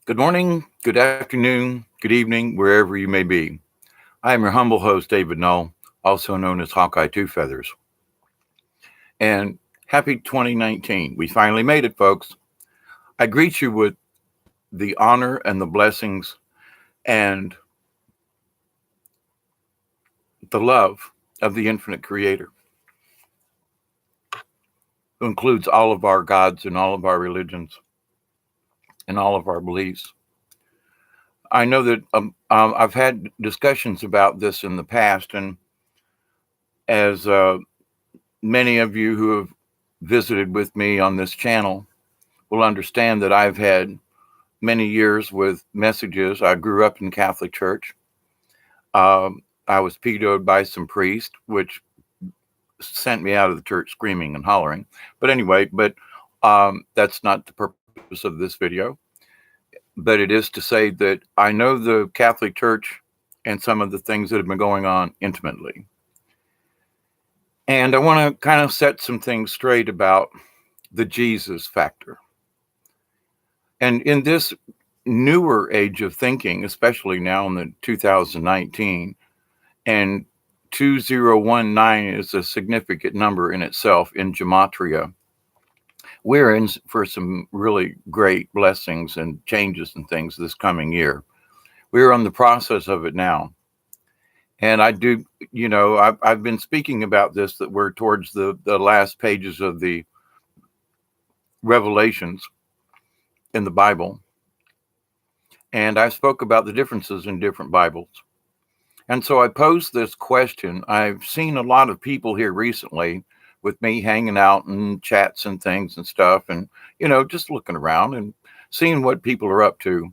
Good morning, good afternoon, good evening, wherever you may be. I am your humble host, David Null, also known as Hawkeye Two Feathers. And happy 2019. We finally made it, folks. I greet you with the honor and the blessings and the love of the infinite creator, who includes all of our gods and all of our religions and all of our beliefs. I know that I've had discussions about this in the past, and as many of you who have visited with me on this channel will understand that I've had many years with messages. I grew up in Catholic Church. I was pedoed by some priest, which sent me out of the church screaming and hollering. But anyway, that's not the purpose of this video. But it is to say that I know the Catholic Church and some of the things that have been going on intimately. And I want to kind of set some things straight about the Jesus factor. And in this newer age of thinking, especially now in the 2019, and 2019 is a significant number in itself in Gematria. We're in for some really great blessings and changes and things this coming year. We're on the process of it now. And I do, I've been speaking about this, that we're towards the last pages of the Revelations in the Bible. And I spoke about the differences in different Bibles. And so I posed this question. I've seen a lot of people here recently with me hanging out and chats and things and stuff, and, just looking around and seeing what people are up to.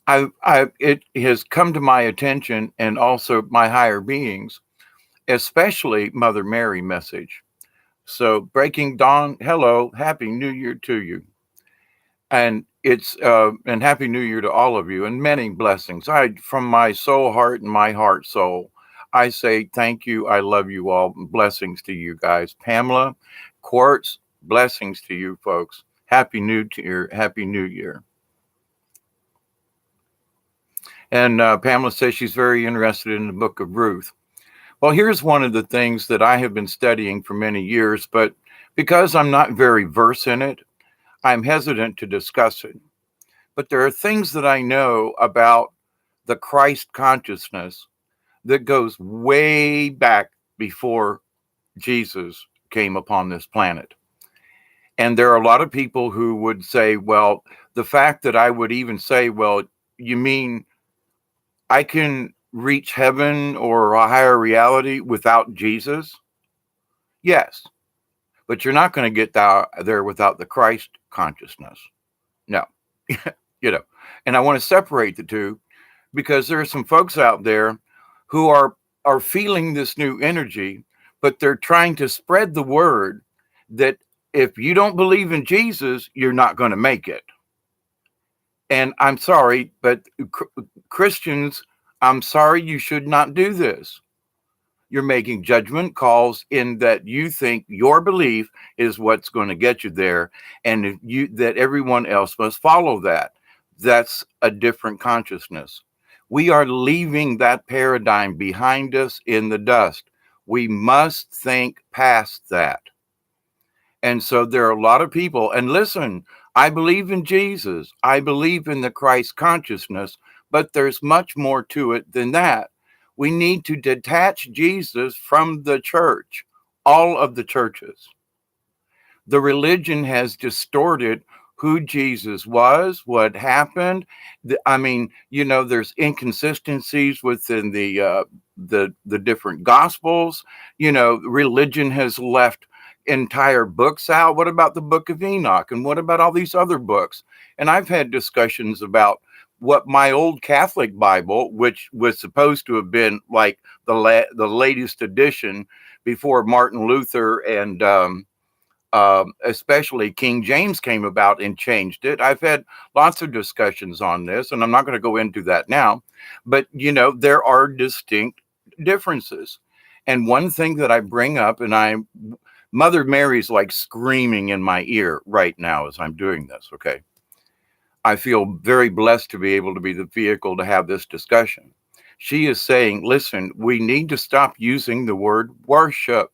It has come to my attention, and also my higher beings, especially Mother Mary message. So Breaking Dawn, hello, Happy New Year to you. And and Happy New Year to all of you, and many blessings. From my soul, heart, and my heart, soul, I say thank you. I love you all. Blessings to you guys. Pamela, Quartz, blessings to you folks. Happy New Year. Happy New Year. And Pamela says she's very interested in the book of Ruth. Well, here's one of the things that I have been studying for many years, but because I'm not very versed in it, I'm hesitant to discuss it. But there are things that I know about the Christ consciousness that goes way back before Jesus came upon this planet. And there are a lot of people who would say, well, the fact that I would even say, well, you mean I can reach heaven or a higher reality without Jesus? Yes. But you're not going to get there without the Christ consciousness. No. And I want to separate the two, because there are some folks out there who are feeling this new energy, but they're trying to spread the word that if you don't believe in Jesus, you're not going to make it. And I'm sorry, but Christians, I'm sorry, you should not do this. You're making judgment calls in that you think your belief is what's going to get you there, and that everyone else must follow that. That's a different consciousness. We are leaving that paradigm behind us in the dust. We must think past that. And so there are a lot of people, and listen, I believe in Jesus. I believe in the Christ consciousness, but there's much more to it than that. We need to detach Jesus from the church, all of the churches. The religion has distorted who Jesus was, what happened. There's inconsistencies within the different gospels. Religion has left entire books out. What about the Book of Enoch? And what about all these other books? And I've had discussions about what my old Catholic Bible, which was supposed to have been like the latest edition before Martin Luther and especially King James came about and changed it. I've had lots of discussions on this, and I'm not going to go into that now, but there are distinct differences. And one thing that I bring up, and Mother Mary's like screaming in my ear right now as I'm doing this, okay? I feel very blessed to be able to be the vehicle to have this discussion. She is saying, listen, we need to stop using the word worship.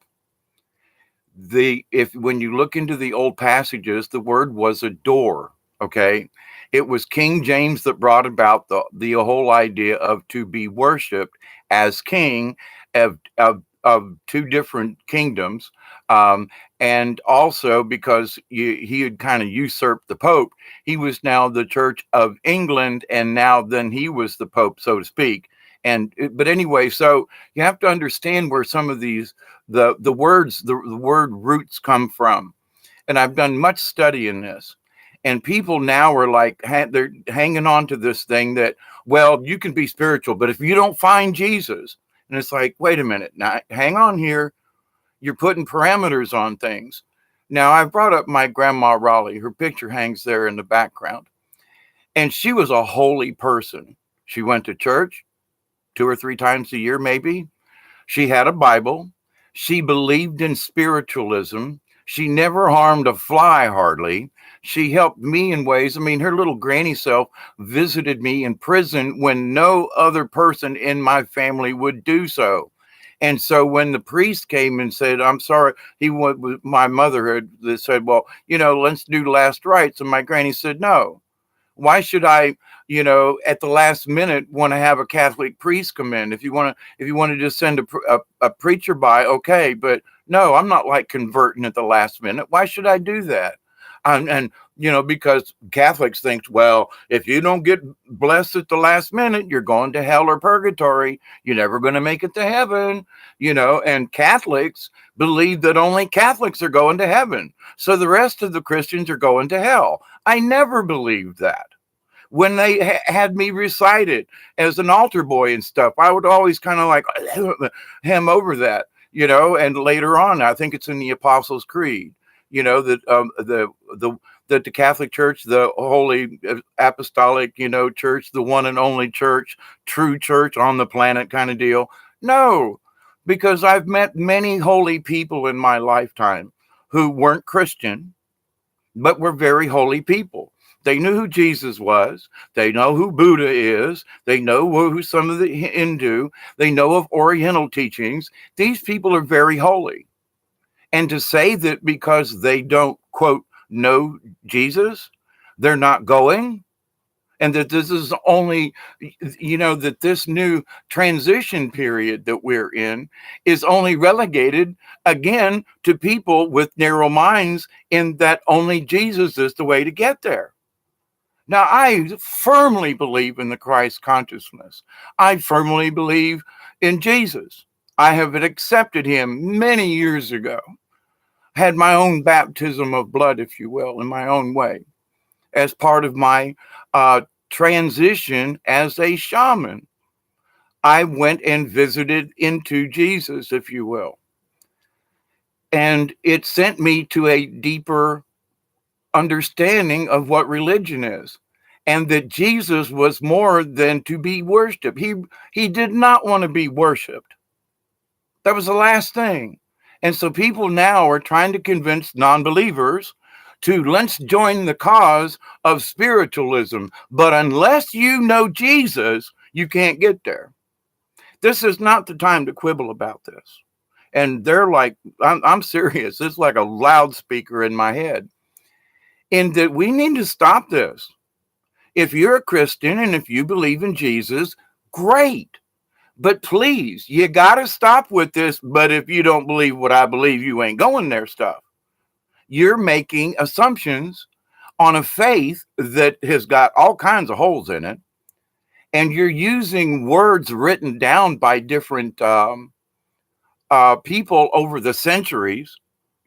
If when you look into the old passages, the word was adore. Okay. It was King James that brought about the whole idea of to be worshiped as king of two different kingdoms. And also because he had kind of usurped the Pope, he was now the Church of England, and now then he was the Pope, so to speak. But anyway, so you have to understand where some of these the word roots come from. And I've done much study in this. And people now are like, they're hanging on to this thing that, well, you can be spiritual, but if you don't find Jesus, and it's like, wait a minute, now hang on here. You're putting parameters on things. Now, I brought up my grandma Raleigh. Her picture hangs there in the background. And she was a holy person. She went to church 2 or 3 times a year, maybe. She had a Bible. She believed in spiritualism. She never harmed a fly, hardly. She helped me in ways. I mean, her little granny self visited me in prison when no other person in my family would do so. And so when the priest came and said, I'm sorry, my mother had said, well, let's do last rites. And my granny said, no. Why should I, at the last minute want to have a Catholic priest come in? If you want to just send a preacher by, okay. But no, I'm not like converting at the last minute. Why should I do that? And because Catholics think, well, if you don't get blessed at the last minute, you're going to hell or purgatory. You're never going to make it to heaven, and Catholics believe that only Catholics are going to heaven. So the rest of the Christians are going to hell. I never believed that. When they had me recite it as an altar boy and stuff, I would always kind of like hem over that, and later on, I think it's in the Apostles' Creed, that the Catholic Church, the Holy Apostolic, Church, the one and only church, true church on the planet kind of deal. No, because I've met many holy people in my lifetime who weren't Christian, but were very holy people. They knew who Jesus was. They know who Buddha is. They know who some of the Hindu. They know of Oriental teachings. These people are very holy. And to say that because they don't, quote, know Jesus, they're not going, and that this is only, that this new transition period that we're in is only relegated again to people with narrow minds, in that only Jesus is the way to get there. Now, I firmly believe in the Christ consciousness. I firmly believe in Jesus. I have accepted him many years ago. Had my own baptism of blood, if you will, in my own way, as part of my transition as a shaman. I went and visited into Jesus, if you will. And it sent me to a deeper understanding of what religion is, and that Jesus was more than to be worshiped. He did not want to be worshiped. That was the last thing. And so people now are trying to convince non-believers to let's join the cause of spiritualism. But unless you know Jesus, you can't get there. This is not the time to quibble about this. And they're like, I'm serious. It's like a loudspeaker in my head. And that we need to stop this. If you're a Christian and if you believe in Jesus, great. But please, you got to stop with this. But if you don't believe what I believe, you ain't going there stuff. You're making assumptions on a faith that has got all kinds of holes in it. And you're using words written down by different people over the centuries.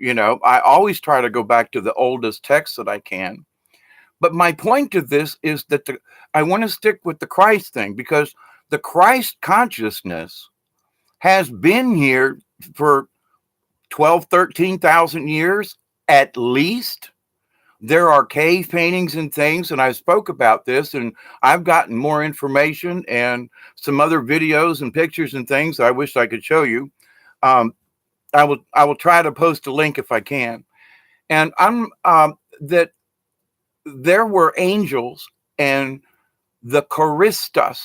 I always try to go back to the oldest text that I can. But my point to this is that I want to stick with the Christ thing, because the Christ consciousness has been here for 12, 13,000 years at least. There are cave paintings and things, and I spoke about this, and I've gotten more information and some other videos and pictures and things I wish I could show you. I will try to post a link if I can. And that there were angels and the Charistus,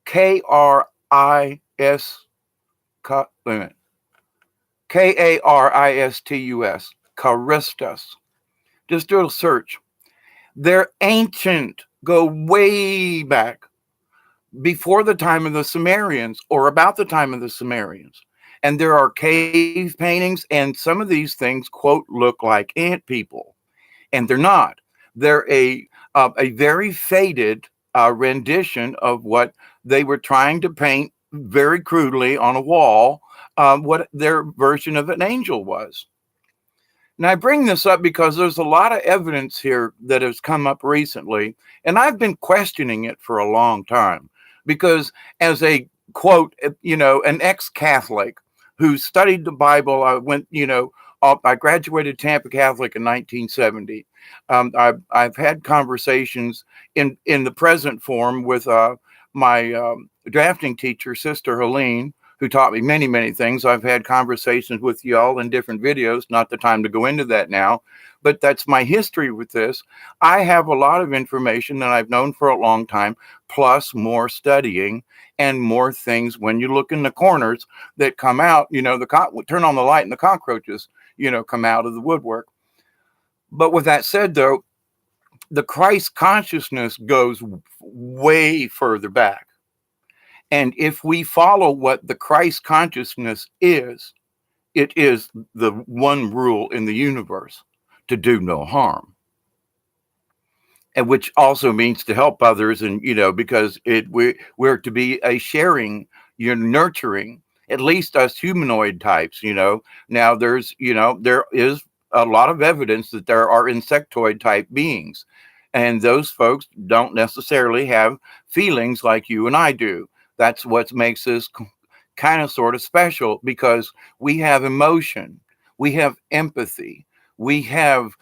K-R-I-S, wait a minute, K-A-R-I-S-T-U-S, Charistus. Just do a search. They're ancient, go way back before the time of the Sumerians or about the time of the Sumerians. And there are cave paintings, and some of these things, quote, look like ant people. And they're not. They're a very faded rendition of what they were trying to paint very crudely on a wall, what their version of an angel was. Now, I bring this up because there's a lot of evidence here that has come up recently, and I've been questioning it for a long time because, as a quote, an ex-Catholic who studied the Bible, I graduated Tampa Catholic in 1970. I've had conversations in the present form with my drafting teacher, Sister Helene, who taught me many, many things. I've had conversations with y'all in different videos, not the time to go into that now, but that's my history with this. I have a lot of information that I've known for a long time, plus more studying and more things when you look in the corners that come out, turn on the light and the cockroaches, come out of the woodwork. But with that said, though, the Christ consciousness goes way further back. And if we follow what the Christ consciousness is, it is the one rule in the universe: to do no harm. And which also means to help others, and because we're to be a sharing, nurturing, at least us humanoid types. Now there is a lot of evidence that there are insectoid type beings, and those folks don't necessarily have feelings like you and I do. That's what makes us kind of sort of special, because we have emotion, we have empathy, we have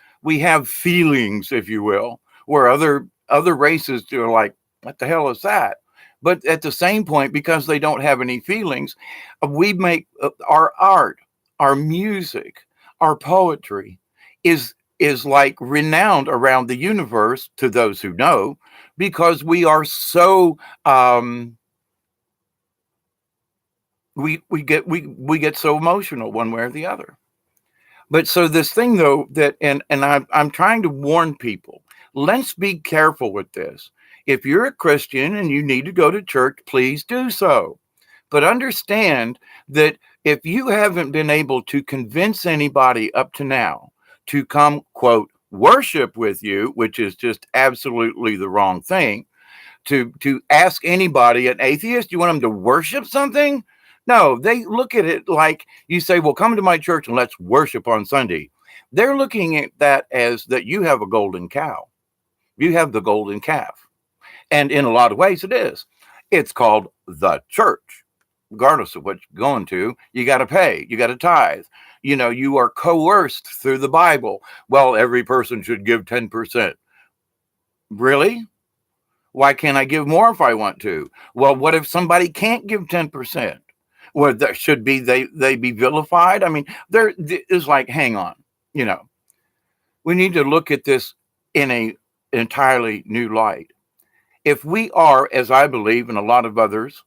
feelings, if you will, where other races are like, what the hell is that? But at the same point, because they don't have any feelings, we make our art, our music, our poetry is like renowned around the universe to those who know, because we are so we get so emotional one way or the other. But so this thing, though, that and I'm trying to warn people, let's be careful with this. If you're a Christian and you need to go to church, please do so. But understand that if you haven't been able to convince anybody up to now to come, quote, worship with you, which is just absolutely the wrong thing, to ask anybody, an atheist, you want them to worship something? No, they look at it like you say, well, come to my church and let's worship on Sunday. They're looking at that as that you have a golden cow. You have the golden calf. And in a lot of ways it is. It's called the church. Regardless of what you're going to, you got to pay, you got to tithe. You are coerced through the Bible. Well, every person should give 10%. Really? Why can't I give more if I want to? Well, what if somebody can't give 10%? Well, that should be they be vilified. I mean, there is like, hang on, we need to look at this in a entirely new light. If we are, as I believe, and a lot of others,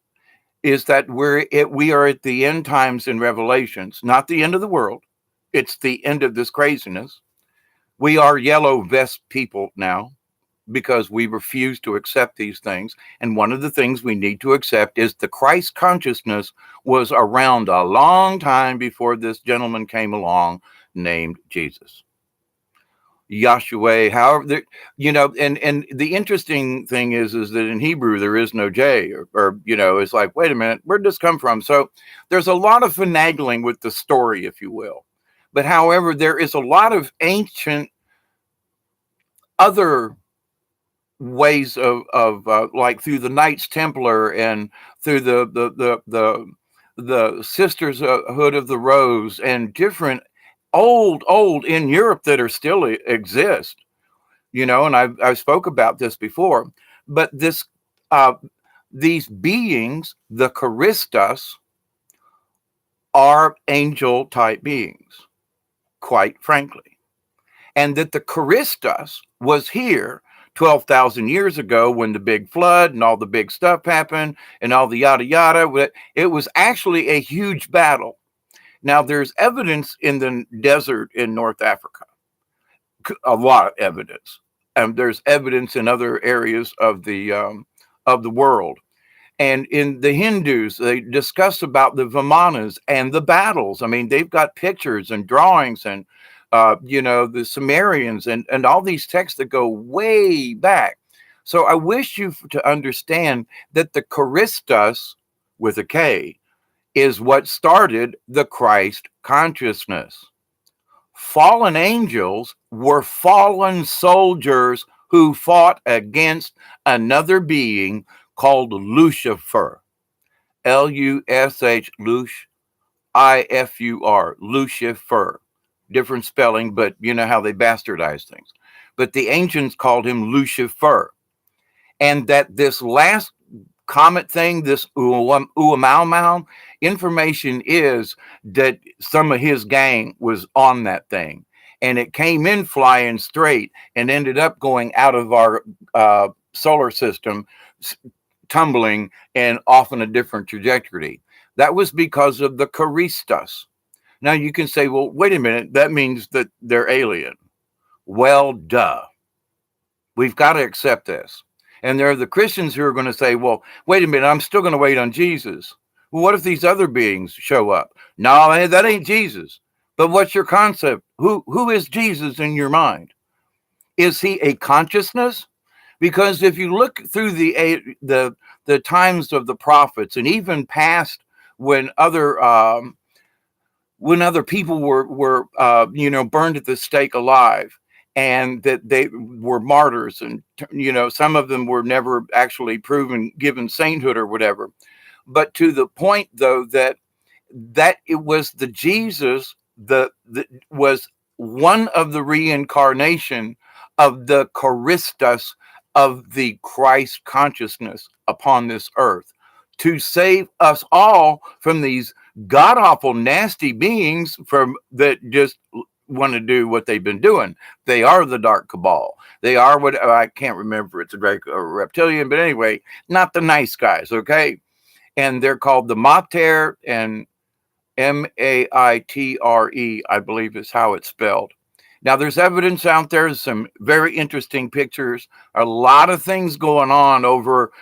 is that we are at the end times in Revelations, not the end of the world. It's the end of this craziness. We are yellow vest people now, because we refuse to accept these things. And one of the things we need to accept is the Christ consciousness was around a long time before this gentleman came along named Jesus. Yahshua, however, and the interesting thing is that in Hebrew there is no J, or it's like, wait a minute, where'd this come from? So there's a lot of finagling with the story, if you will. But however, there is a lot of ancient other ways of like through the Knights Templar and through the Sisterhood of the Rose and different old in Europe that are still exist, and I spoke about this before. But these beings, the Charistus, are angel type beings, quite frankly, and that the Charistus was here 12,000 years ago when the big flood and all the big stuff happened and all the yada yada. It was actually a huge battle. Now, there's evidence in the desert in North Africa, a lot of evidence. There's evidence in other areas of the world. And in the Hindus, they discuss about the Vimanas and the battles. I mean, they've got pictures and drawings and, the Sumerians and all these texts that go way back. So I wish you to understand that the Christos, with a K, is what started the Christ consciousness. Fallen angels were fallen soldiers who fought against another being called Lucifer. Lush, Ifur, Lucifer. Different spelling, but you know how they bastardize things. But the ancients called him Lucifer. And that this last comet thing, this Uamau, information is that some of his gang was on that thing. And it came in flying straight and ended up going out of our solar system, tumbling and off in a different trajectory. That was because of the Christos. Now you can say, well, wait a minute, that means that they're alien. Well, duh. We've got to accept this. And there are the Christians who are going to say, well, wait a minute, I'm still going to wait on Jesus. Well, what if these other beings show up? No, that ain't Jesus. But what's your concept? Who is Jesus in your mind? Is he a consciousness? Because if you look through the times of the prophets and even past when other people were burned at the stake alive, and that they were martyrs, and some of them were never actually given sainthood or whatever, but to the point though that it was the Jesus that was one of the reincarnation of the Christos of the Christ consciousness upon this earth to save us all from these god-awful nasty beings that just want to do what they've been doing. They are the dark cabal. They are what I can't remember. It's a reptilian, but anyway, not the nice guys. Okay. And they're called the Mater, and Maitre, I believe is how it's spelled. Now there's evidence out there, some very interesting pictures, a lot of things going on over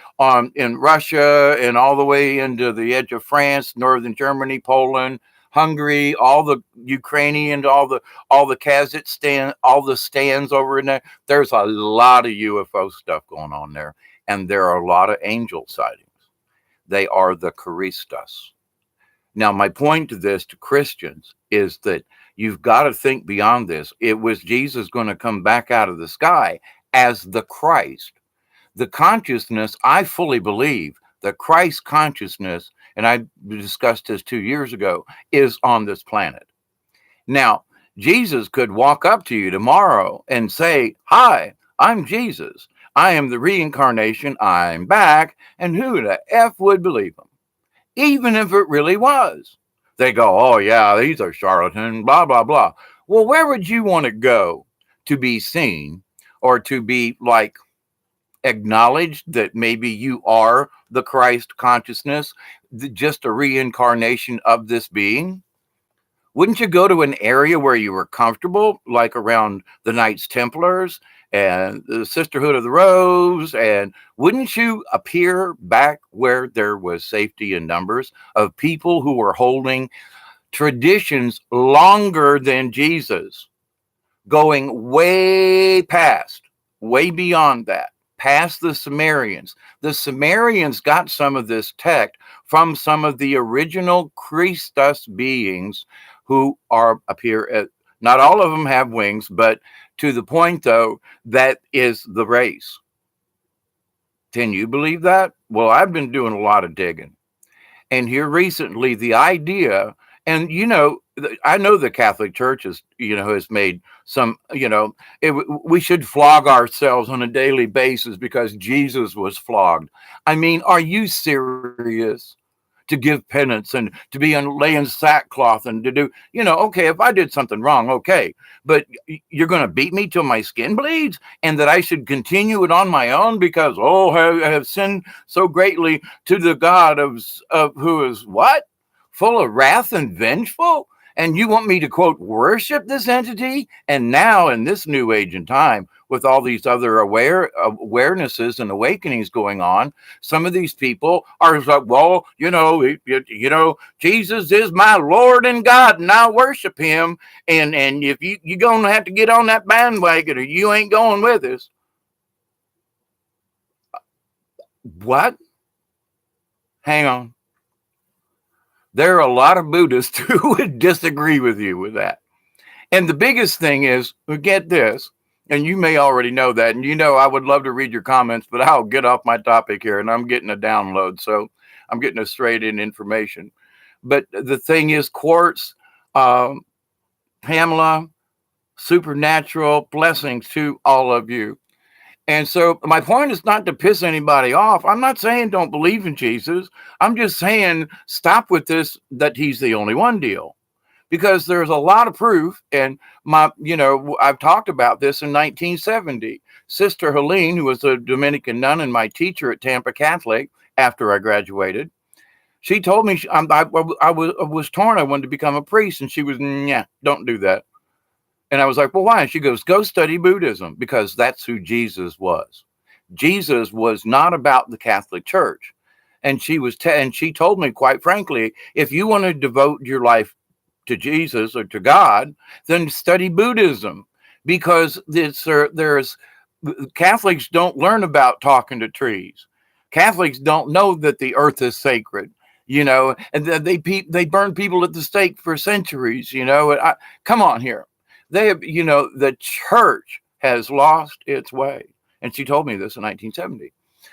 in Russia and all the way into the edge of France, northern Germany, Poland, Hungary, all the Ukrainian, all the Kazakhstan, all the stands over in there. There's a lot of UFO stuff going on there, and there are a lot of angel sightings. They are the Christos. Now, my point to this to Christians is that you've got to think beyond this. It was Jesus going to come back out of the sky as the Christ. The consciousness, I fully believe, the Christ consciousness, and I discussed this 2 years ago, is on this planet. Now, Jesus could walk up to you tomorrow and say, "Hi, I'm Jesus. I am the reincarnation. I'm back." And who the F would believe him? Even if it really was. They go, "Oh, yeah, these are charlatans, blah, blah, blah." Well, where would you want to go to be seen or to be acknowledged that maybe you are the Christ consciousness, just a reincarnation of this being? Wouldn't you go to an area where you were comfortable, like around the Knights Templars and the Sisterhood of the Rose? And wouldn't you appear back where there was safety in numbers of people who were holding traditions longer than Jesus, going way beyond that, past the Sumerians? The Sumerians got some of this tech from some of the original Christos beings who appear at, not all of them have wings, but to the point though, that is the race. Can you believe that? Well, I've been doing a lot of digging. And here recently, the idea, and I know the Catholic Church has made some, we should flog ourselves on a daily basis because Jesus was flogged. I mean, are you serious? to give penance and to be lay in sackcloth and to do, okay, if I did something wrong, okay, but you're going to beat me till my skin bleeds, and that I should continue it on my own because, I have sinned so greatly to the God of who is what? Full of wrath and vengeful? And you want me to, quote, worship this entity? And now in this new age and time, with all these other awarenesses and awakenings going on, some of these people are like, well, Jesus is my Lord and God, and I worship him. And if you're going to have to get on that bandwagon or you ain't going with us. What? Hang on. There are a lot of Buddhists who would disagree with you with that. And the biggest thing is, get this, and you may already know that, and I would love to read your comments, but I'll get off my topic here, and I'm getting a download, so I'm getting a straight-in information. But the thing is, Quartz, Pamela, supernatural blessings to all of you. And so my point is not to piss anybody off. I'm not saying don't believe in Jesus. I'm just saying stop with this, that he's the only one deal, because there's a lot of proof. And I've talked about this in 1970. Sister Helene, who was a Dominican nun and my teacher at Tampa Catholic after I graduated, she told me I was torn. I wanted to become a priest. And she was, don't do that. And I was like, well, why? And she goes, go study Buddhism, because that's who Jesus was. Jesus was not about the Catholic Church. And she told me, quite frankly, if you want to devote your life to Jesus or to God, then study Buddhism, because there's Catholics don't learn about talking to trees. Catholics don't know that the earth is sacred, and they burn people at the stake for centuries, come on here. They have, the church has lost its way. And she told me this in 1970.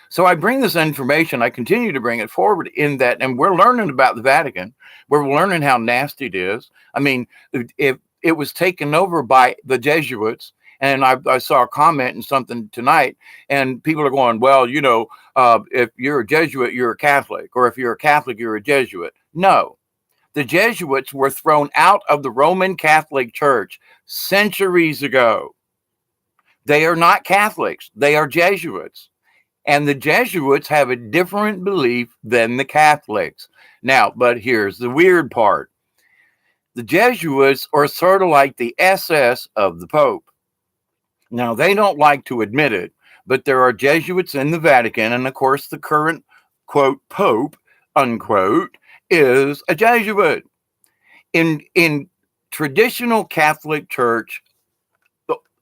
So I bring this information. I continue to bring it forward in that. And we're learning about the Vatican. We're learning how nasty it is. I mean, if it was taken over by the Jesuits, and I saw a comment in something tonight, and people are going, well, if you're a Jesuit, you're a Catholic. Or if you're a Catholic, you're a Jesuit. No. The Jesuits were thrown out of the Roman Catholic Church centuries ago. They are not Catholics. They are Jesuits. And the Jesuits have a different belief than the Catholics. Now, but here's the weird part. The Jesuits are sort of like the SS of the Pope. Now, they don't like to admit it, but there are Jesuits in the Vatican. And of course, the current, quote, Pope, unquote, is a Jesuit. In traditional Catholic Church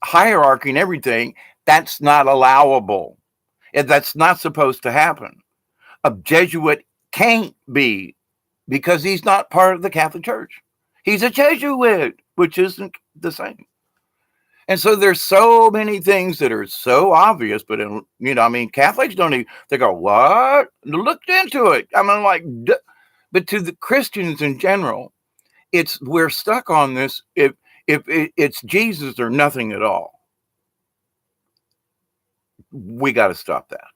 hierarchy and everything, that's not allowable. And that's not supposed to happen. A Jesuit can't be, because he's not part of the Catholic Church. He's a Jesuit, which isn't the same. And so there's so many things that are so obvious, but Catholics don't even, they go, what? Looked into it. But to the Christians in general, we're stuck on this. If it's Jesus or nothing at all, we got to stop that.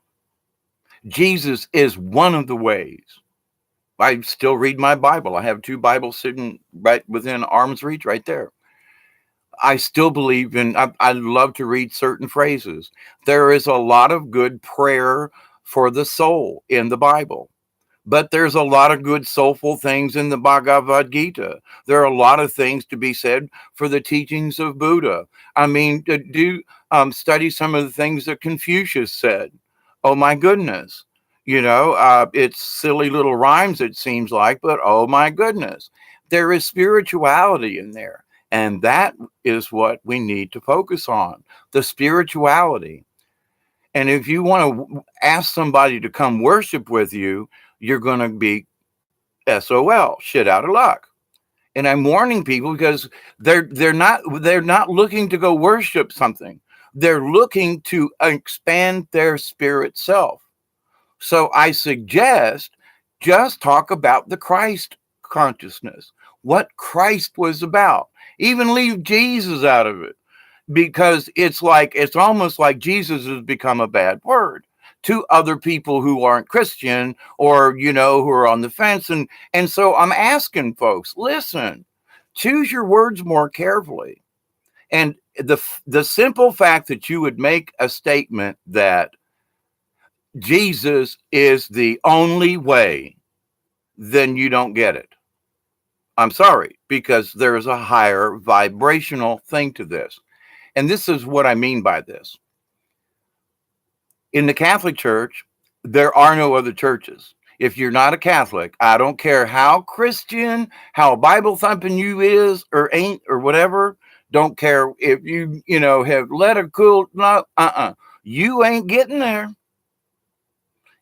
Jesus is one of the ways. I still read my Bible. I have 2 Bibles sitting right within arm's reach right there. I still believe in, I love to read certain phrases. There is a lot of good prayer for the soul in the Bible. But there's a lot of good soulful things in the Bhagavad Gita. There are a lot of things to be said for the teachings of Buddha. I mean, study some of the things that Confucius said. Oh my goodness. It's silly little rhymes, it seems like, but oh my goodness. There is spirituality in there. And that is what we need to focus on, the spirituality. And if you want to ask somebody to come worship with you, you're going to be SOL, shit out of luck. And I'm warning people, because they're not looking to go worship something. They're looking to expand their spirit self. So I suggest just talk about the Christ consciousness, what Christ was about. Even leave Jesus out of it, because it's almost like Jesus has become a bad word. to other people who aren't Christian or, who are on the fence. And so I'm asking folks, listen, choose your words more carefully. And the simple fact that you would make a statement that Jesus is the only way, then you don't get it. I'm sorry, because there is a higher vibrational thing to this. And this is what I mean by this. In the Catholic Church, there are no other churches. If you're not a Catholic, I don't care how Christian, how Bible thumping you is or ain't or whatever. Don't care if you, have let a cool, no, you ain't getting there.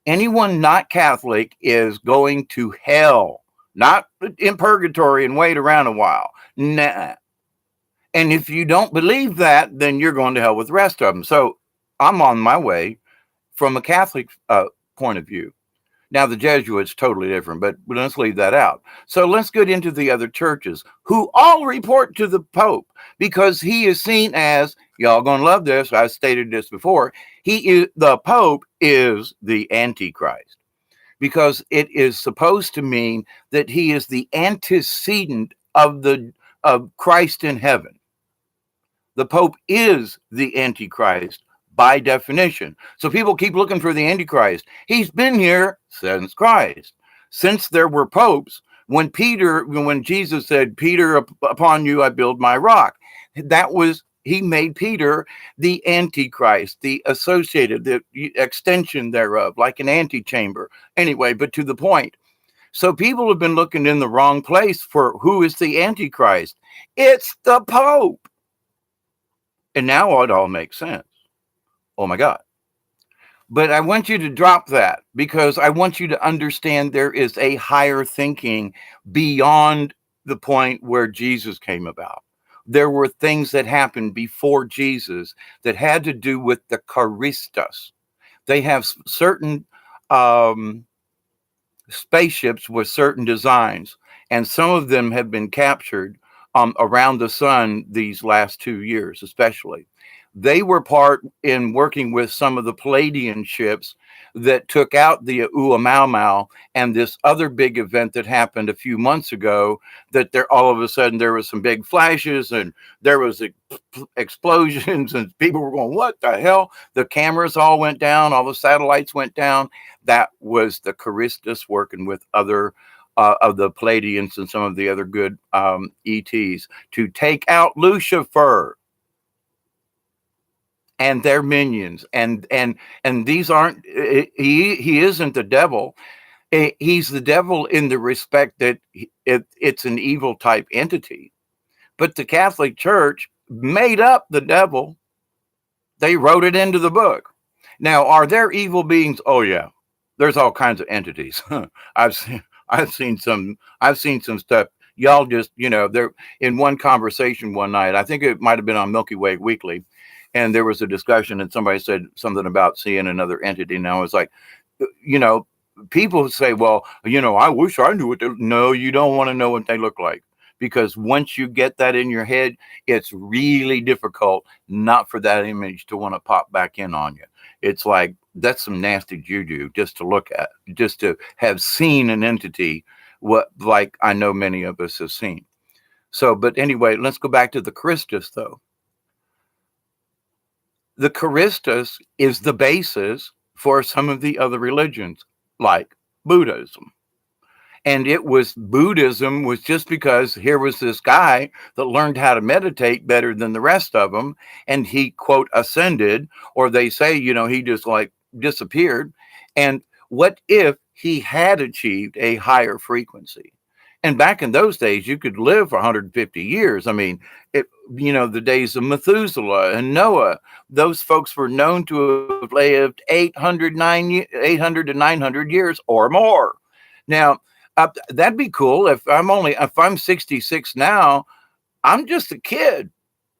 Anyone not Catholic is going to hell. Not in purgatory and wait around a while. Nah. And if you don't believe that, then you're going to hell with the rest of them. So I'm on my way from a Catholic point of view. Now, the Jesuits, totally different, but let's leave that out. So let's get into the other churches who all report to the Pope because he is seen as, y'all going to love this, I stated this before, the Pope is the Antichrist. Because it is supposed to mean that he is the antecedent of Christ in heaven. The Pope is the Antichrist by definition. So people keep looking for the Antichrist. He's been here since Christ. Since there were popes, when Jesus said, Peter, upon you I build my rock, he made Peter the Antichrist, the associated, the extension thereof, like an antechamber. Anyway, but to the point. So people have been looking in the wrong place for who is the Antichrist. It's the Pope. And now it all makes sense. Oh my God. But I want you to drop that because I want you to understand there is a higher thinking beyond the point where Jesus came about. There were things that happened before Jesus that had to do with the charistos. They have certain spaceships with certain designs, and some of them have been captured around the sun these last 2 years, especially. They were part in working with some of the Palladian ships that took out the Uamau and this other big event that happened a few months ago, that there all of a sudden there was some big flashes and there was explosions and people were going, what the hell? The cameras all went down, all the satellites went down. That was the charistos working with other of the Palladians and some of the other good ETs to take out Lucifer and their minions, and these aren't. He isn't the devil. He's the devil in the respect that it's an evil type entity. But the Catholic Church made up the devil. They wrote it into the book. Now, are there evil beings? Oh yeah, there's all kinds of entities. I've seen some stuff. Y'all just, they're in one conversation one night. I think it might have been on Milky Way Weekly. And there was a discussion and somebody said something about seeing another entity. And I was like, people say, well, I wish I knew what they. No, you don't want to know what they look like. Because once you get that in your head, it's really difficult not for that image to want to pop back in on you. It's like, that's some nasty juju just to look at, just to have seen an entity, like I know many of us have seen. So, but anyway, let's go back to the Christus, though. The charistos is the basis for some of the other religions, like Buddhism. And Buddhism was just because here was this guy that learned how to meditate better than the rest of them. And he, quote, ascended, or they say, he just like disappeared. And what if he had achieved a higher frequency? And back in those days, you could live for 150 years. I mean, the days of Methuselah and Noah, those folks were known to have lived 800 to 900 years or more. Now, that'd be cool. If I'm 66 now, I'm just a kid,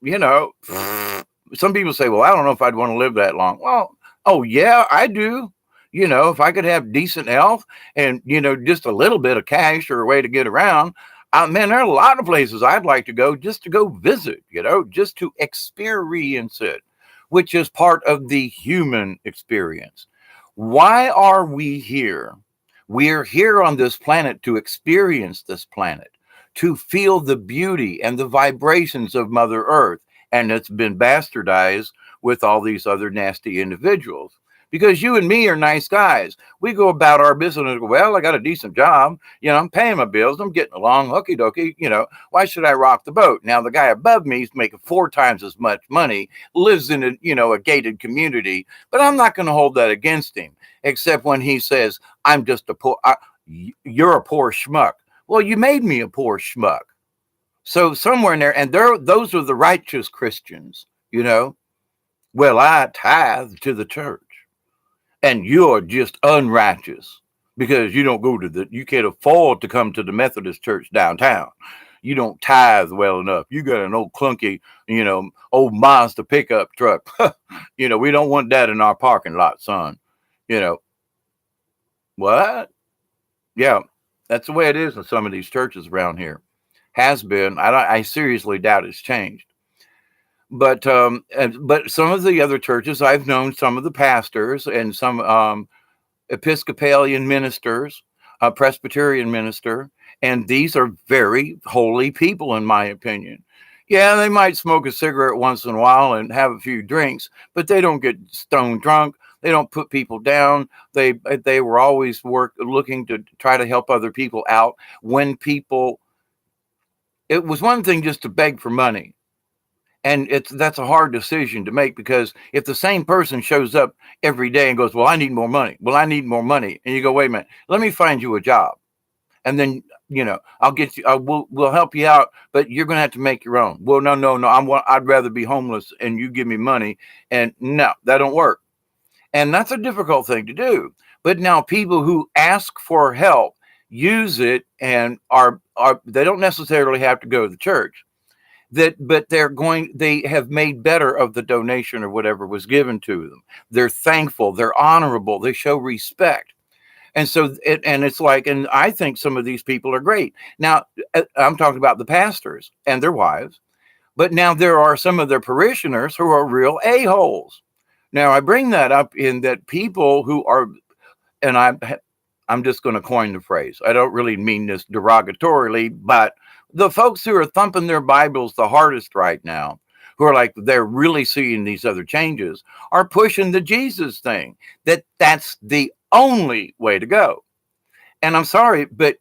Some people say, well, I don't know if I'd want to live that long. Well, oh yeah, I do. If I could have decent health and, just a little bit of cash or a way to get around, man, there are a lot of places I'd like to go just to go visit, just to experience it, which is part of the human experience. Why are we here? We're here on this planet to experience this planet, to feel the beauty and the vibrations of Mother Earth. And it's been bastardized with all these other nasty individuals. Because you and me are nice guys. We go about our business and go, well, I got a decent job. I'm paying my bills. I'm getting along. Hooky dokey. Why should I rock the boat? Now, the guy above me is making 4 times as much money, lives in a gated community, but I'm not going to hold that against him, except when he says, I'm just you're a poor schmuck. Well, you made me a poor schmuck. So somewhere in there, and those are the righteous Christians, Well, I tithe to the church. And you're just unrighteous because you can't afford to come to the Methodist church downtown. You don't tithe well enough. You got an old clunky, old Mazda pickup truck. We don't want that in our parking lot, son. What? Yeah, that's the way it is in some of these churches around here. Has been. I seriously doubt it's changed. But some of the other churches, I've known some of the pastors and some Episcopalian ministers, a Presbyterian minister, and these are very holy people, in my opinion. Yeah, they might smoke a cigarette once in a while and have a few drinks, but they don't get stone drunk. They don't put people down. They were always looking to try to help other people out. It was one thing just to beg for money. And that's a hard decision to make, because if the same person shows up every day and goes, well, I need more money. Well, I need more money. And you go, wait a minute, let me find you a job. And then, I'll get you, we'll help you out, but you're going to have to make your own. Well, no. I'd rather be homeless and you give me money. And no, that don't work. And that's a difficult thing to do. But now people who ask for help use it and they don't necessarily have to go to the church. But they have made better of the donation or whatever was given to them. They're thankful, they're honorable, they show respect. And so it's like, and I think some of these people are great. Now, I'm talking about the pastors and their wives, but now there are some of their parishioners who are real a-holes. Now, I bring that up in that people who are, and I'm just going to coin the phrase. I don't really mean this derogatorily, but the folks who are thumping their Bibles the hardest right now, who are like, they're really seeing these other changes, are pushing the Jesus thing, that's the only way to go. And I'm sorry, but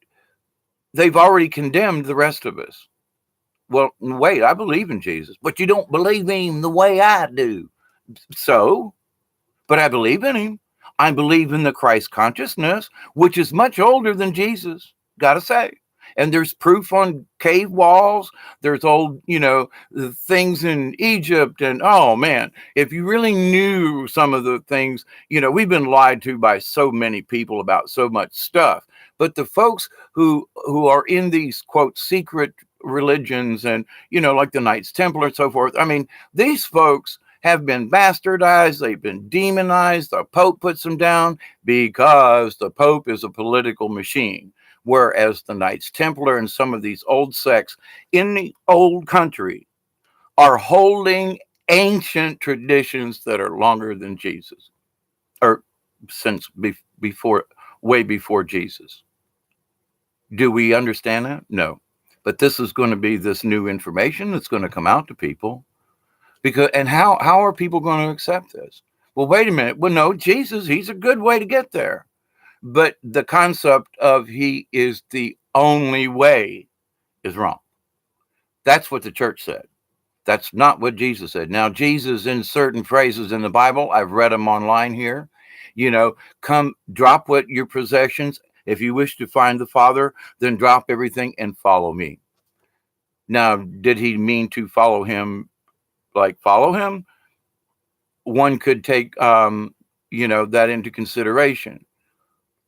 they've already condemned the rest of us. Well, wait, I believe in Jesus, but you don't believe in him the way I do. So, but I believe in him. I believe in the Christ consciousness, which is much older than Jesus, gotta say. And there's proof on cave walls. There's old, things in Egypt. And oh man, if you really knew some of the things, we've been lied to by so many people about so much stuff. But the folks who are in these, quote, secret religions and, like the Knights Templar and so forth, I mean, these folks have been bastardized. They've been demonized. The Pope puts them down because the Pope is a political machine. Whereas the Knights Templar and some of these old sects in the old country are holding ancient traditions that are longer than Jesus, or since way before Jesus. Do we understand that? No. But this is going to be this new information that's going to come out to people. And how are people going to accept this? Well, wait a minute. Well, no, Jesus, he's a good way to get there. But the concept of he is the only way is wrong. That's what the church said. That's not what Jesus said. Now, Jesus, in certain phrases in the Bible, I've read them online here, come drop what your possessions. If you wish to find the Father, then drop everything and follow me. Now, did he mean to follow him? Like follow him? One could take, that into consideration.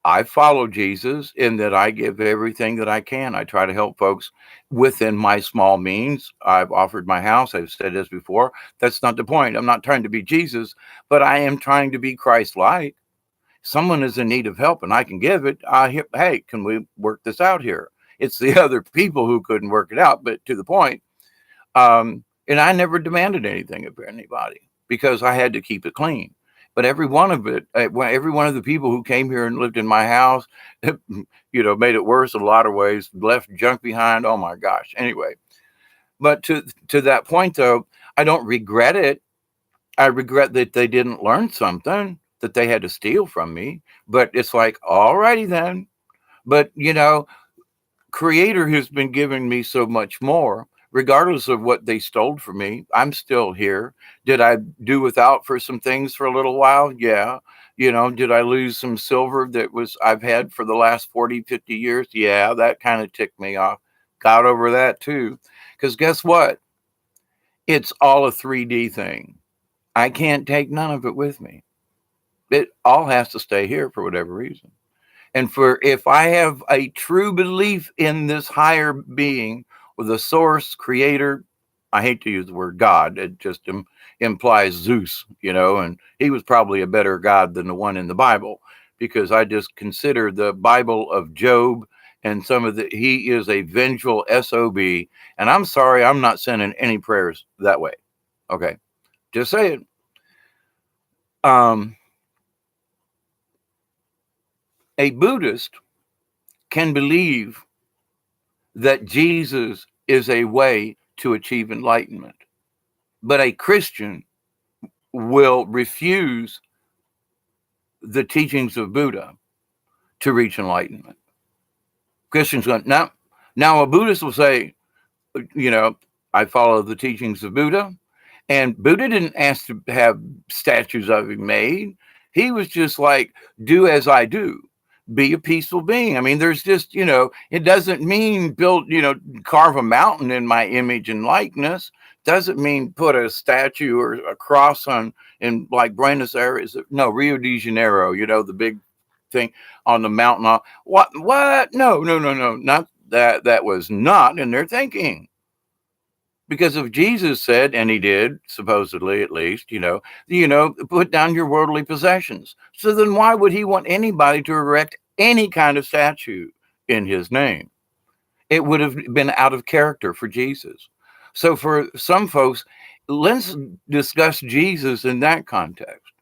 I follow Jesus in that I give everything that I can. I try to help folks within my small means. I've offered my house. I've said this before. That's not the point. I'm not trying to be Jesus, but I am trying to be Christ-like. Someone is in need of help and I can give it. Hey, can we work this out here? It's the other people who couldn't work it out, but to the point. And I never demanded anything of anybody because I had to keep it clean. But every one of it, every one of the people who came here and lived in my house, made it worse in a lot of ways, left junk behind. Oh my gosh. Anyway, but to that point though, I don't regret it. I regret that they didn't learn something that they had to steal from me. But it's like, alrighty then. But Creator has been giving me so much more, regardless of what they stole from me. I'm still here. Did I do without for some things for a little while? Yeah. Did I lose some silver I've had for the last 40, 50 years? Yeah, that kind of ticked me off. Got over that too. Because guess what? It's all a 3D thing. I can't take none of it with me. It all has to stay here for whatever reason. And if I have a true belief in this higher being or the source creator, I hate to use the word God, it just implies Zeus, and he was probably a better God than the one in the Bible, because I just consider the Bible of Job and he is a vengeful SOB. And I'm sorry, I'm not sending any prayers that way. Okay. Just say it. A Buddhist can believe that Jesus is a way to achieve enlightenment, but a Christian will refuse the teachings of Buddha to reach enlightenment. Christians go, no. Now a Buddhist will say, I follow the teachings of Buddha, and Buddha didn't ask to have statues of him made. He was just like, do as I do. Be a peaceful being. I mean, there's just, it doesn't mean carve a mountain in my image and likeness. Doesn't mean put a statue or a cross in like Buenos Aires. No, Rio de Janeiro, the big thing on the mountain. What? No. Not that. That was not in their thinking. Because if Jesus said, and he did, supposedly at least, put down your worldly possessions. So then why would he want anybody to erect any kind of statue in his name? It would have been out of character for Jesus. So for some folks, let's discuss Jesus in that context.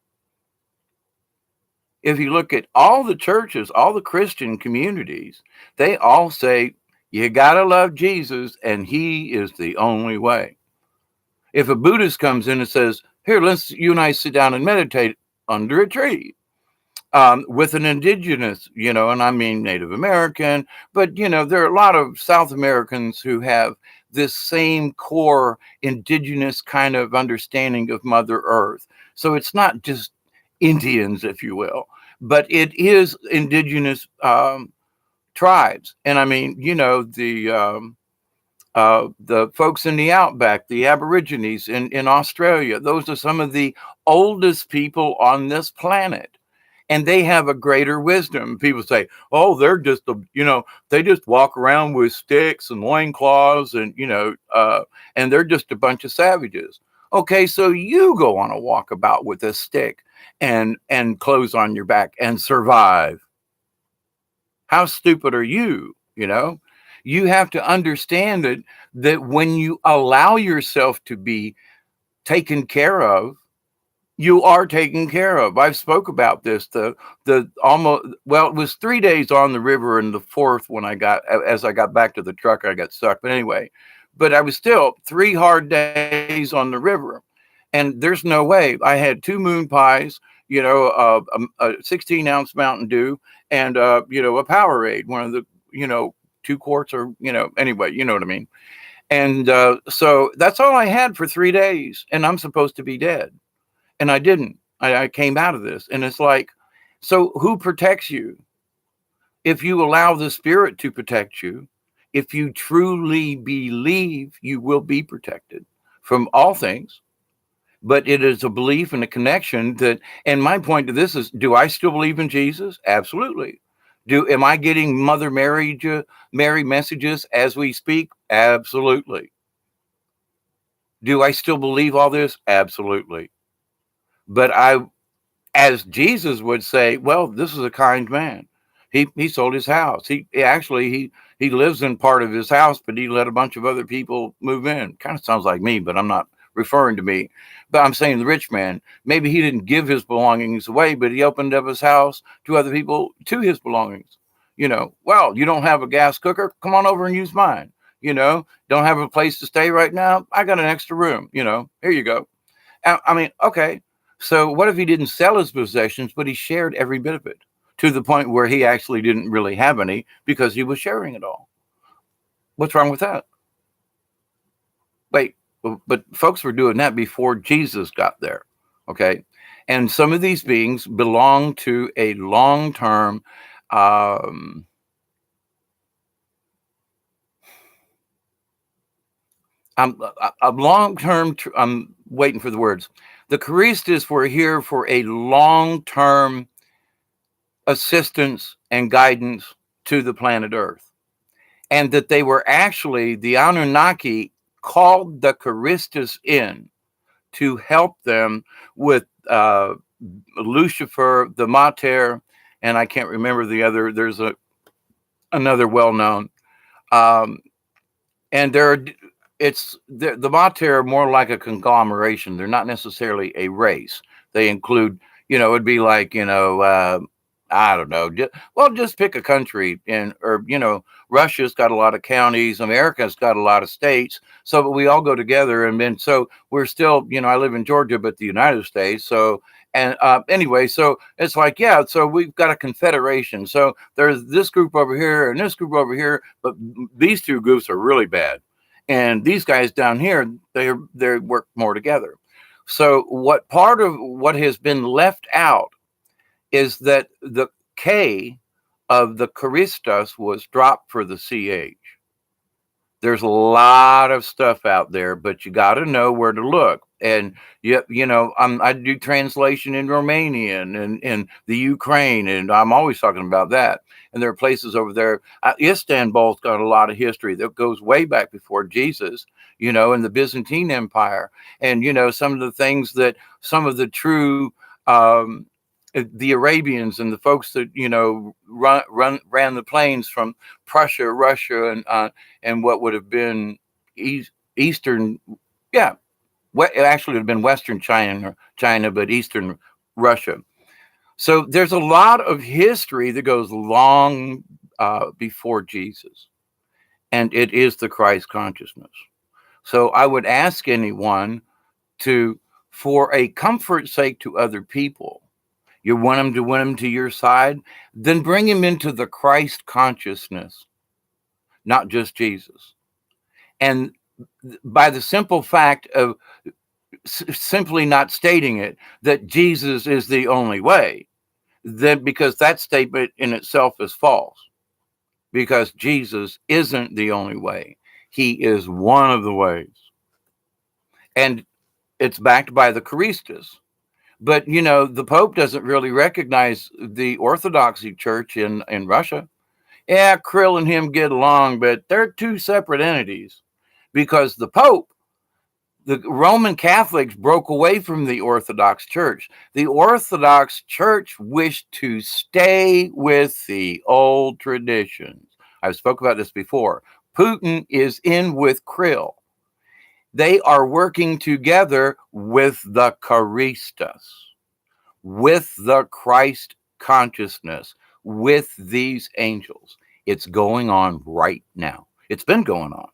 If you look at all the churches, all the Christian communities, they all say, you got to love Jesus, and he is the only way. If a Buddhist comes in and says, here, you and I sit down and meditate under a tree with an indigenous, and I mean Native American, but, there are a lot of South Americans who have this same core indigenous kind of understanding of Mother Earth. So it's not just Indians, if you will, but it is indigenous tribes. And I mean, the folks in the outback, the Aborigines in Australia, those are some of the oldest people on this planet. And they have a greater wisdom. People say, oh, they're just, they just walk around with sticks and loincloths and, and they're just a bunch of savages. Okay, so you go on a walkabout with a stick and clothes on your back and survive. How stupid are you? You have to understand that when you allow yourself to be taken care of, you are taken care of. I've spoke about this. It was 3 days on the river, and the fourth when as I got back to the truck, I got stuck. But anyway, I was still 3 hard days on the river, and there's no way. I had 2 moon pies, a 16-ounce Mountain Dew, and a Powerade, one of the 2 quarts, or anyway, you know what I mean. And so that's all I had for 3 days, and I'm supposed to be dead, and I didn't. I came out of this, and it's like, so who protects you? If you allow the Spirit to protect you, if you truly believe, you will be protected from all things. But it is a belief and a connection and my point to this is, do I still believe in Jesus? Absolutely. Am I getting Mother Mary messages as we speak? Absolutely. Do I still believe all this? Absolutely. But as Jesus would say, well, this is a kind man. He sold his house. He lives in part of his house, but he let a bunch of other people move in. Kind of sounds like me, but I'm not referring to me. But I'm saying the rich man, maybe he didn't give his belongings away, but he opened up his house to other people, to his belongings. Well, you don't have a gas cooker? Come on over and use mine. Don't have a place to stay right now? I got an extra room. Here you go. I mean, okay. So what if he didn't sell his possessions, but he shared every bit of it to the point where he actually didn't really have any because he was sharing it all? What's wrong with that? Wait, but folks were doing that before Jesus got there. Okay. And some of these beings belong to a long-term, I'm waiting for the words. The Charistas were here for a long-term assistance and guidance to the planet Earth. And that they were actually, the Anunnaki called the Charistas in to help them with Lucifer, the Mater, and I can't remember the other. There's another well-known. And the Mater are more like a conglomeration. They're not necessarily a race. They include, it'd be like, I don't know. Just pick a country, Russia's got a lot of counties. America's got a lot of states. So we all go together, and then so we're still, I live in Georgia, but the United States. So anyway, so it's like, yeah. So we've got a confederation. So there's this group over here and this group over here, but these two groups are really bad, and these guys down here, they work more together. So what part of what has been left out is that the K of the Charistas was dropped for the CH. There's a lot of stuff out there, but you got to know where to look. And I do translation in Romanian and in the Ukraine, and I'm always talking about that. And there are places over there. Istanbul's got a lot of history that goes way back before Jesus, in the Byzantine Empire. And, some of the things that some of the true the Arabians and the folks that ran the plains from Prussia, Russia, and what would have been Eastern, it actually would have been Western China, but Eastern Russia. So there's a lot of history that goes long before Jesus, and it is the Christ consciousness. So I would ask anyone for a comfort sake to other people, you want them to win them to your side, then bring him into the Christ consciousness, not just Jesus. And by the simple fact of simply not stating it, that Jesus is the only way, then because that statement in itself is false, because Jesus isn't the only way. He is one of the ways. And it's backed by the Charistas. But, the Pope doesn't really recognize the Orthodoxy Church in Russia. Yeah, Kirill and him get along, but they're two separate entities, because the Pope, the Roman Catholics, broke away from the Orthodox Church. The Orthodox Church wished to stay with the old traditions. I've spoke about this before. Putin is in with Kirill. They are working together with the Charistas, with the Christ consciousness, with these angels. It's going on right now. It's been going on.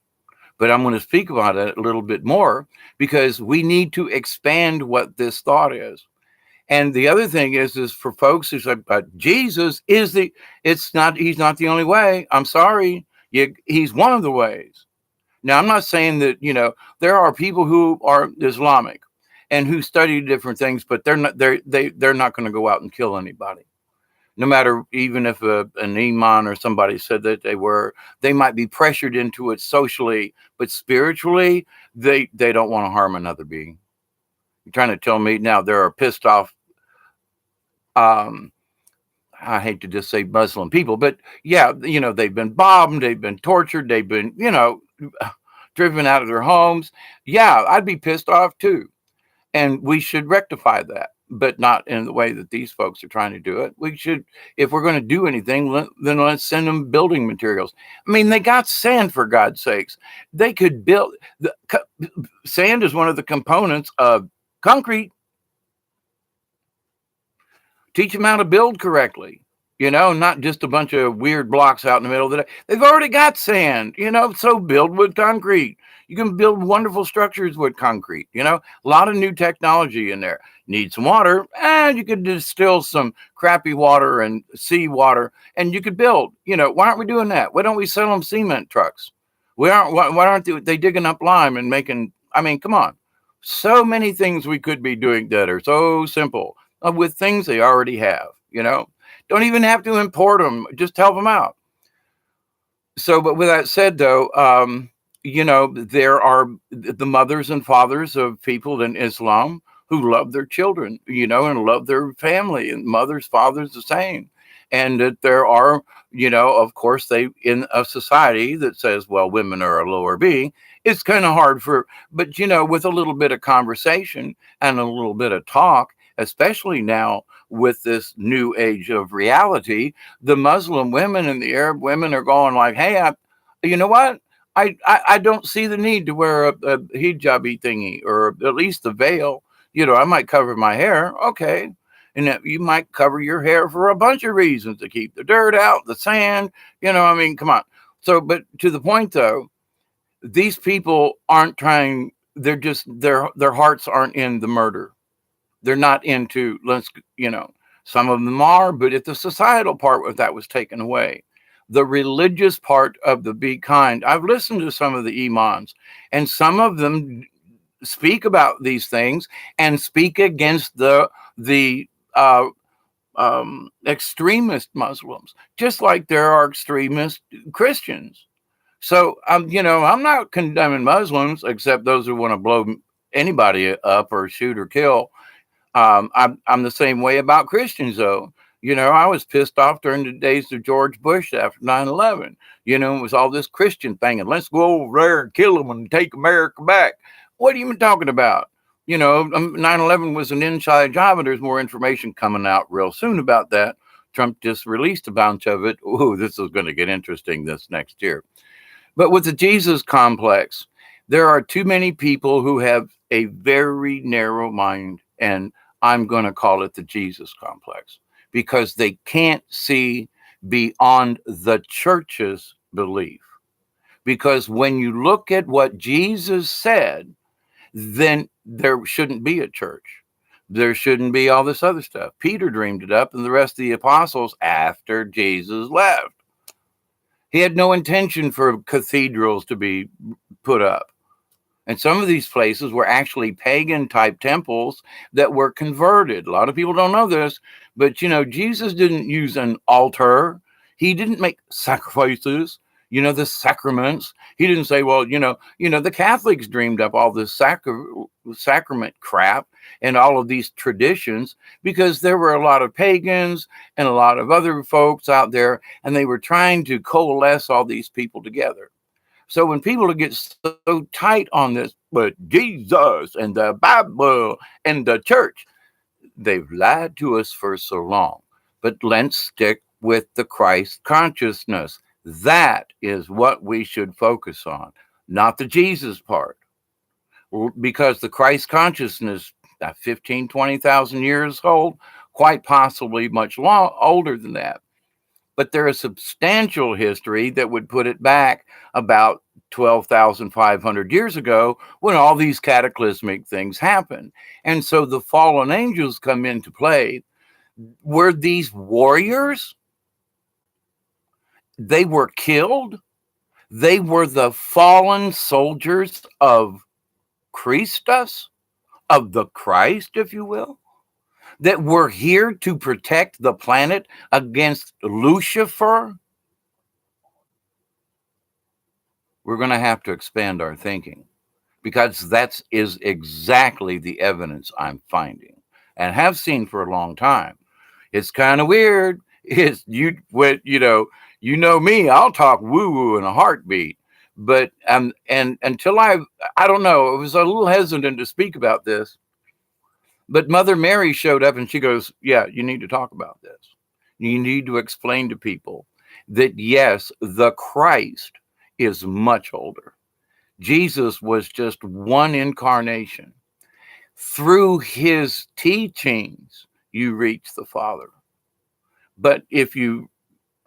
But I'm going to speak about it a little bit more, because we need to expand what this thought is. And the other thing is for folks who say, but Jesus is he's not the only way. I'm sorry. He's one of the ways. Now, I'm not saying that, there are people who are Islamic and who study different things, but they're not going to go out and kill anybody. No matter, even if an imam or somebody said that they might be pressured into it socially, but spiritually, they don't want to harm another being. You're trying to tell me now there are pissed off, I hate to just say Muslim people, but yeah, they've been bombed, they've been tortured, they've been, driven out of their homes. Yeah, I'd be pissed off too. And we should rectify that, but not in the way that these folks are trying to do it. We should, if we're going to do anything, then let's send them building materials. I mean, they got sand, for God's sakes. They could build. Sand is one of the components of concrete. Teach them how to build correctly, not just a bunch of weird blocks out in the middle of the day. They've already got sand, so build with concrete. You can build wonderful structures with concrete, a lot of new technology in there. Need some water, and you could distill some crappy water and seawater, and you could build. Why aren't we doing that? Why don't we sell them cement trucks? Why aren't they digging up lime and making, come on. So many things we could be doing that are so simple with things they already have, Don't even have to import them, just help them out. So, but with that said, though, there are the mothers and fathers of people in Islam who love their children, and love their family, and mothers, fathers, the same. And that there are, of course, they in a society that says, well, women are a lower B, it's kind of hard but, with a little bit of conversation and a little bit of talk, especially now with this new age of reality, the Muslim women and the Arab women are going like, hey, you know what? I don't see the need to wear a hijabi thingy, or at least the veil. I might cover my hair. Okay. And you might cover your hair for a bunch of reasons, to keep the dirt out, the sand, come on. So, but to the point though, these people aren't trying, they're just, their hearts aren't in the murder. They're not into, some of them are, but if the societal part of that was taken away, the religious part of the be kind, I've listened to some of the imams, and some of them speak about these things and speak against the extremist Muslims, just like there are extremist Christians. So I'm not condemning Muslims, except those who want to blow anybody up or shoot or kill. I'm the same way about Christians, though. I was pissed off during the days of George Bush after 9/11. It was all this Christian thing, and let's go over there and kill them and take America back. What are you even talking about? 9/11 was an inside job, and there's more information coming out real soon about that. Trump just released a bunch of it. Ooh, this is going to get interesting this next year. But with the Jesus complex, there are too many people who have a very narrow mind, and I'm going to call it the Jesus complex, because they can't see beyond the church's belief. Because when you look at what Jesus said, then there shouldn't be a church. There shouldn't be all this other stuff. Peter dreamed it up, and the rest of the apostles after Jesus left. He had no intention for cathedrals to be put up. And some of these places were actually pagan type temples that were converted. A lot of people don't know this, but Jesus didn't use an altar. He didn't make sacrifices, the sacraments. He didn't say, well, the Catholics dreamed up all this sacrament crap and all of these traditions because there were a lot of pagans and a lot of other folks out there, and they were trying to coalesce all these people together. So when people get so tight on this, but Jesus and the Bible and the church, they've lied to us for so long. But let's stick with the Christ consciousness. That is what we should focus on, not the Jesus part. Because the Christ consciousness, 15, 20,000 years old, quite possibly much older than that. But there is substantial history that would put it back about 12,500 years ago when all these cataclysmic things happened. And so the fallen angels come into play. Were these warriors? They were killed. They were the fallen soldiers of Christus, of the Christ, if you will, that were here to protect the planet against Lucifer. We're going to have to expand our thinking, because that is exactly the evidence I'm finding and have seen for a long time. It's kind of weird. It's you know me, I'll talk woo-woo in a heartbeat. But and until I don't know, I was a little hesitant to speak about this. But Mother Mary showed up and she goes, yeah, you need to talk about this. You need to explain to people that, yes, the Christ is much older. Jesus was just one incarnation. Through his teachings, you reach the Father. But if you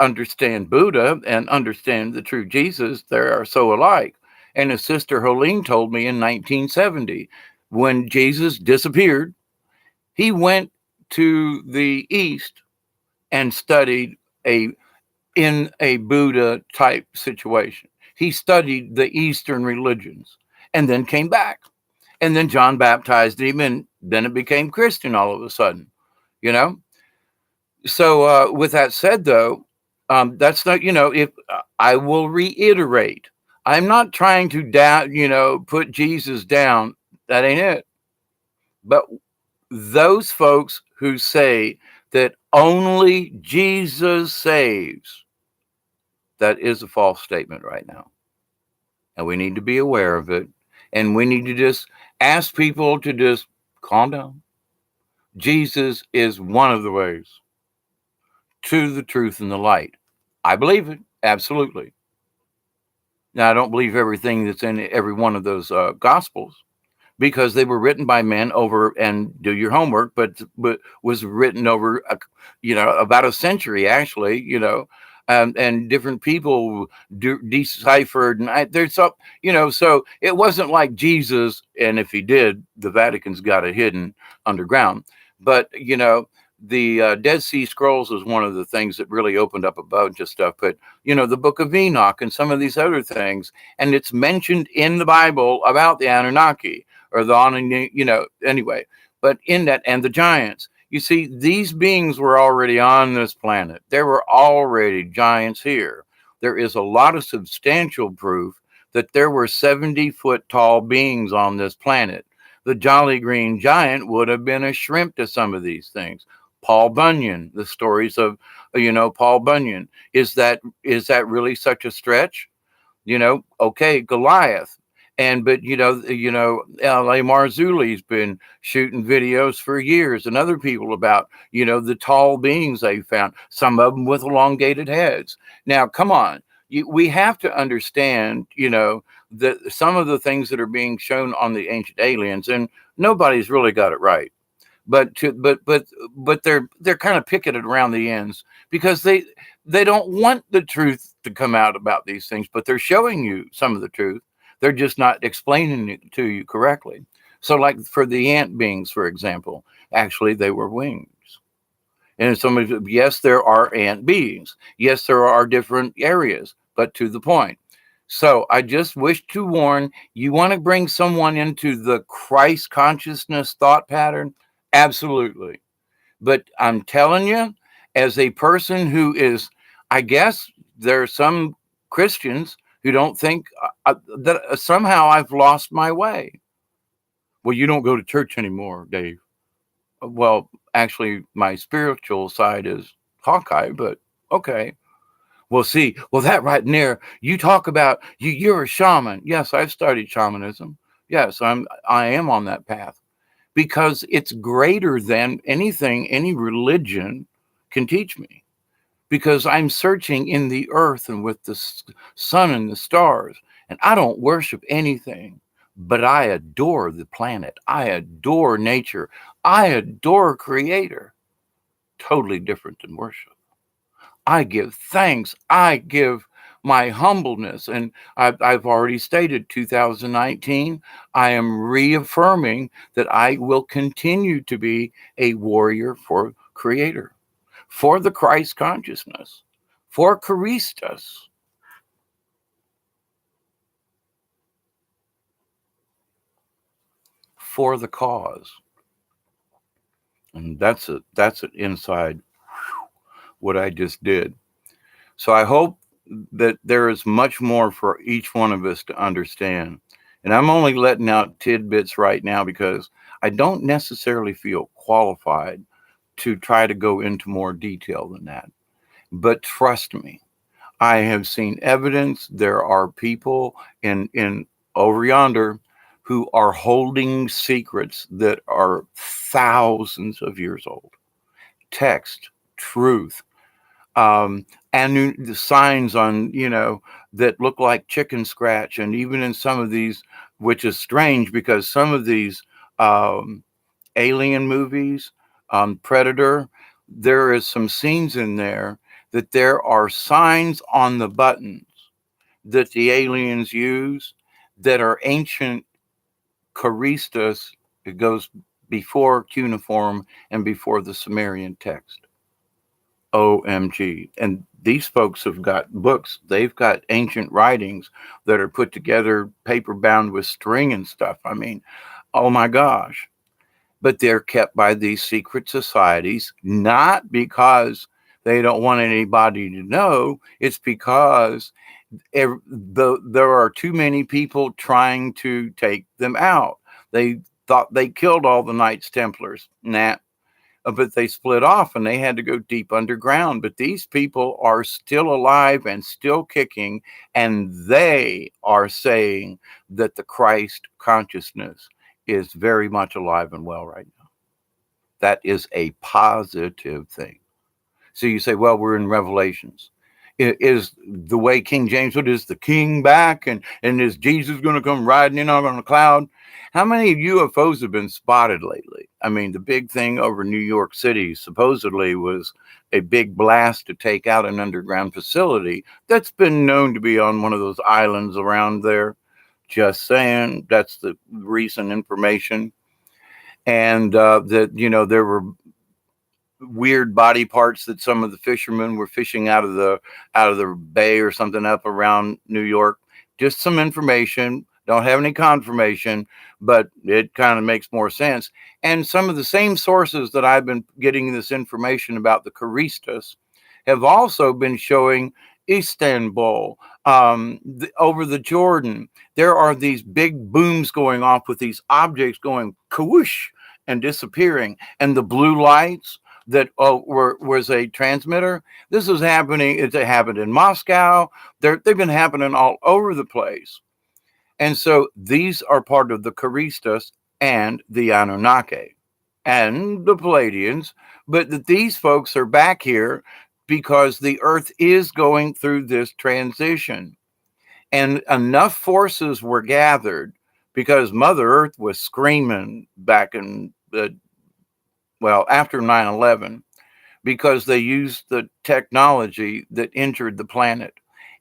understand Buddha and understand the true Jesus, they are so alike. And his sister Helene told me in 1970, when Jesus disappeared, he went to the East and studied in a Buddha type situation. He studied the Eastern religions and then came back. And then John baptized him, and then it became Christian all of a sudden, you know? So, with that said, though, that's not, if I will reiterate, I'm not trying to put Jesus down. That ain't it. But those folks who say that only Jesus saves, that is a false statement right now. And we need to be aware of it. And we need to just ask people to just calm down. Jesus is one of the ways to the truth and the light. I believe it. Absolutely. Now, I don't believe everything that's in every one of those gospels, because they were written by men over, and do your homework, but was written over, about a century, actually, and different people deciphered. And there's some, so it wasn't like Jesus. And if he did, the Vatican's got it hidden underground. But, the Dead Sea Scrolls is one of the things that really opened up a bunch of stuff. But, the Book of Enoch and some of these other things, and it's mentioned in the Bible about the Anunnaki or anyway, but in that, and the giants, you see, these beings were already on this planet. There were already giants here. There is a lot of substantial proof that there were 70-foot tall beings on this planet. The Jolly Green Giant would have been a shrimp to some of these things. Paul Bunyan, the stories of, Paul Bunyan. Is that really such a stretch? Okay, Goliath. But L.A. Marzulli's been shooting videos for years, and other people about, the tall beings they found, some of them with elongated heads. Now, come on. We have to understand, that some of the things that are being shown on the Ancient Aliens, and nobody's really got it right. But they're kind of picketed around the ends, because they don't want the truth to come out about these things, but they're showing you some of the truth. They're just not explaining it to you correctly. So, like for the ant beings, for example, actually they were wings. And yes, there are ant beings. Yes, there are different areas, but to the point. So I just wish to warn you, want to bring someone into the Christ consciousness thought pattern? Absolutely. But I'm telling you, as a person who is, I guess there are some Christians who don't think that somehow I've lost my way. Well, you don't go to church anymore, Dave. Well, actually, my spiritual side is Hawkeye, but okay. Well, see, that right in there, you talk about you're a shaman. Yes, I've studied shamanism. Yes, I am on that path, because it's greater than anything any religion can teach me, because I'm searching in the earth and with the sun and the stars, and I don't worship anything, but I adore the planet. I adore nature. I adore Creator. Totally different than worship. I give thanks. I give my humbleness. And I've already stated 2019, I am reaffirming that I will continue to be a warrior for Creator, for the Christ consciousness, for Christus. For the cause. And that's an inside what I just did. So I hope that there is much more for each one of us to understand. And I'm only letting out tidbits right now because I don't necessarily feel qualified to try to go into more detail than that. But trust me, I have seen evidence. There are people in over yonder who are holding secrets that are thousands of years old. Text, truth, and the signs on, that look like chicken scratch. And even in some of these, which is strange because some of these um, alien movies, Predator, there is some scenes in there that there are signs on the buttons that the aliens use that are ancient Charistus. It goes before cuneiform and before the Sumerian text. OMG. And these folks have got books. They've got ancient writings that are put together, paper bound with string and stuff. I mean, oh my gosh. But they're kept by these secret societies, not because they don't want anybody to know. It's because there are too many people trying to take them out. They thought they killed all the Knights Templars. Nah. But they split off and they had to go deep underground. But these people are still alive and still kicking, and they are saying that the Christ consciousness is very much alive and well right now. That is a positive thing. So you say, well, we're in Revelations. Is the way King James put it, is the king back, and is Jesus going to come riding in on a cloud? How many UFOs have been spotted lately? I mean, the big thing over New York City supposedly was a big blast to take out an underground facility that's been known to be on one of those islands around there. Just saying, that's the recent information. And that, you know, there were weird body parts that some of the fishermen were fishing out of the bay or something up around New York. Just some information. Don't have any confirmation, but it kind of makes more sense. And some of the same sources that I've been getting this information about the Charistus have also been showing Istanbul, over the Jordan. There are these big booms going off with these objects going kawoosh and disappearing, and the blue lights that was a transmitter. This is happening. It happened in Moscow. They've been happening all over the place. And so these are part of the Charistus and the Anunnaki and the Palladians, but that these folks are back here because the earth is going through this transition. And enough forces were gathered because Mother Earth was screaming back in after 9/11, because they used the technology that injured the planet.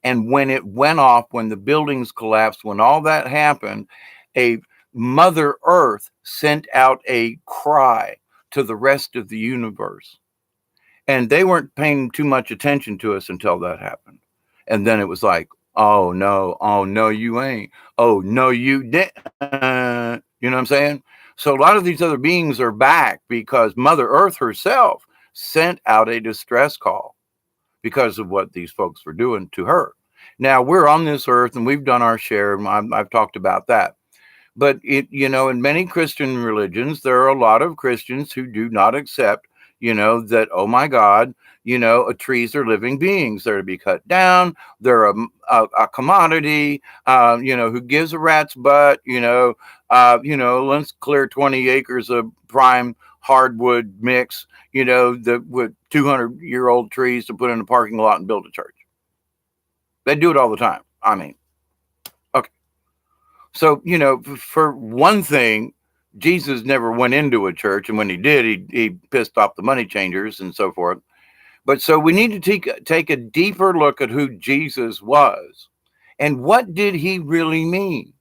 And when it went off, when the buildings collapsed, when all that happened, a Mother Earth sent out a cry to the rest of the universe. And they weren't paying too much attention to us until that happened. And then it was like, oh no, you ain't. Oh no, you didn't. You know what I'm saying? So a lot of these other beings are back because Mother Earth herself sent out a distress call because of what these folks were doing to her. Now we're on this earth and we've done our share, and I've talked about that. But in many Christian religions, there are a lot of Christians who do not accept, that, oh my God, trees are living beings. They're to be cut down. They're a commodity, who gives a rat's butt, let's clear 20 acres of prime hardwood mix, with 200-year-old trees to put in a parking lot and build a church. They do it all the time. I mean, okay. So, for one thing, Jesus never went into a church. And when he did, he pissed off the money changers and so forth. But so we need to take a deeper look at who Jesus was and what did he really mean?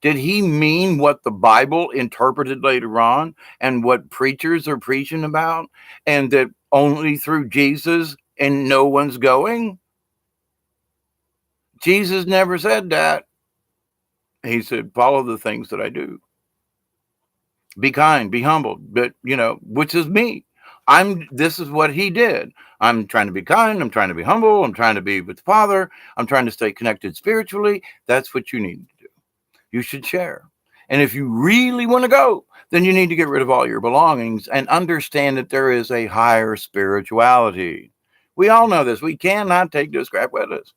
Did he mean what the Bible interpreted later on and what preachers are preaching about, and that only through Jesus and no one's going? Jesus never said that. He said, follow the things that I do. Be kind, be humble, but which is me. This is what he did. I'm trying to be kind. I'm trying to be humble. I'm trying to be with the Father. I'm trying to stay connected spiritually. That's what you need to do. You should share. And if you really want to go, then you need to get rid of all your belongings and understand that there is a higher spirituality. We all know this. We cannot take this crap with us,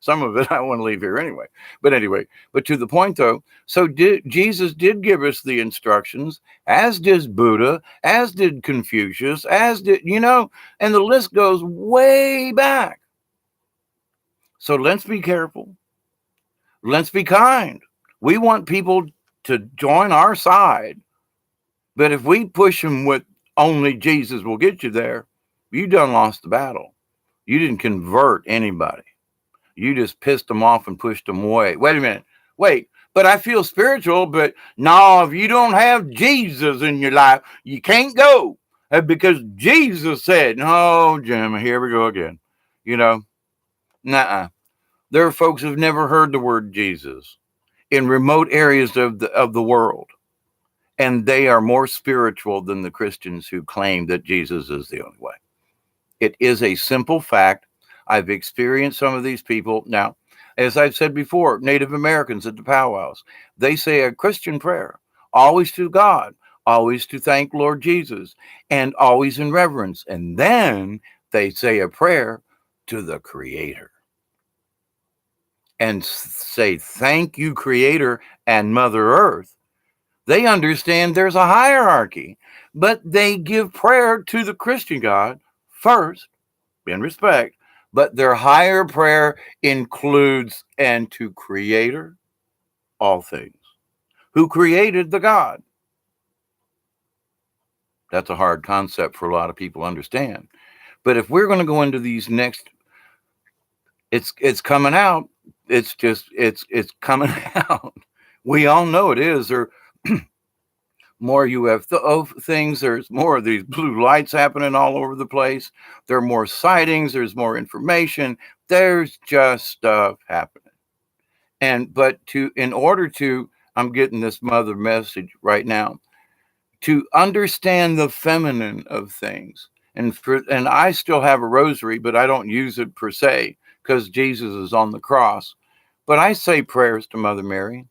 Some of it I want to leave here anyway. But anyway, but to the point though, so Jesus did give us the instructions, as did Buddha, as did Confucius, as did, and the list goes way back. So let's be careful. Let's be kind. We want people to join our side. But if we push them with only Jesus will get you there, you done lost the battle. You didn't convert anybody. You just pissed them off and pushed them away. Wait a minute. Wait, but I feel spiritual. But no, if you don't have Jesus in your life, you can't go. Because Jesus said, no, Jim, here we go again. You know, nuh-uh. There are folks who've never heard the word Jesus in remote areas of the world. And they are more spiritual than the Christians who claim that Jesus is the only way. It is a simple fact. I've experienced some of these people. Now, as I've said before, Native Americans at the powwows, they say a Christian prayer, always to God, always to thank Lord Jesus, and always in reverence. And then they say a prayer to the Creator and say, thank you, Creator and Mother Earth. They understand there's a hierarchy, but they give prayer to the Christian God first, in respect, but their higher prayer includes and to Creator all things, who created the God. That's a hard concept for a lot of people to understand. But if we're going to go into these next, it's coming out. It's coming out. We all know it is. Or more UFO things. There's more of these blue lights happening all over the place. There are more sightings. There's more information. There's just stuff happening. In order to, I'm getting this mother message right now, to understand the feminine of things. And I still have a rosary, but I don't use it per se because Jesus is on the cross. But I say prayers to Mother Mary.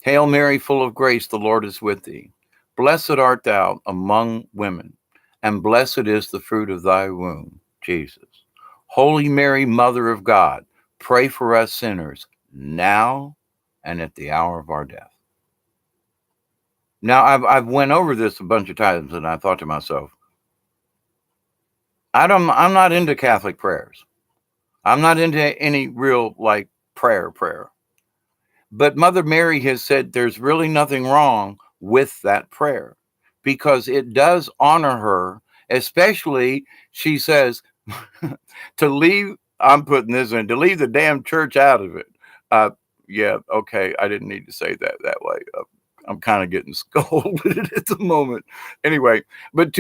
Hail Mary, full of grace, the Lord is with thee. Blessed art thou among women, and blessed is the fruit of thy womb, Jesus. Holy Mary, Mother of God, pray for us sinners, now and at the hour of our death. Now, I've went over this a bunch of times, and I thought to myself, I'm not into Catholic prayers. I'm not into any real prayer. But Mother Mary has said there's really nothing wrong with that prayer because it does honor her, especially, she says, to leave, I'm putting this in, to leave the damn church out of it. Yeah, okay, I didn't need to say that way. I'm kind of getting scolded at the moment. Anyway, but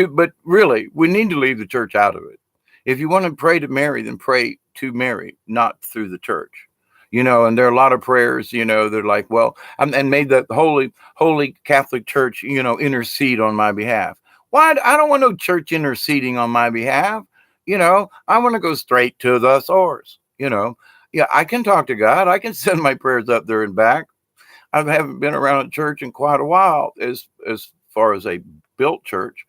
really, we need to leave the church out of it. If you want to pray to Mary, then pray to Mary, not through the church. And there are a lot of prayers, they're like, well, and may the holy Catholic Church, intercede on my behalf. Why? I don't want no church interceding on my behalf. I want to go straight to the source. Yeah, I can talk to God. I can send my prayers up there and back. I haven't been around a church in quite a while as far as a built church.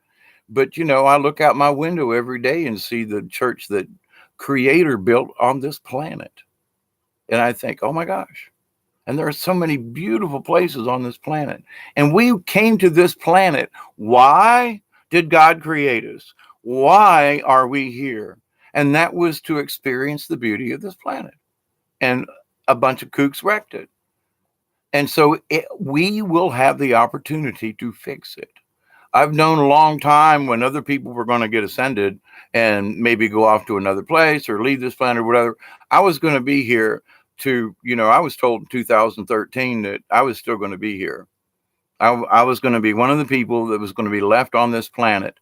But, I look out my window every day and see the church that Creator built on this planet. And I think, oh my gosh. And there are so many beautiful places on this planet. And we came to this planet. Why did God create us? Why are we here? And that was to experience the beauty of this planet. And a bunch of kooks wrecked it. And so we will have the opportunity to fix it. I've known a long time when other people were going to get ascended and maybe go off to another place or leave this planet or whatever. I was going to be here to, I was told in 2013 that I was still going to be here. I was going to be one of the people that was going to be left on this planet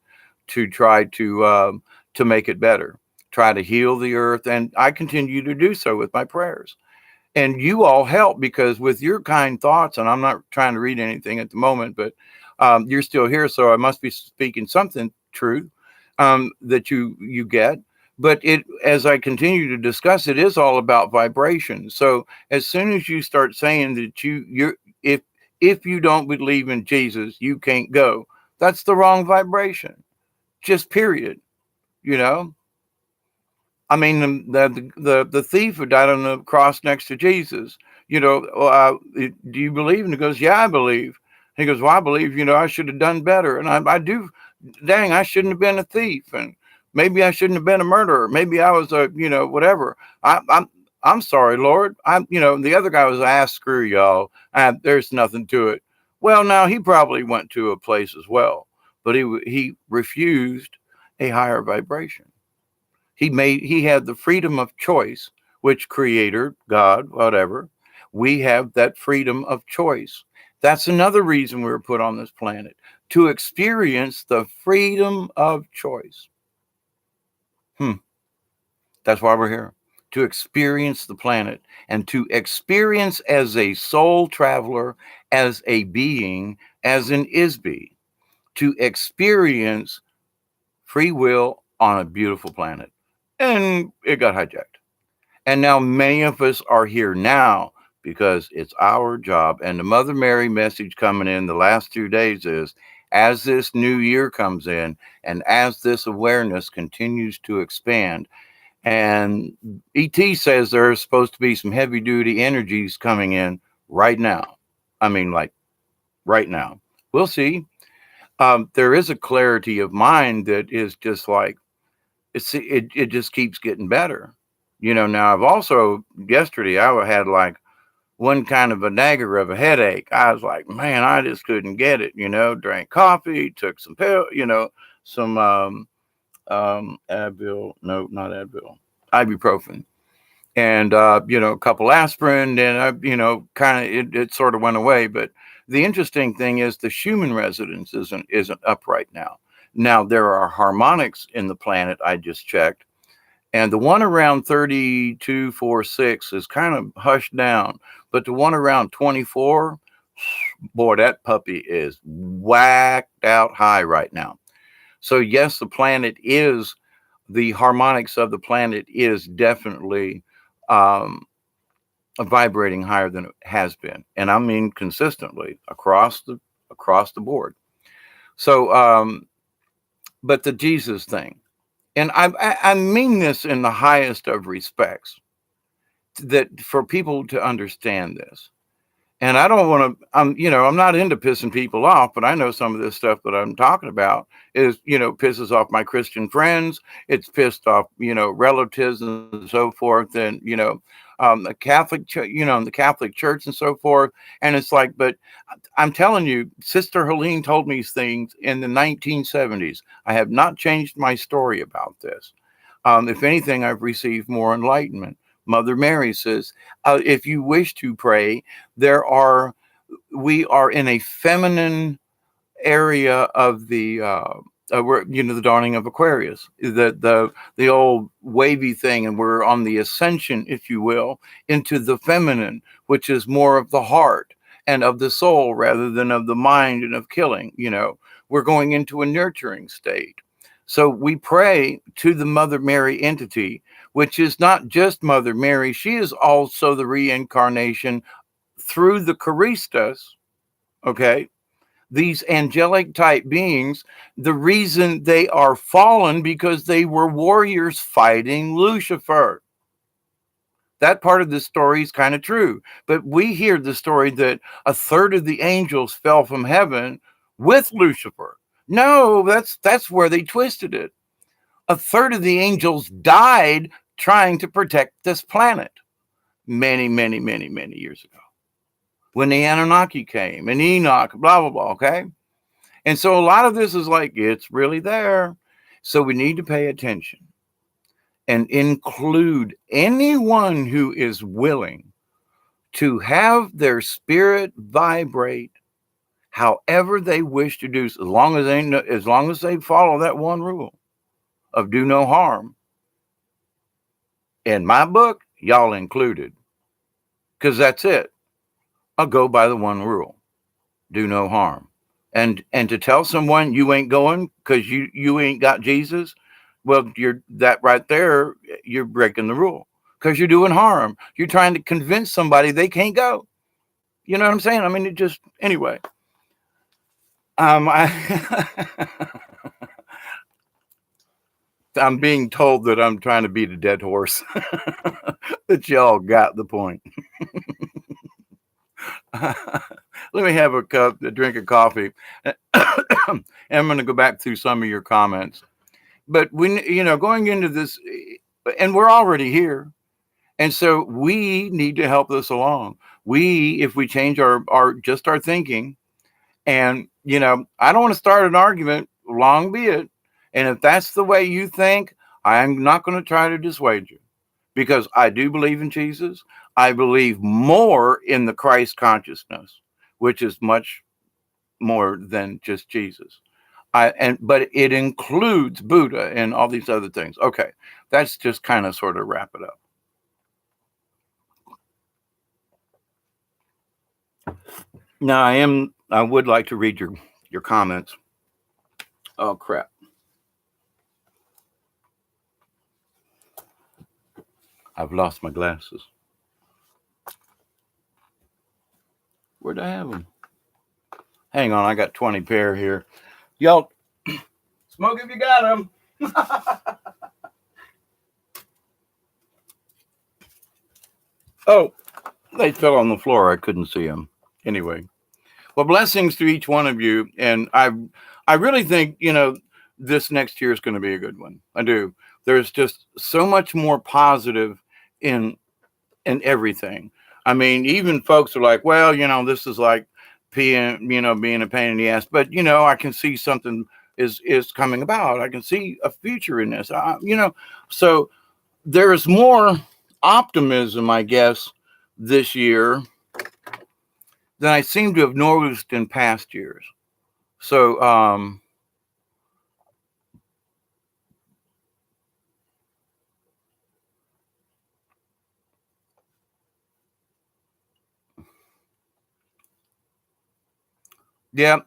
to try to make it better, try to heal the earth. And I continue to do so with my prayers. And you all help because with your kind thoughts, and I'm not trying to read anything at the moment, but you're still here. So I must be speaking something true that you get. But as I continue to discuss, it is all about vibration. So as soon as you start saying that if you don't believe in Jesus, you can't go, that's the wrong vibration. Just period. I mean, the thief who died on the cross next to Jesus, do you believe? And he goes, yeah, I believe. He goes, well, I believe, I should have done better. And I do, dang, I shouldn't have been a thief. Maybe I shouldn't have been a murderer. Maybe I was a, whatever. I'm sorry, Lord. The other guy was, screw y'all. There's nothing to it. Well, now he probably went to a place as well, but he refused a higher vibration. He had the freedom of choice, which Creator, God, whatever, we have that freedom of choice. That's another reason we were put on this planet, to experience the freedom of choice. That's why we're here, to experience the planet and to experience as a soul traveler, as a being, as an Isby, to experience free will on a beautiful planet. And it got hijacked. And now many of us are here now because it's our job. And the Mother Mary message coming in the last 2 days is, as this new year comes in and as this awareness continues to expand, and ET says there's supposed to be some heavy duty energies coming in right now. I mean, like right now. We'll see. There is a clarity of mind that is just like, it just keeps getting better. Now I've also, yesterday I had like one kind of a dagger of a headache. I was like, man, I just couldn't get it, drank coffee, took some pill, some Advil, no, not Advil, ibuprofen, and a couple aspirin, and it sort of went away. But the interesting thing is the Schumann resonance isn't up right now. Now there are harmonics in the planet, I just checked, and the one around 3246 is kind of hushed down, but the one around 24, boy, that puppy is whacked out high right now. So yes, the harmonics of the planet is definitely vibrating higher than it has been, and I mean consistently across the board. So, but the Jesus thing, and I mean this in the highest of respects, that for people to understand this. And I don't want to, I'm not into pissing people off, but I know some of this stuff that I'm talking about is, pisses off my Christian friends. It's pissed off, relatives and so forth. And, the Catholic, the Catholic Church and so forth. And it's like, but I'm telling you, Sister Helene told me these things in the 1970s. I have not changed my story about this. If anything, I've received more enlightenment. Mother Mary says, if you wish to pray, we are in a feminine area of the, the dawning of Aquarius, the old wavy thing, and we're on the ascension, if you will, into the feminine, which is more of the heart and of the soul rather than of the mind and of killing. We're going into a nurturing state. So we pray to the Mother Mary entity, which is not just Mother Mary. She is also the reincarnation through the Charistas, okay? These angelic type beings, the reason they are fallen because they were warriors fighting Lucifer. That part of the story is kind of true. But we hear the story that a third of the angels fell from heaven with Lucifer. No, that's where they twisted it. A third of the angels died trying to protect this planet many, many, many, many years ago, when the Anunnaki came and Enoch, blah, blah, blah, okay? And so a lot of this is like, it's really there. So we need to pay attention and include anyone who is willing to have their spirit vibrate however they wish to do, as long as they follow that one rule of do no harm. In my book, y'all included, because that's it. I'll go by the one rule: do no harm. And to tell someone you ain't going because you ain't got Jesus, well, that right there, you're breaking the rule because you're doing harm. You're trying to convince somebody they can't go. You know what I'm saying? I mean, anyway. I'm being told that I'm trying to beat a dead horse, but y'all got the point. Let me have a drink of coffee. And I'm going to go back through some of your comments. But going into this, and we're already here. And so we need to help this along. If we change our thinking, and I don't want to start an argument, long be it. And if that's the way you think, I'm not going to try to dissuade you, because I do believe in Jesus. I believe more in the Christ consciousness, which is much more than just Jesus. But it includes Buddha and all these other things. Okay, that's just kind of sort of wrap it up. Now I would like to read your comments. Oh crap. I've lost my glasses. Where'd I have them? Hang on, I got 20 pair here. Y'all, smoke if you got them. Oh, they fell on the floor. I couldn't see them. Anyway, well, blessings to each one of you. And I really think, this next year is going to be a good one. I do. There's just so much more positive in everything. I mean, even folks are like, well, this is like being a pain in the ass. But, I can see something is coming about. I can see a future in this, so there's more optimism, I guess, this year than I seem to have noticed in past years. So, yeah,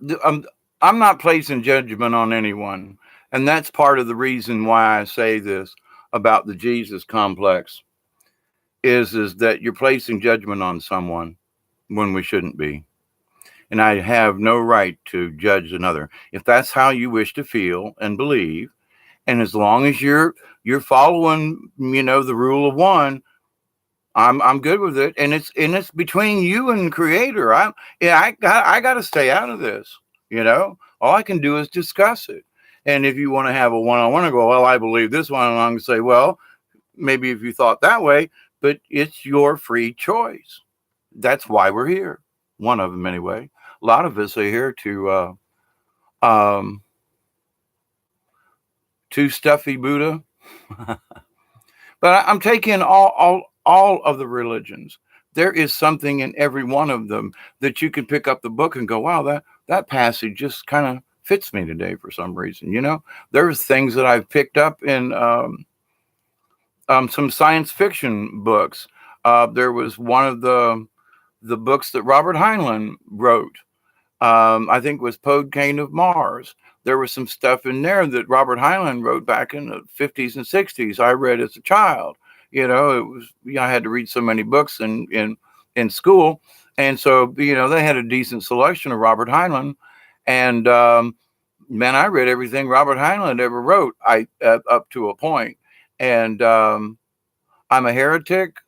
I'm not placing judgment on anyone. And that's part of the reason why I say this about the Jesus complex is that you're placing judgment on someone when we shouldn't be. And I have no right to judge another. If that's how you wish to feel and believe, and as long as you're following, the rule of one, I'm good with it. And it's between you and the Creator. I got to stay out of this. All I can do is discuss it. And if you want to have a one-on-one and go, well, I believe this one, and I'm going to say, well, maybe if you thought that way, but it's your free choice. That's why we're here. One of them, anyway. A lot of us are here to stuffy Buddha. But I'm taking all of the religions. There is something in every one of them that you can pick up the book and go, wow, that passage just kind of fits me today for some reason. There's things that I've picked up in some science fiction books. There was one of the books that Robert Heinlein wrote. I think it was Podkayne of Mars. There was some stuff in there that Robert Heinlein wrote back in the 50s and 60s. I read as a child. It was, I had to read so many books in school. And so, they had a decent selection of Robert Heinlein. And, man, I read everything Robert Heinlein ever wrote, up to a point. And I'm a heretic.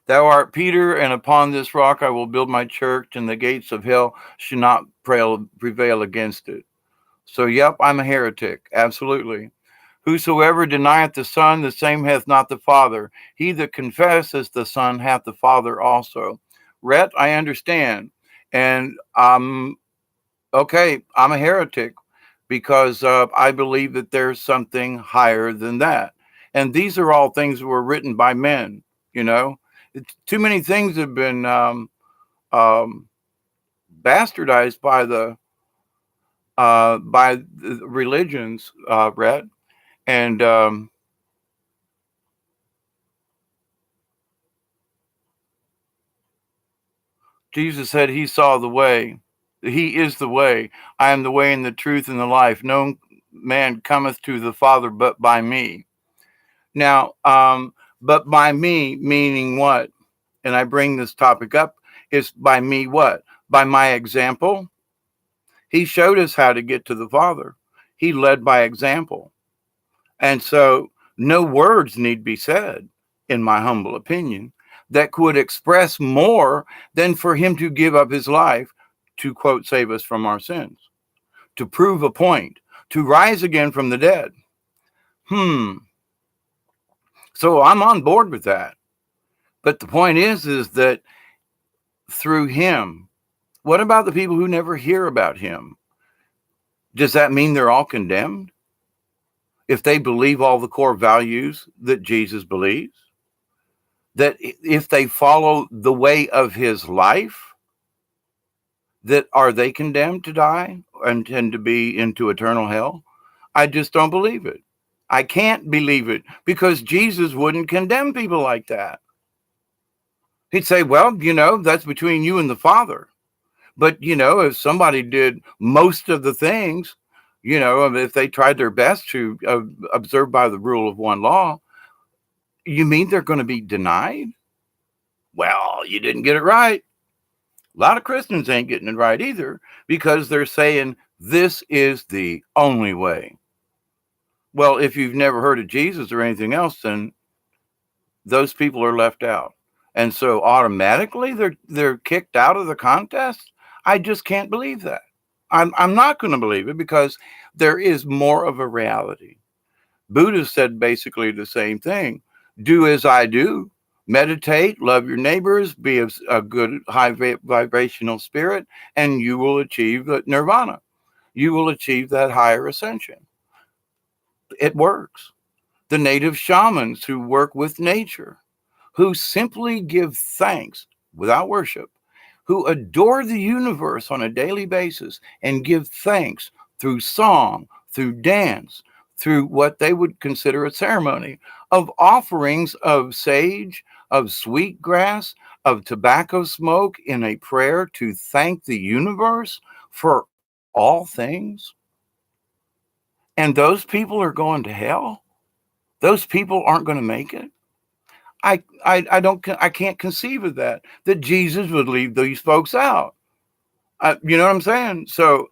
Thou art Peter, and upon this rock I will build my church, and the gates of hell should not prevail against it. So, yep, I'm a heretic. Absolutely. Whosoever denieth the Son, the same hath not the Father. He that confesseth the Son hath the Father also. Rhett, I understand. And okay, I'm a heretic because I believe that there's something higher than that. And these are all things that were written by men, Too many things have been bastardized by the religions, Rhett. And Jesus said he saw the way. He is the way. I am the way and the truth and the life. No man cometh to the Father but by me. Now, but by me, meaning what? And I bring this topic up, is by me what? By my example. He showed us how to get to the Father. He led by example. And so no words need be said, in my humble opinion, that could express more than for him to give up his life to, quote, save us from our sins, to prove a point. to rise again from the dead. So I'm on board with that. But the point is that through him, what about the people who never hear about him? Does that mean they're all condemned? If they believe all the core values that Jesus believes, that if they follow the way of his life, that are they condemned to die and to be into eternal hell? I just don't believe it. I can't believe it because Jesus wouldn't condemn people like that. He'd say, well, that's between you and the Father. But, if somebody did most of the things, if they tried their best to observe by the rule of one law, you mean they're going to be denied? Well, you didn't get it right. A lot of Christians ain't getting it right either because they're saying this is the only way. Well, if you've never heard of Jesus or anything else, then those people are left out. And so automatically they're kicked out of the contest. I just can't believe that. I'm not going to believe it because there is more of a reality. Buddha said basically the same thing. Do as I do. Meditate, love your neighbors, be a good high vibrational spirit, and you will achieve nirvana. You will achieve that higher ascension. It works. The native shamans who work with nature, who simply give thanks without worship, who adore the universe on a daily basis and give thanks through song, through dance, through what they would consider a ceremony of offerings of sage, of sweetgrass, of tobacco smoke in a prayer to thank the universe for all things. And those people are going to hell. Those people aren't going to make it. I can't conceive of that Jesus would leave these folks out. You know what I'm saying? So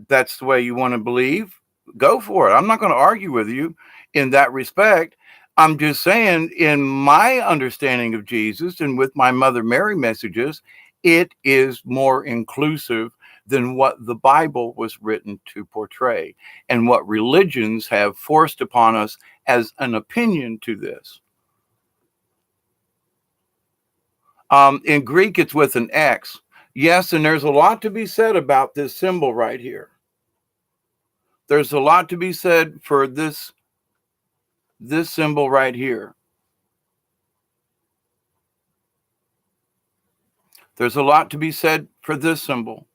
that's the way you want to believe. Go for it. I'm not going to argue with you in that respect. I'm just saying, in my understanding of Jesus and with my Mother Mary messages, it is more inclusive than what the Bible was written to portray and what religions have forced upon us as an opinion to this. In Greek, it's with an X. Yes, and there's a lot to be said about this symbol right here. There's a lot to be said for this symbol right here. There's a lot to be said for this symbol.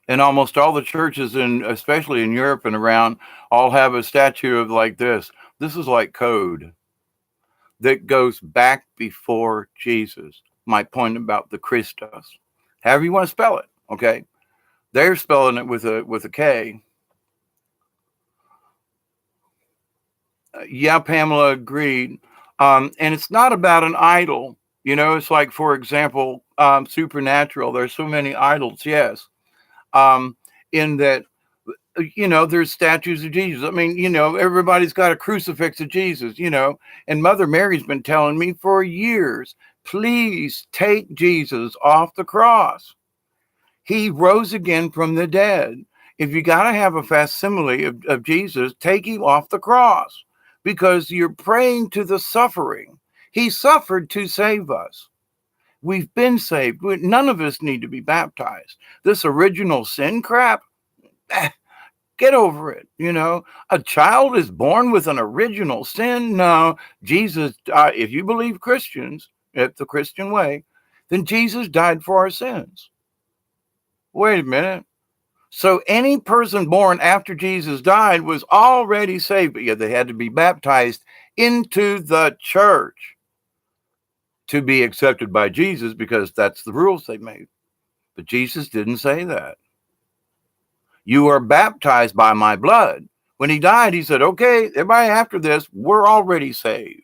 And almost all the churches, especially in Europe and around, all have a statue of like this. This is like code that goes back before Jesus. My point about the Christos. However you want to spell it, okay? They're spelling it with a K. Yeah, Pamela agreed. And it's not about an idol. It's like, for example, supernatural. There's so many idols, yes. In that, there's statues of Jesus. I mean, everybody's got a crucifix of Jesus, and Mother Mary's been telling me for years, please take Jesus off the cross. He rose again from the dead. If you got to have a facsimile of Jesus, take him off the cross because you're praying to the suffering. He suffered to save us. We've been saved. None of us need to be baptized. This original sin crap, get over it. A child is born with an original sin. No, Jesus, if you believe Christians, it's the Christian way, then Jesus died for our sins. Wait a minute. So any person born after Jesus died was already saved, but yet they had to be baptized into the church to be accepted by Jesus because that's the rules they made. But Jesus didn't say that. You are baptized by my blood. When he died, he said, okay, everybody after this, we're already saved.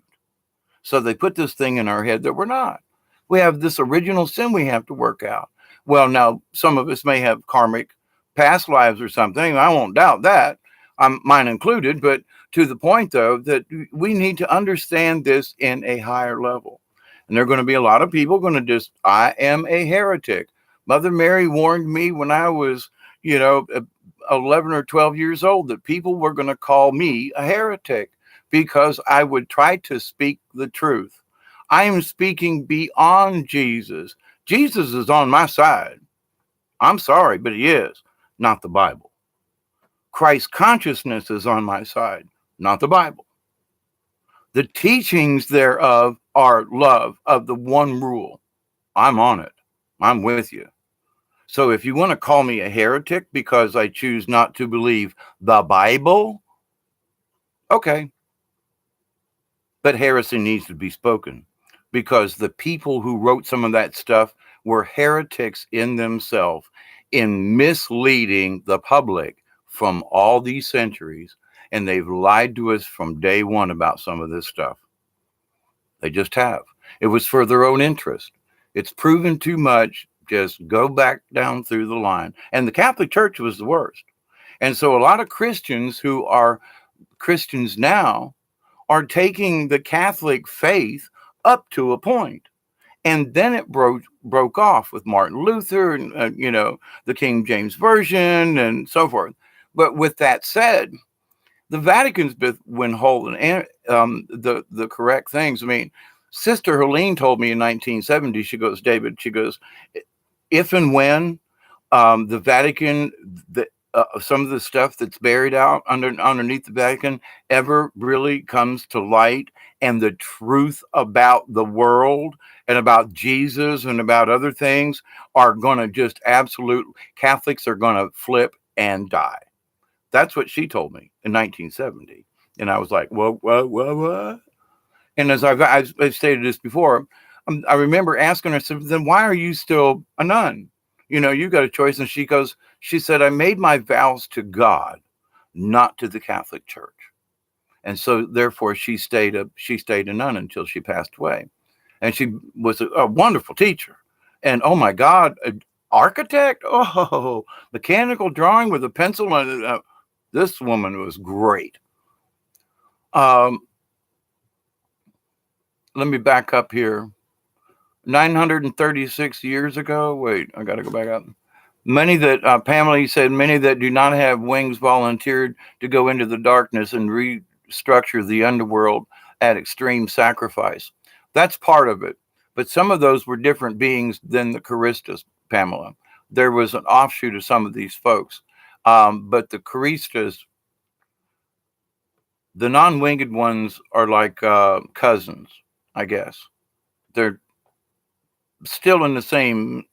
So they put this thing in our head that we're not. We have this original sin we have to work out. Well, now, some of us may have karmic past lives or something. I won't doubt that, mine included. But to the point, though, that we need to understand this in a higher level. And there are going to be a lot of people going to I am a heretic. Mother Mary warned me when I was, uh, 11 or 12 years old, that people were going to call me a heretic because I would try to speak the truth. I am speaking beyond Jesus. Jesus is on my side. I'm sorry, but he is, not the Bible. Christ consciousness is on my side, not the Bible. The teachings thereof are love of the one rule. I'm on it. I'm with you. So if you want to call me a heretic because I choose not to believe the Bible, okay. But heresy needs to be spoken, because the people who wrote some of that stuff were heretics in themselves, in misleading the public from all these centuries. And they've lied to us from day one about some of this stuff. They just have. It was for their own interest. It's proven too much. Just go back down through the line. And the Catholic Church was the worst. And so a lot of Christians who are Christians now are taking the Catholic faith up to a point. And then it broke off with Martin Luther and, the King James Version and so forth. But with that said, the Vatican's been holding the correct things. I mean, Sister Helene told me in 1970, she goes, David, she goes, if and when the Vatican, some of the stuff that's buried out underneath the Vatican ever really comes to light, and the truth about the world and about Jesus and about other things are going to just Catholics are going to flip and die. That's what she told me in 1970. And I was like, what? And as I've stated this before, I remember asking her, then why are you still a nun? You got a choice. And she said, I made my vows to God, not to the Catholic Church. And so therefore she stayed a nun until she passed away. And she was a wonderful teacher. And oh my God, architect, mechanical drawing with a pencil. This woman was great. Let me back up here. 936 years ago. Wait, I got to go back up. Many that, Pamela said, many that do not have wings volunteered to go into the darkness and restructure the underworld at extreme sacrifice. That's part of it. But some of those were different beings than the Charistas, Pamela. There was an offshoot of some of these folks. But the Charistas, the non-winged ones, are like cousins, I guess. They're still in the same,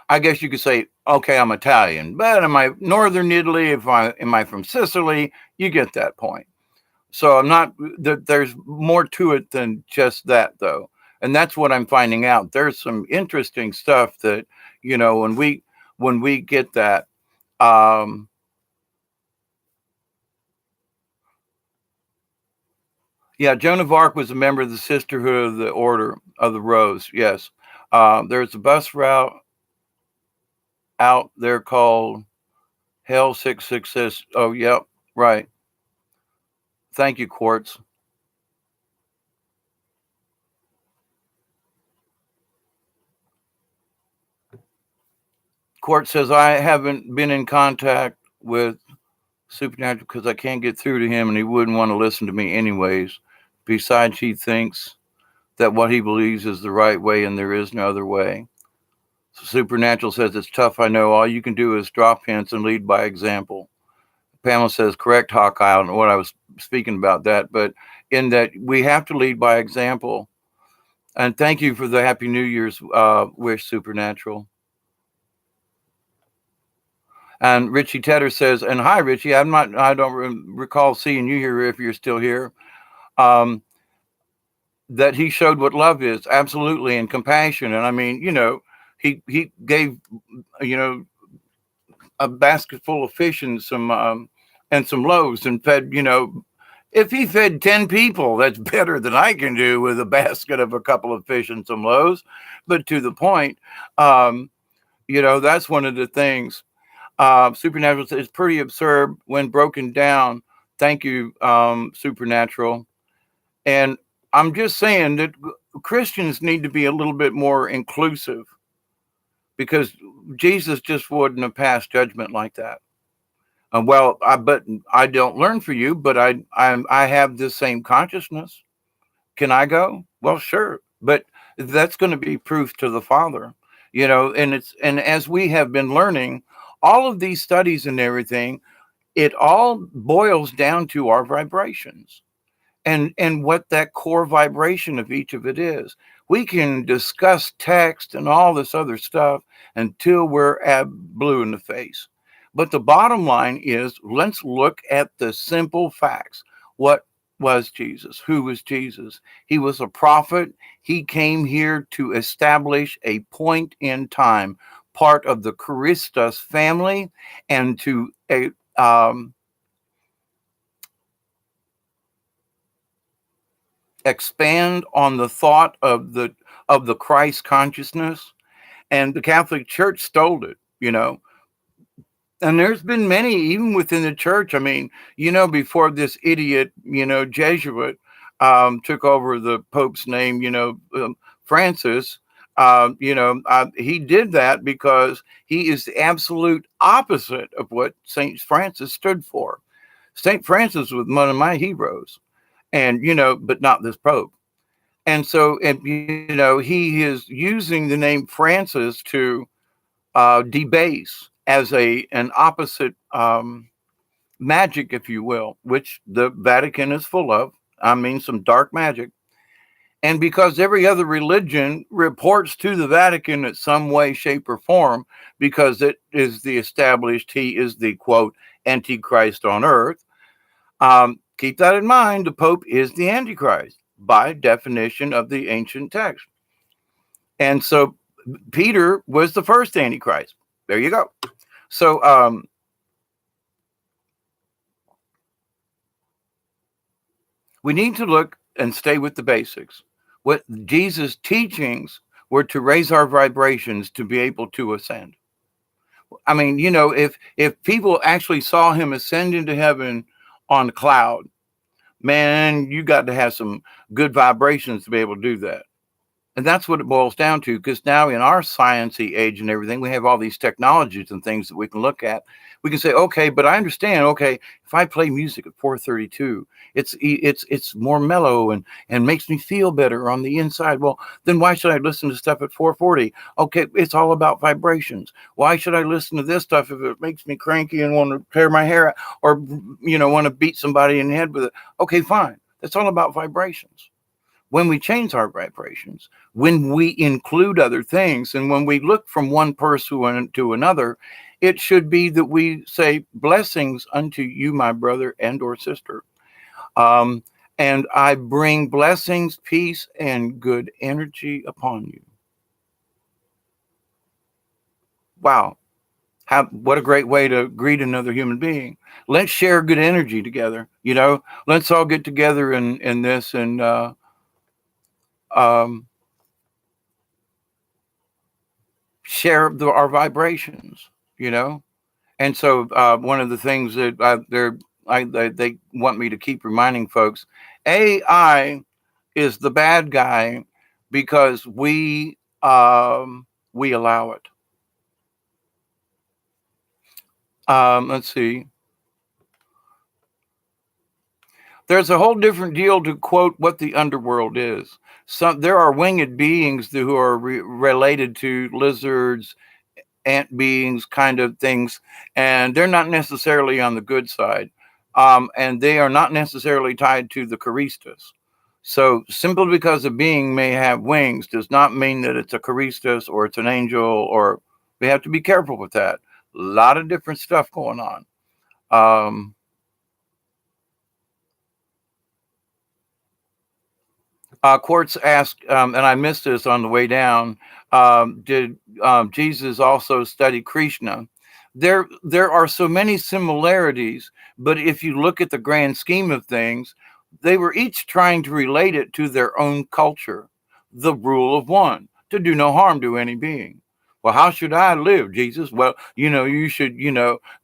I guess you could say, okay, I'm Italian, but am I Northern Italy? Am I from Sicily? You get that point. So I'm not, there's more to it than just that, though. And that's what I'm finding out. There's some interesting stuff that, when we get that, yeah, Joan of Arc was a member of the Sisterhood of the Order of the Rose. Yes. There's a bus route out there called Hell 666. Oh, yep. Right. Thank you, Quartz. Quartz says, I haven't been in contact with Supernatural because I can't get through to him and he wouldn't want to listen to me anyways. Besides, he thinks that what he believes is the right way and there is no other way. So Supernatural says, it's tough, I know. All you can do is drop hints and lead by example. Pamela says, correct, Hawkeye. I don't know what I was speaking about that, but in that we have to lead by example. And thank you for the Happy New Year's wish, Supernatural. And Richie Tedder says, and hi, Richie, I don't recall seeing you here if you're still here. That he showed what love is, absolutely, and compassion. And I mean, he gave, a basket full of fish and some loaves and fed, if he fed 10 people, that's better than I can do with a basket of a couple of fish and some loaves. But to the point, that's one of the things. Supernatural is pretty absurd when broken down. Thank you, Supernatural. And I'm just saying that Christians need to be a little bit more inclusive, because Jesus just wouldn't have passed judgment like that. But I don't learn for you, but I have the same consciousness. Can I go? Well, sure, but that's going to be proof to the Father, and as we have been learning all of these studies and everything, it all boils down to our vibrations and what that core vibration of each of it is. We can discuss text and all this other stuff until we're blue in the face. But the bottom line is, let's look at the simple facts. What was Jesus? Who was Jesus? He was a prophet. He came here to establish a point in time, part of the Christus family, and to expand on the thought of the Christ consciousness. And the Catholic Church stole it. And there's been many, even within the church. I mean, before this idiot, Jesuit took over the Pope's name, Francis. He did that because he is the absolute opposite of what Saint Francis stood for. Saint Francis was one of my heroes, and but not this Pope. And so, he is using the name Francis to debase as an opposite magic, if you will, which the Vatican is full of. I mean, some dark magic. And because every other religion reports to the Vatican in some way, shape, or form, because it is he is the, quote, Antichrist on earth. Keep that in mind. The Pope is the Antichrist by definition of the ancient text. And so Peter was the first Antichrist. There you go. So we need to look and stay with the basics. What Jesus' teachings were to raise our vibrations to be able to ascend. I mean, if people actually saw him ascend into heaven on a cloud, man, you got to have some good vibrations to be able to do that. And that's what it boils down to, because now in our sciencey age and everything, we have all these technologies and things that we can look at. We can say, okay, but I understand. Okay, if I play music at 432, it's more mellow and makes me feel better on the inside. Well, then why should I listen to stuff at 440? Okay, it's all about vibrations. Why should I listen to this stuff if it makes me cranky and want to tear my hair out or want to beat somebody in the head with it? Okay, fine. That's all about vibrations. When we change our vibrations, when we include other things, and when we look from one person to another, it should be that we say, blessings unto you, my brother and or sister. And I bring blessings, peace, and good energy upon you. Wow. What a great way to greet another human being. Let's share good energy together. Let's all get together in this and share our vibrations, and so one of the things that they want me to keep reminding folks, AI is the bad guy because we allow it. Let's see. There's a whole different deal to quote what the underworld is. There are winged beings who are related to lizards, ant beings, kind of things, and they're not necessarily on the good side, and they are not necessarily tied to the Christus. So simply because a being may have wings does not mean that it's a Christus or it's an angel, or we have to be careful with that. A lot of different stuff going on. Quartz asked, and I missed this on the way down, did Jesus also study Krishna? There are so many similarities, but if you look at the grand scheme of things, they were each trying to relate it to their own culture. The rule of one, to do no harm to any being. Well, how should I live, Jesus? Well, you should,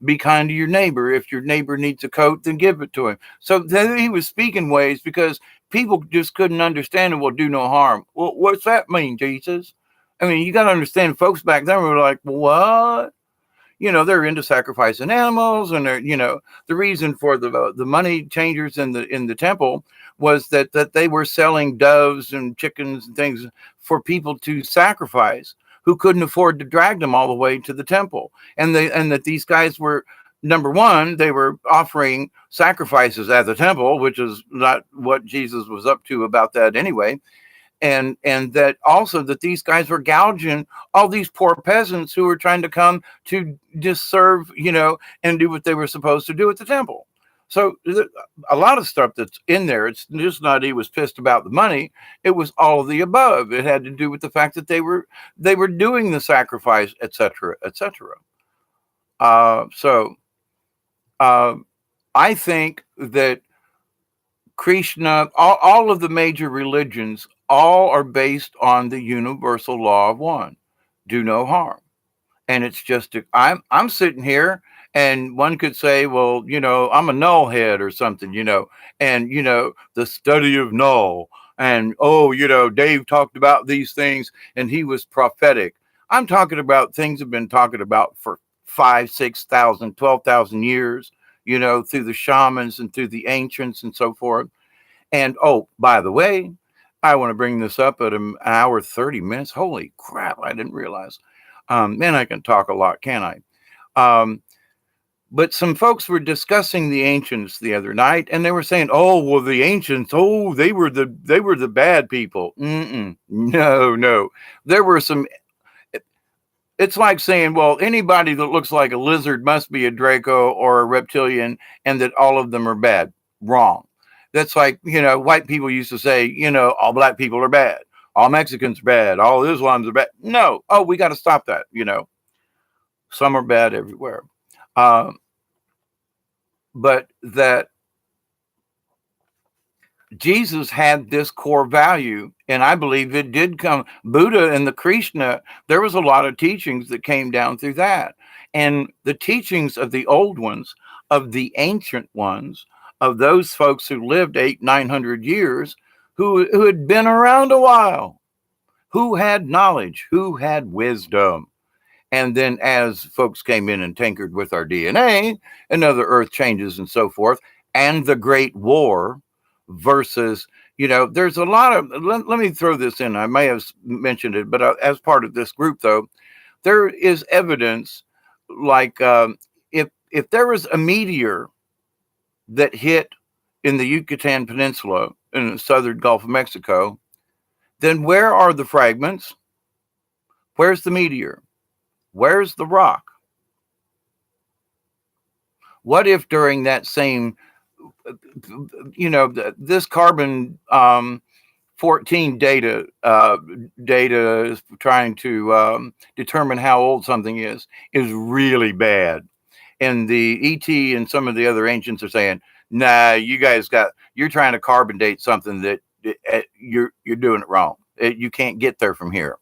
be kind to your neighbor. If your neighbor needs a coat, then give it to him. So he was speaking ways because people just couldn't understand it. Will do no harm. Well, what's that mean, Jesus? I mean, you got to understand, folks back then were like, what? they're into sacrificing animals, and they're, the reason for the money changers in the temple was that they were selling doves and chickens and things for people to sacrifice who couldn't afford to drag them all the way to the temple. And that these guys were, number one, they were offering sacrifices at the temple, which is not what Jesus was up to about that anyway. And that also that these guys were gouging all these poor peasants who were trying to come to just serve, and do what they were supposed to do at the temple. So a lot of stuff that's in there, it's just not he was pissed about the money. It was all of the above. It had to do with the fact that they were doing the sacrifice, etc., etc. So I think that Krishna, all of the major religions, all are based on the universal law of one: do no harm. And it's just, I'm sitting here, and one could say, well, I'm a null head or something, and, the study of null. And, Dave talked about these things and he was prophetic. I'm talking about things have been talking about for 5, 6,000, 12,000 years, through the shamans and through the ancients and so forth. And, oh, by the way, I want to bring this up at an hour, 30 minutes. Holy crap, I didn't realize. Man, I can talk a lot, can't I? But some folks were discussing the ancients the other night, and they were saying, "Oh, well, the ancients, oh, they were the bad people." No, there were some. It's like saying, well, anybody that looks like a lizard must be a Draco or a reptilian, and that all of them are bad. Wrong. That's like, white people used to say, all black people are bad. All Mexicans are bad. All Islams are bad. No. Oh, we got to stop that. Some are bad everywhere. But that Jesus had this core value, and I believe it did come. Buddha and the Krishna, there was a lot of teachings that came down through that. And the teachings of the old ones, of the ancient ones, of those folks who lived 800-900 years, who had been around a while, who had knowledge, who had wisdom. And then as folks came in and tinkered with our DNA and other earth changes and so forth, and the Great War versus, there's a lot of, let me throw this in. I may have mentioned it, but as part of this group, though, there is evidence like if there was a meteor that hit in the Yucatan Peninsula in the southern Gulf of Mexico, then where are the fragments? Where's the meteor? Where's the rock? What if during that same, this carbon 14 data is trying to determine how old something is really bad. And the ET and some of the other ancients are saying, nah, you guys you're trying to carbon date something that you're doing it wrong. You can't get there from here.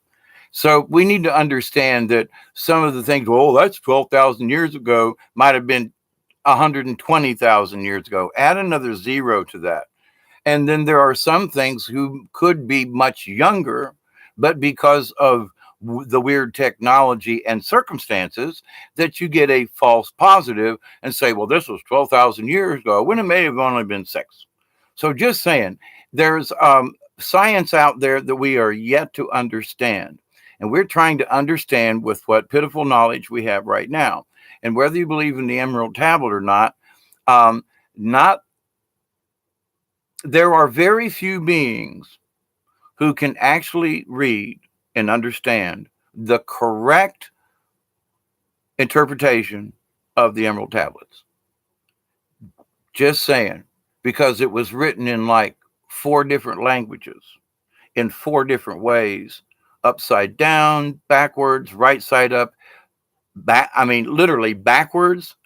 So we need to understand that some of the things, well, that's 12,000 years ago, might have been 120,000 years ago. Add another zero to that. And then there are some things who could be much younger, but because of the weird technology and circumstances, that you get a false positive and say, well, this was 12,000 years ago, when it may have only been 6. So just saying, there's science out there that we are yet to understand. And we're trying to understand with what pitiful knowledge we have right now. And whether you believe in the Emerald Tablet or not, there are very few beings who can actually read and understand the correct interpretation of the Emerald Tablets. Just saying, because it was written in like 4 different languages, in 4 different ways, upside down, backwards, right side up, back. I mean, literally backwards,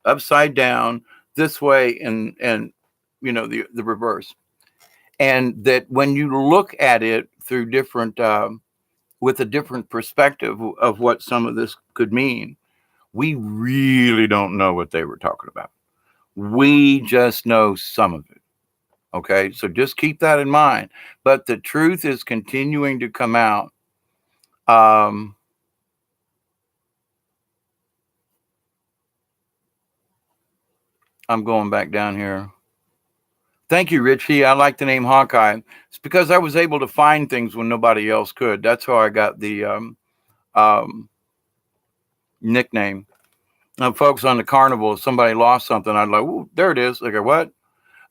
upside down, this way, and the reverse. And that when you look at it through different, with a different perspective of what some of this could mean, we really don't know what they were talking about. We just know some of it. Okay, so just keep that in mind. But the truth is continuing to come out. I'm going back down here. Thank you, Richie. I like the name Hawkeye. It's because I was able to find things when nobody else could. That's how I got the um, nickname. Folks on the carnival, if somebody lost something, I'd like, "Ooh, there it is." They go, "What?"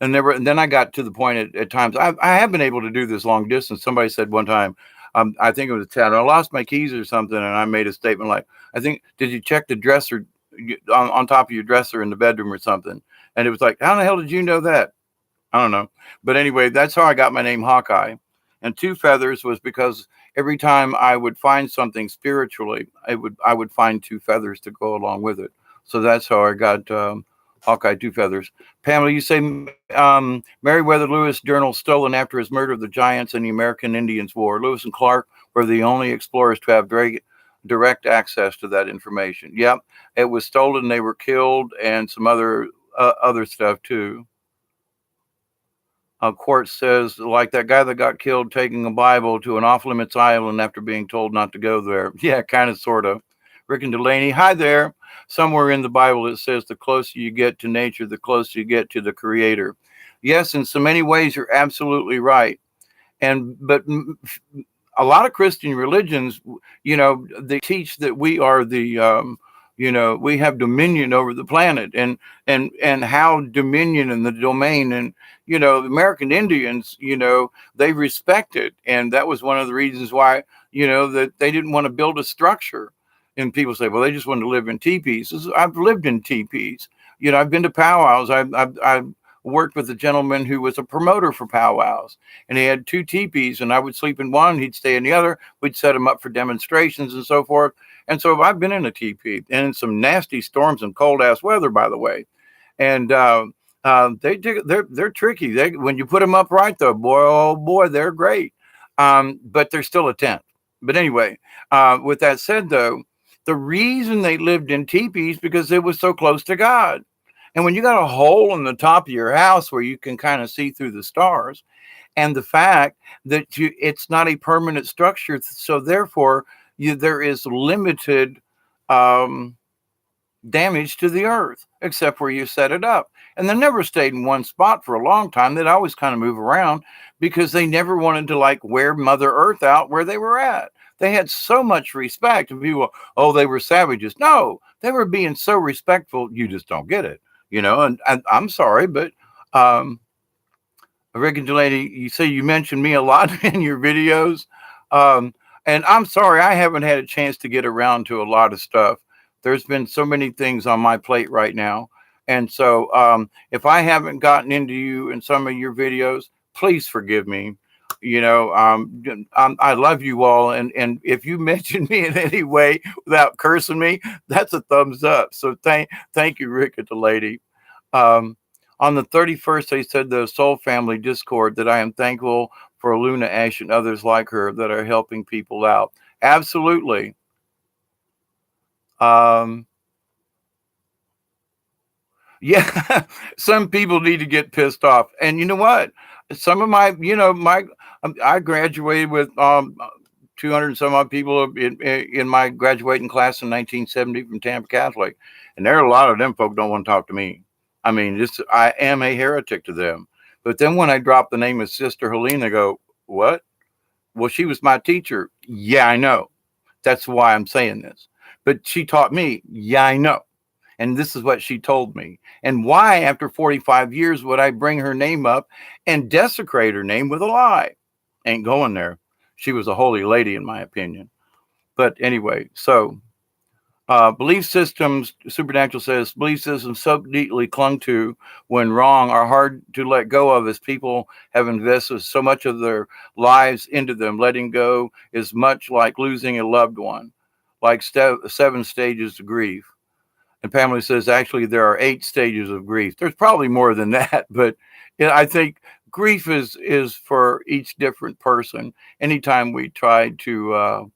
And then I got to the point at times. I have been able to do this long distance. Somebody said one time, I think it was Ted, I lost my keys or something, and I made a statement like, "I think, did you check the dresser on top of your dresser in the bedroom or something?" And it was like, "How the hell did you know that?" I don't know. But anyway, that's how I got my name Hawkeye. And Two Feathers was because every time I would find something spiritually, I would find two feathers to go along with it. So that's how I got Hawkeye Two Feathers. Pamela, you say Meriwether Lewis journal stolen after his murder of the Giants in the American Indians War. Lewis and Clark were the only explorers to have direct access to that information. Yep, it was stolen. They were killed, and some other stuff too. Court says, like that guy that got killed taking a Bible to an off limits island after being told not to go there. Yeah, kind of, sort of. Rick and Delaney, hi there. Somewhere in the Bible it says the closer you get to nature, the closer you get to the Creator. Yes, in so many ways, you're absolutely right. But a lot of Christian religions, they teach that we are we have dominion over the planet, and how dominion and the domain, and the American Indians, they respect it, and that was one of the reasons why that they didn't want to build a structure. And people say, well, they just want to live in teepees. I've lived in teepees. I've been to powwows. I've worked with a gentleman who was a promoter for powwows, and he had two teepees, and I would sleep in one, he'd stay in the other. We'd set him up for demonstrations and so forth. And so I've been in a teepee and in some nasty storms and cold ass weather, by the way. And they're tricky. When you put them up right, though, boy, oh boy, they're great. But they're still a tent. But anyway, with that said, though, the reason they lived in teepees because it was so close to God. And when you got a hole in the top of your house where you can kind of see through the stars, and the fact that it's not a permanent structure, so therefore there is limited damage to the earth, except where you set it up. And they never stayed in one spot for a long time. They'd always kind of move around because they never wanted to wear Mother Earth out where they were at. They had so much respect. And people, oh, they were savages. No, they were being so respectful. You just don't get it. And I'm sorry, but Rick and Delaney, you say you mentioned me a lot in your videos. And I'm sorry, I haven't had a chance to get around to a lot of stuff. There's been so many things on my plate right now. And so if I haven't gotten into you in some of your videos, please forgive me. I love you all. And if you mention me in any way without cursing me, that's a thumbs up. So thank you, Rick and the lady. On the 31st, they said the Soul Family Discord that I am thankful for Luna Ash and others like her that are helping people out. Absolutely. Yeah, some people need to get pissed off. And you know what? Some of I graduated with 200 and some odd people in my graduating class in 1970 from Tampa Catholic. And there are a lot of them folk don't want to talk to me. I mean, I am a heretic to them. But then when I drop the name of Sister Helena, go, what? Well, she was my teacher. Yeah, I know. That's why I'm saying this. But she taught me. Yeah, I know. And this is what she told me. And why, after 45 years, would I bring her name up and desecrate her name with a lie? Ain't going there. She was a holy lady, in my opinion. But anyway, so belief systems, Supernatural says, belief systems so deeply clung to when wrong are hard to let go of as people have invested so much of their lives into them. Letting go is much like losing a loved one, like 7 stages of grief. And Pamela says, actually, there are 8 stages of grief. There's probably more than that, but I think grief is for each different person. Anytime we try to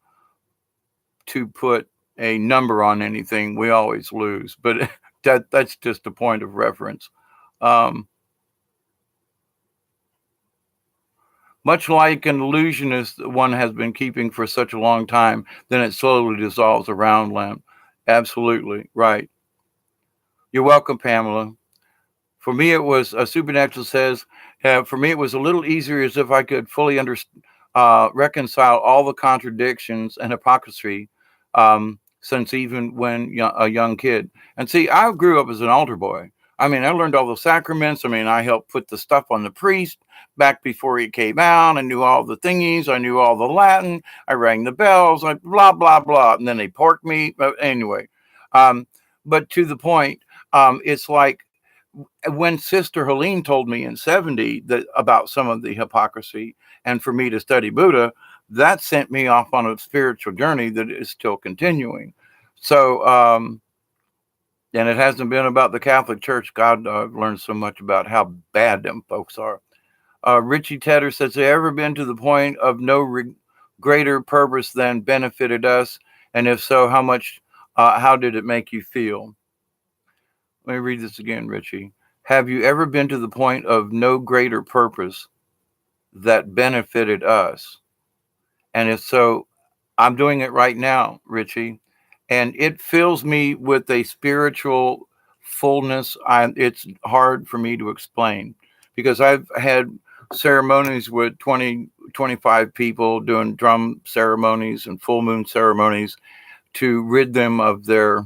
put a number on anything, we always lose. But that's just a point of reference. Much like an illusionist one has been keeping for such a long time, then it slowly dissolves around them. Absolutely right. You're welcome, Pamela. For me, it was Supernatural says, for me, it was a little easier as if I could fully reconcile all the contradictions and hypocrisy since even when a young kid. And see, I grew up as an altar boy. I mean, I learned all the sacraments. I mean, I helped put the stuff on the priest back before he came out. I knew all the thingies. I knew all the Latin. I rang the bells. I blah, blah, blah. And then they porked me. But anyway, um, but to the point, it's like when Sister Helene told me in 70 that about some of the hypocrisy and for me to study Buddha, that sent me off on a spiritual journey that is still continuing. So, and it hasn't been about the Catholic Church. God, I've learned so much about how bad them folks are. Richie Tedder says, have you ever been to the point of no greater purpose than benefited us? And if so, how did it make you feel? Let me read this again, Richie. Have you ever been to the point of no greater purpose that benefited us? And if so, I'm doing it right now, Richie. And it fills me with a spiritual fullness. It's hard for me to explain because I've had ceremonies with 20, 25 people doing drum ceremonies and full moon ceremonies to rid them of their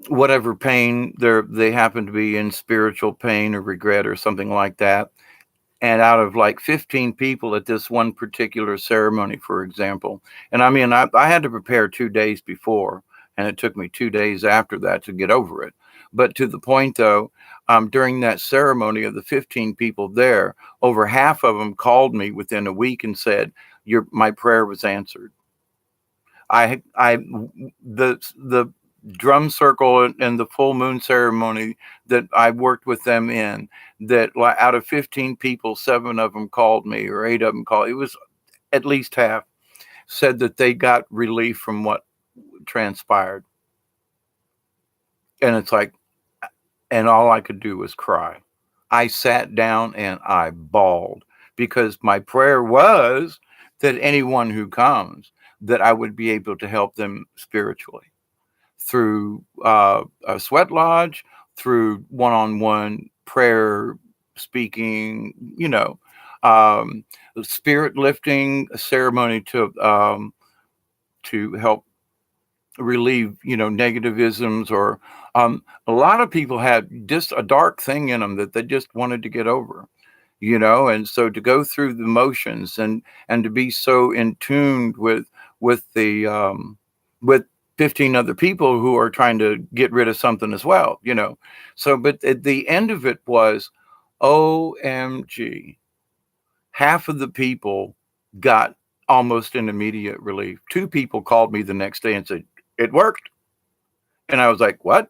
whatever pain they happen to be in, spiritual pain or regret or something like that. And out of like 15 people at this one particular ceremony, for example, and I mean, I had to prepare 2 days before, and it took me 2 days after that to get over it. But to the point though, during that ceremony, of the 15 people there, over half of them called me within a week and said, my prayer was answered. The drum circle and the full moon ceremony that I worked with them in, that out of 15 people, 7 of them called me, or 8 of them called. It was at least half said that they got relief from what transpired. And it's like, and all I could do was cry. I sat down and I bawled because my prayer was that anyone who comes, that I would be able to help them spiritually through a sweat lodge, through one-on-one prayer, speaking, spirit lifting ceremony to help relieve, negativisms, or a lot of people had just a dark thing in them that they just wanted to get over, and so to go through the motions and to be so in tune with the with 15 other people who are trying to get rid of something as well, So, but at the end of it was, OMG, half of the people got almost an immediate relief. 2 people called me the next day and said, it worked. And I was like, what?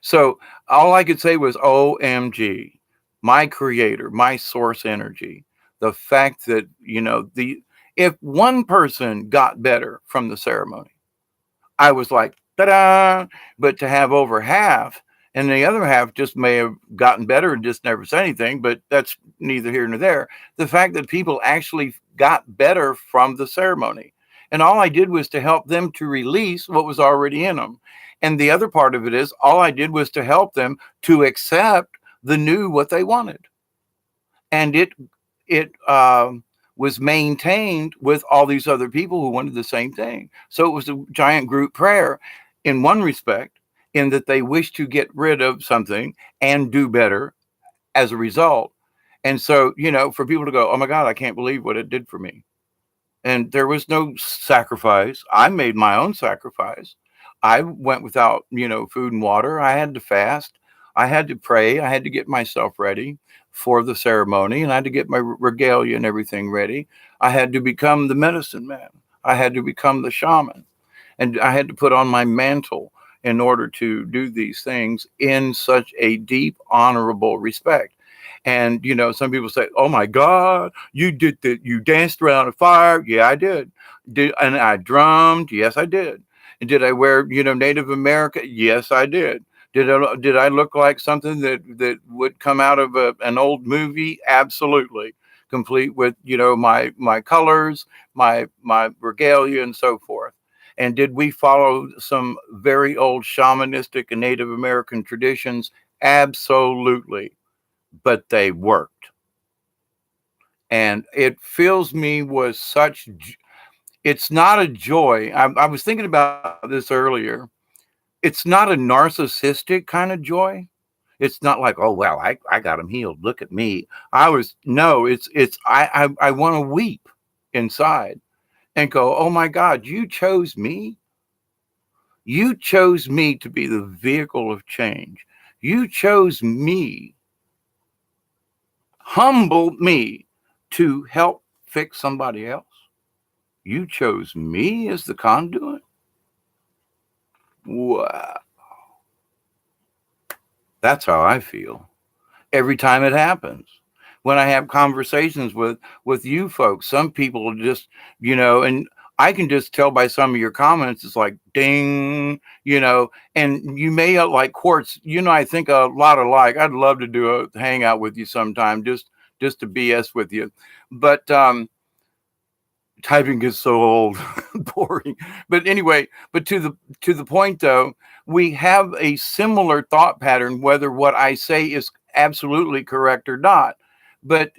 So all I could say was, OMG, my creator, my source energy, the fact that, if one person got better from the ceremony, I was like, ta-da! But to have over half, and the other half just may have gotten better and just never said anything, but that's neither here nor there. The fact that people actually got better from the ceremony. And all I did was to help them to release what was already in them. And the other part of it is, all I did was to help them to accept the new, what they wanted. And it was maintained with all these other people who wanted the same thing. So it was a giant group prayer in one respect, in that they wished to get rid of something and do better as a result. And so, for people to go, oh my God, I can't believe what it did for me. And there was no sacrifice. I made my own sacrifice. I went without, food and water. I had to fast. I had to pray. I had to get myself ready for the ceremony, and I had to get my regalia and everything ready. I had to become the medicine man. I had to become the shaman, and I had to put on my mantle in order to do these things in such a deep, honorable respect. And, some people say, oh my God, you did that. You danced around a fire. Yeah, I did. And I drummed. Yes, I did. And did I wear, Native American? Yes, I did. Did I look like something that would come out of an old movie? Absolutely. Complete with, my colors, my regalia and so forth. And did we follow some very old shamanistic and Native American traditions? Absolutely. But they worked. And it fills me with such, it's not a joy. I was thinking about this earlier. It's not a narcissistic kind of joy. It's not like, oh, well, I got him healed. Look at me. No, I want to weep inside and go, oh my God, you chose me. You chose me to be the vehicle of change. You chose me, humbled me to help fix somebody else. You chose me as the conduit. Wow. That's how I feel every time it happens. When I have conversations with you folks, some people just, and I can just tell by some of your comments, it's like ding, and you may like Quartz, I think a lot alike. I'd love to do a hangout with you sometime, just to BS with you. But typing is so old, boring. But anyway, but to the point though, we have a similar thought pattern, whether what I say is absolutely correct or not. But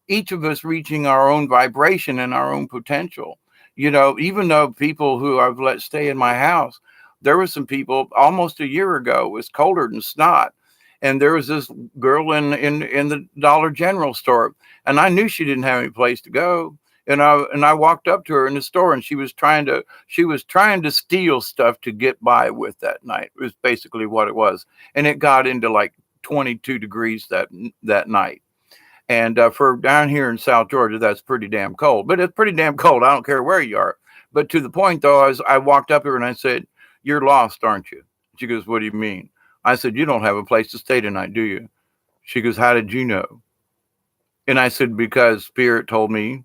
each of us reaching our own vibration and our own potential. Even though people who I've let stay in my house, there were some people almost a year ago, it was colder than snot. And there was this girl in the Dollar General store, and I knew she didn't have any place to go. And I walked up to her in the store, and she was trying to steal stuff to get by with that night. It was basically what it was. And it got into like 22 degrees that night. And for down here in South Georgia, that's pretty damn cold. But it's pretty damn cold. I don't care where you are. But to the point, though, I walked up to her and I said, "You're lost, aren't you?" She goes, "What do you mean?" I said, "You don't have a place to stay tonight, do you?" She goes, "How did you know?" And I said, "Because Spirit told me."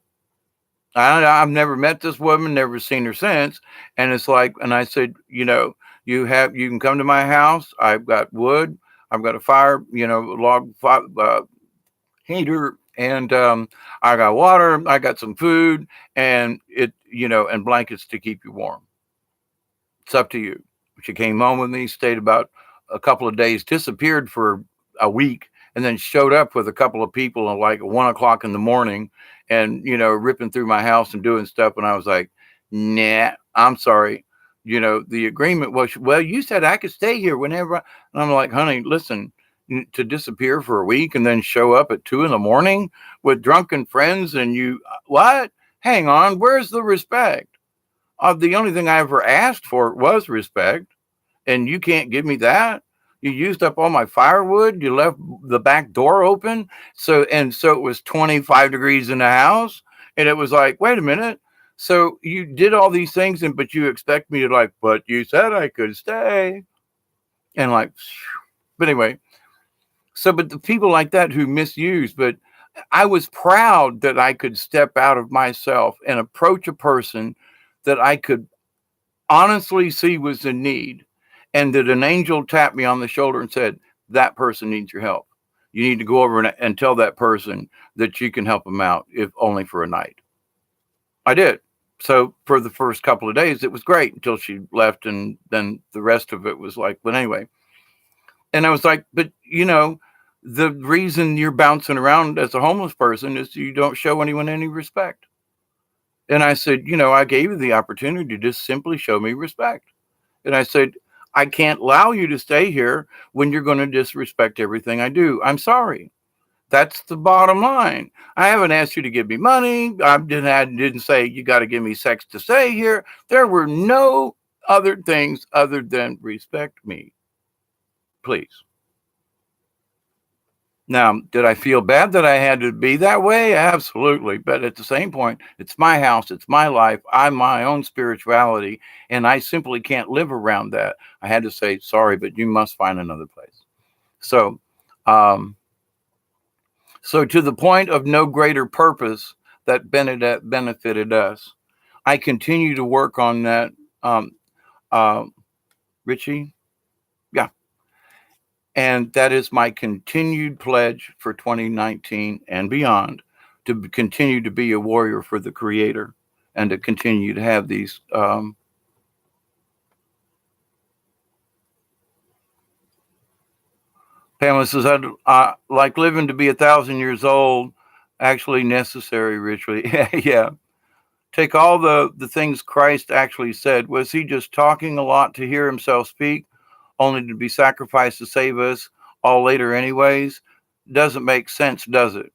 I've never met this woman, never seen her since. And it's like, and I said, you can come to my house. I've got wood. I've got a fire, log heater, and I got water. I got some food, and and blankets to keep you warm. It's up to you. She came home with me, stayed about a couple of days, disappeared for a week, and then showed up with a couple of people at like 1 o'clock in the morning and, ripping through my house and doing stuff. And I was like, nah, I'm sorry. The agreement was, well, you said I could stay here whenever. And I'm like, honey, listen, to disappear for a week and then show up at 2 a.m. with drunken friends and what? Hang on. Where's the respect? The only thing I ever asked for was respect. And you can't give me that. You used up all my firewood. You left the back door open. So it was 25 degrees in the house. And it was like, wait a minute. So you did all these things, but you expect me to but you said I could stay. And but anyway. So, but the people like that who misuse, but I was proud that I could step out of myself and approach a person that I could honestly see was in need. And that an angel tapped me on the shoulder and said, that person needs your help. You need to go over and tell that person that you can help them out, if only for a night. I did. So for the first couple of days, it was great until she left. And then the rest of it was but anyway. And I was like, but the reason you're bouncing around as a homeless person is you don't show anyone any respect. And I said, I gave you the opportunity to just simply show me respect. And I said, I can't allow you to stay here when you're going to disrespect everything I do. I'm sorry. That's the bottom line. I haven't asked you to give me money. I didn't say you got to give me sex to stay here. There were no other things other than respect me. Please. Now, did I feel bad that I had to be that way? Absolutely. But at the same point, it's my house. It's my life. I'm my own spirituality. And I simply can't live around that. I had to say, sorry, but you must find another place. So to the point of no greater purpose that benefited us, I continue to work on that. Richie? Yeah. And that is my continued pledge for 2019 and beyond, to continue to be a warrior for the Creator and to continue to have these Pamela says, I'd like living to be 1,000 years old, actually necessary ritually. Yeah. Take all the things Christ actually said. Was he just talking a lot to hear himself speak, only to be sacrificed to save us all later anyways? Doesn't make sense, does it?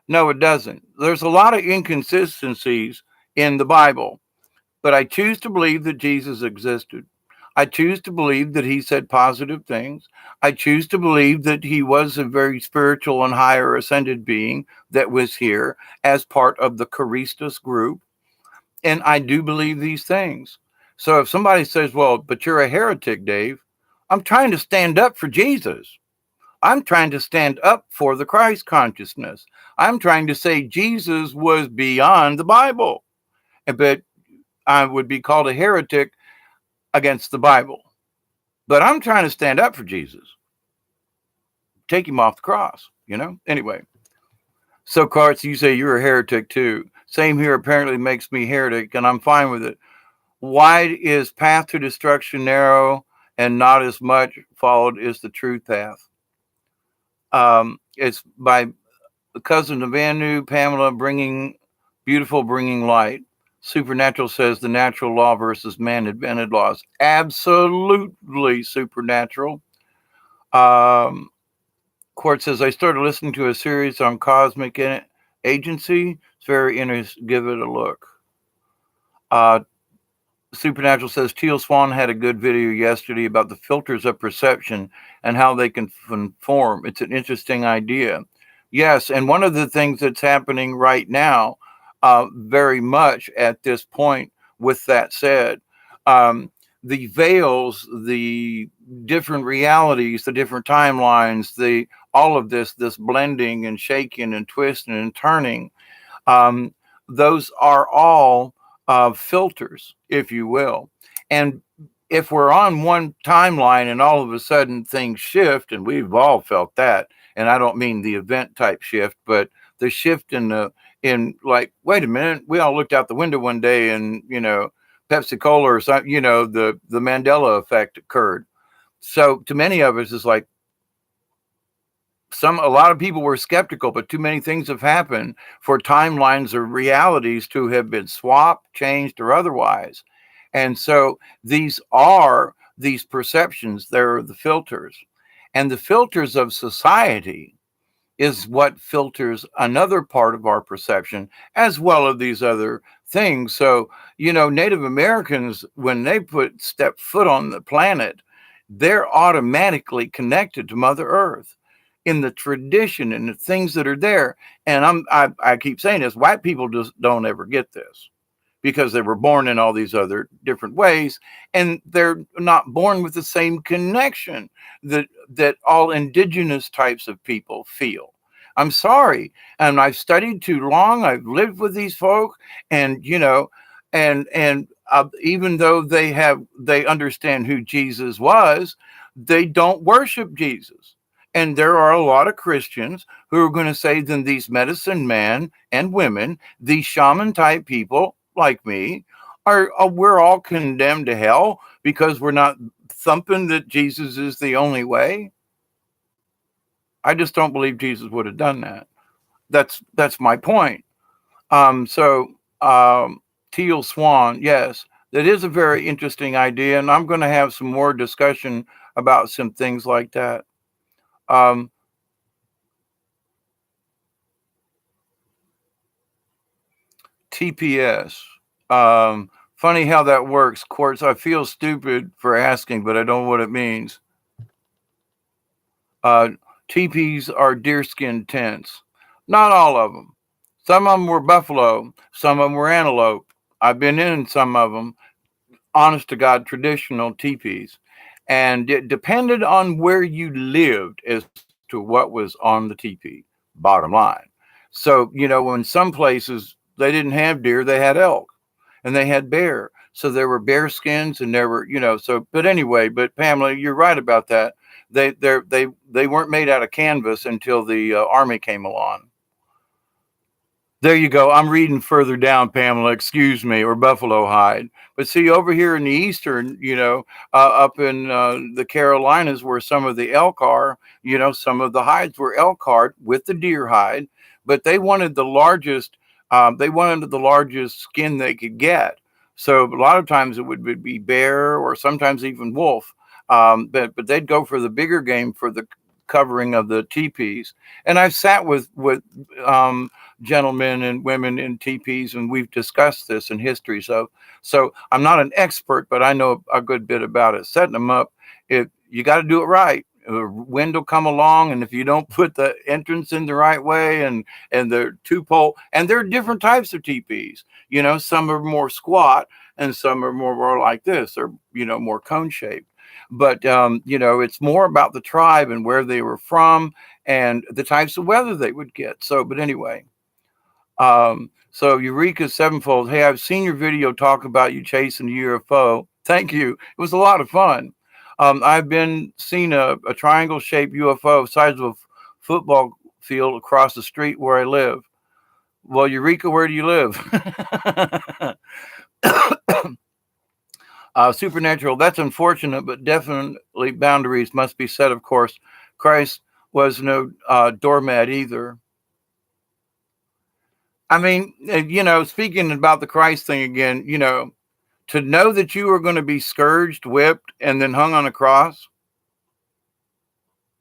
No, it doesn't. There's a lot of inconsistencies in the Bible, but I choose to believe that Jesus existed. I choose to believe that he said positive things. I choose to believe that he was a very spiritual and higher ascended being that was here as part of the Charistus group. And I do believe these things. So if somebody says, well, but you're a heretic, Dave, I'm trying to stand up for Jesus. I'm trying to stand up for the Christ consciousness. I'm trying to say Jesus was beyond the Bible. But I would be called a heretic against the Bible. But I'm trying to stand up for Jesus. Take him off the cross, Anyway. So, Carts, you say you're a heretic too. Same here apparently makes me heretic, and I'm fine with it. Wide is path to destruction narrow, and not as much followed is the true path. It's by cousin of Anu, Pamela, bringing light. Supernatural says the natural law versus man-invented laws. Absolutely supernatural. Court says, I started listening to a series on cosmic agency. It's very interesting. Give it a look. Supernatural says Teal Swan had a good video yesterday about the filters of perception and how they can conform. It's an interesting idea. Yes, and one of the things that's happening right now, very much at this point, with that said, the veils, the different realities, the different timelines, all of this blending and shaking and twisting and turning, those are all filters, if you will. And if we're on one timeline and all of a sudden things shift, and we've all felt that, and I don't mean the event type shift, but the shift in like, wait a minute, we all looked out the window one day and, Pepsi Cola or something, the Mandela effect occurred. So to many of us, it's like, a lot of people were skeptical, but too many things have happened for timelines or realities to have been swapped, changed, or otherwise. And so these are these perceptions. They're the filters. And the filters of society is what filters another part of our perception, as well as these other things. So, Native Americans, when they step foot on the planet, they're automatically connected to Mother Earth in the tradition and the things that are there. And I keep saying this, white people just don't ever get this because they were born in all these other different ways, and they're not born with the same connection that all indigenous types of people feel. I'm sorry. And I've studied too long. I've lived with these folk, and, even though they understand who Jesus was, they don't worship Jesus. And there are a lot of Christians who are going to say, then these medicine men and women, these shaman type people like me, we're all condemned to hell because we're not thumping that Jesus is the only way. I just don't believe Jesus would have done that. That's my point. Teal Swan, yes, that is a very interesting idea, and I'm going to have some more discussion about some things like that. TPS. Funny how that works. Quartz, I feel stupid for asking, but I don't know what it means. Teepees are deerskin tents. Not all of them. Some of them were buffalo. Some of them were antelope. I've been in some of them. Honest to God, traditional teepees. And it depended on where you lived as to what was on the teepee, bottom line. So, in some places, they didn't have deer, they had elk, and they had bear. So there were bear skins, and there were, but anyway, but Pamela, you're right about that. They weren't made out of canvas until the army came along. There you go. I'm reading further down, Pamela. Excuse me, or buffalo hide. But see, over here in the eastern, up in the Carolinas, where some of the elk are, some of the hides were elk hide with the deer hide, but they wanted the largest. They wanted the largest skin they could get. So a lot of times it would be bear or sometimes even wolf. But they'd go for the bigger game for the covering of the teepees. And I've sat with gentlemen and women in teepees, and we've discussed this in history. So I'm not an expert, but I know a good bit about it. Setting them up, if you got to do it right. The wind will come along, and if you don't put the entrance in the right way, and the two pole, and there are different types of teepees. Some are more squat, and some are more like this, or more cone shaped. But it's more about the tribe and where they were from, and the types of weather they would get. So, but anyway. So Eureka Sevenfold, hey, I've seen your video talk about you chasing the UFO. Thank you. It was a lot of fun. I've been seeing a triangle shaped UFO size of a football field across the street where I live. Well, Eureka, where do you live? Supernatural, that's unfortunate, but definitely boundaries must be set, of course. Christ was no doormat either. I mean, speaking about the Christ thing again, to know that you were going to be scourged, whipped, and then hung on a cross,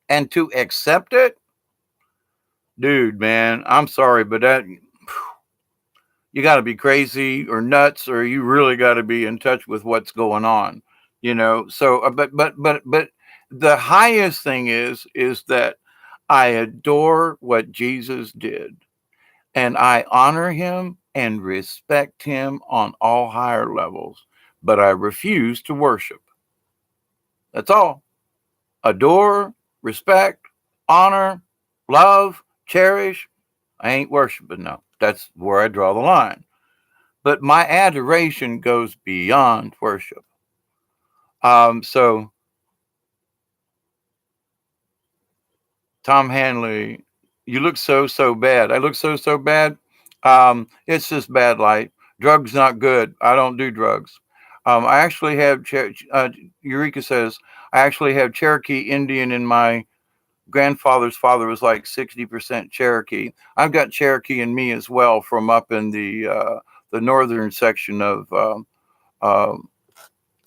and to accept it, dude, man, I'm sorry, but that you got to be crazy or nuts, or you really got to be in touch with what's going on, So, but the highest thing is that I adore what Jesus did. And I honor him and respect him on all higher levels, but I refuse to worship. That's all. Adore, respect, honor, love, cherish. I ain't worshiping, no. That's where I draw the line. But my adoration goes beyond worship. So Tom Hanley, you look so bad. I look so bad. It's just bad light. Drugs not good. I don't do drugs. I actually have Eureka says I actually have Cherokee Indian in my grandfather's father was like 60% Cherokee. I've got Cherokee in me as well from up in the northern section of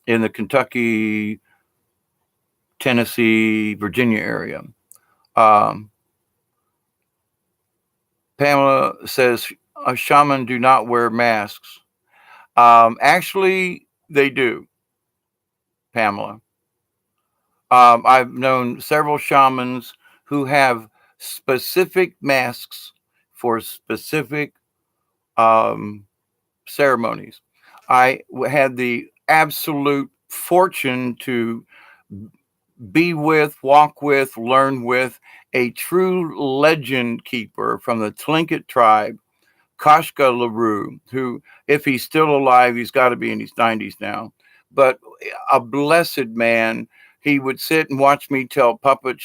in the Kentucky, Tennessee, Virginia area. Pamela says shaman do not wear masks. Actually, they do, Pamela. I've known several shamans who have specific masks for specific ceremonies. I had the absolute fortune to be with, walk with, learn with a true legend keeper from the Tlingit tribe, Kashka LaRue, who, if he's still alive, he's got to be in his 90s now, but a blessed man. He would sit and watch me tell puppet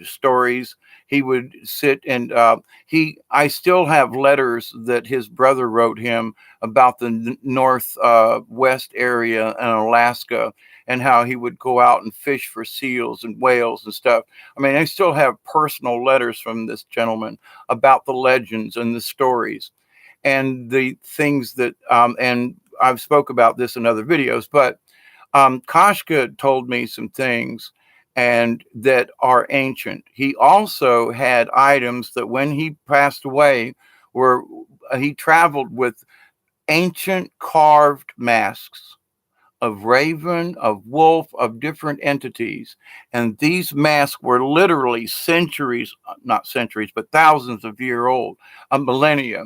stories. He would sit and I still have letters that his brother wrote him about the northwest area in Alaska, and how he would go out and fish for seals and whales and stuff. I mean, I still have personal letters from this gentleman about the legends and the stories and the things that, and I've spoke about this in other videos, but Kashka told me some things and that are ancient. He also had items that when he passed away he traveled with ancient carved masks of raven, of wolf, of different entities. And these masks were literally centuries, not centuries, but thousands of years old, a millennia.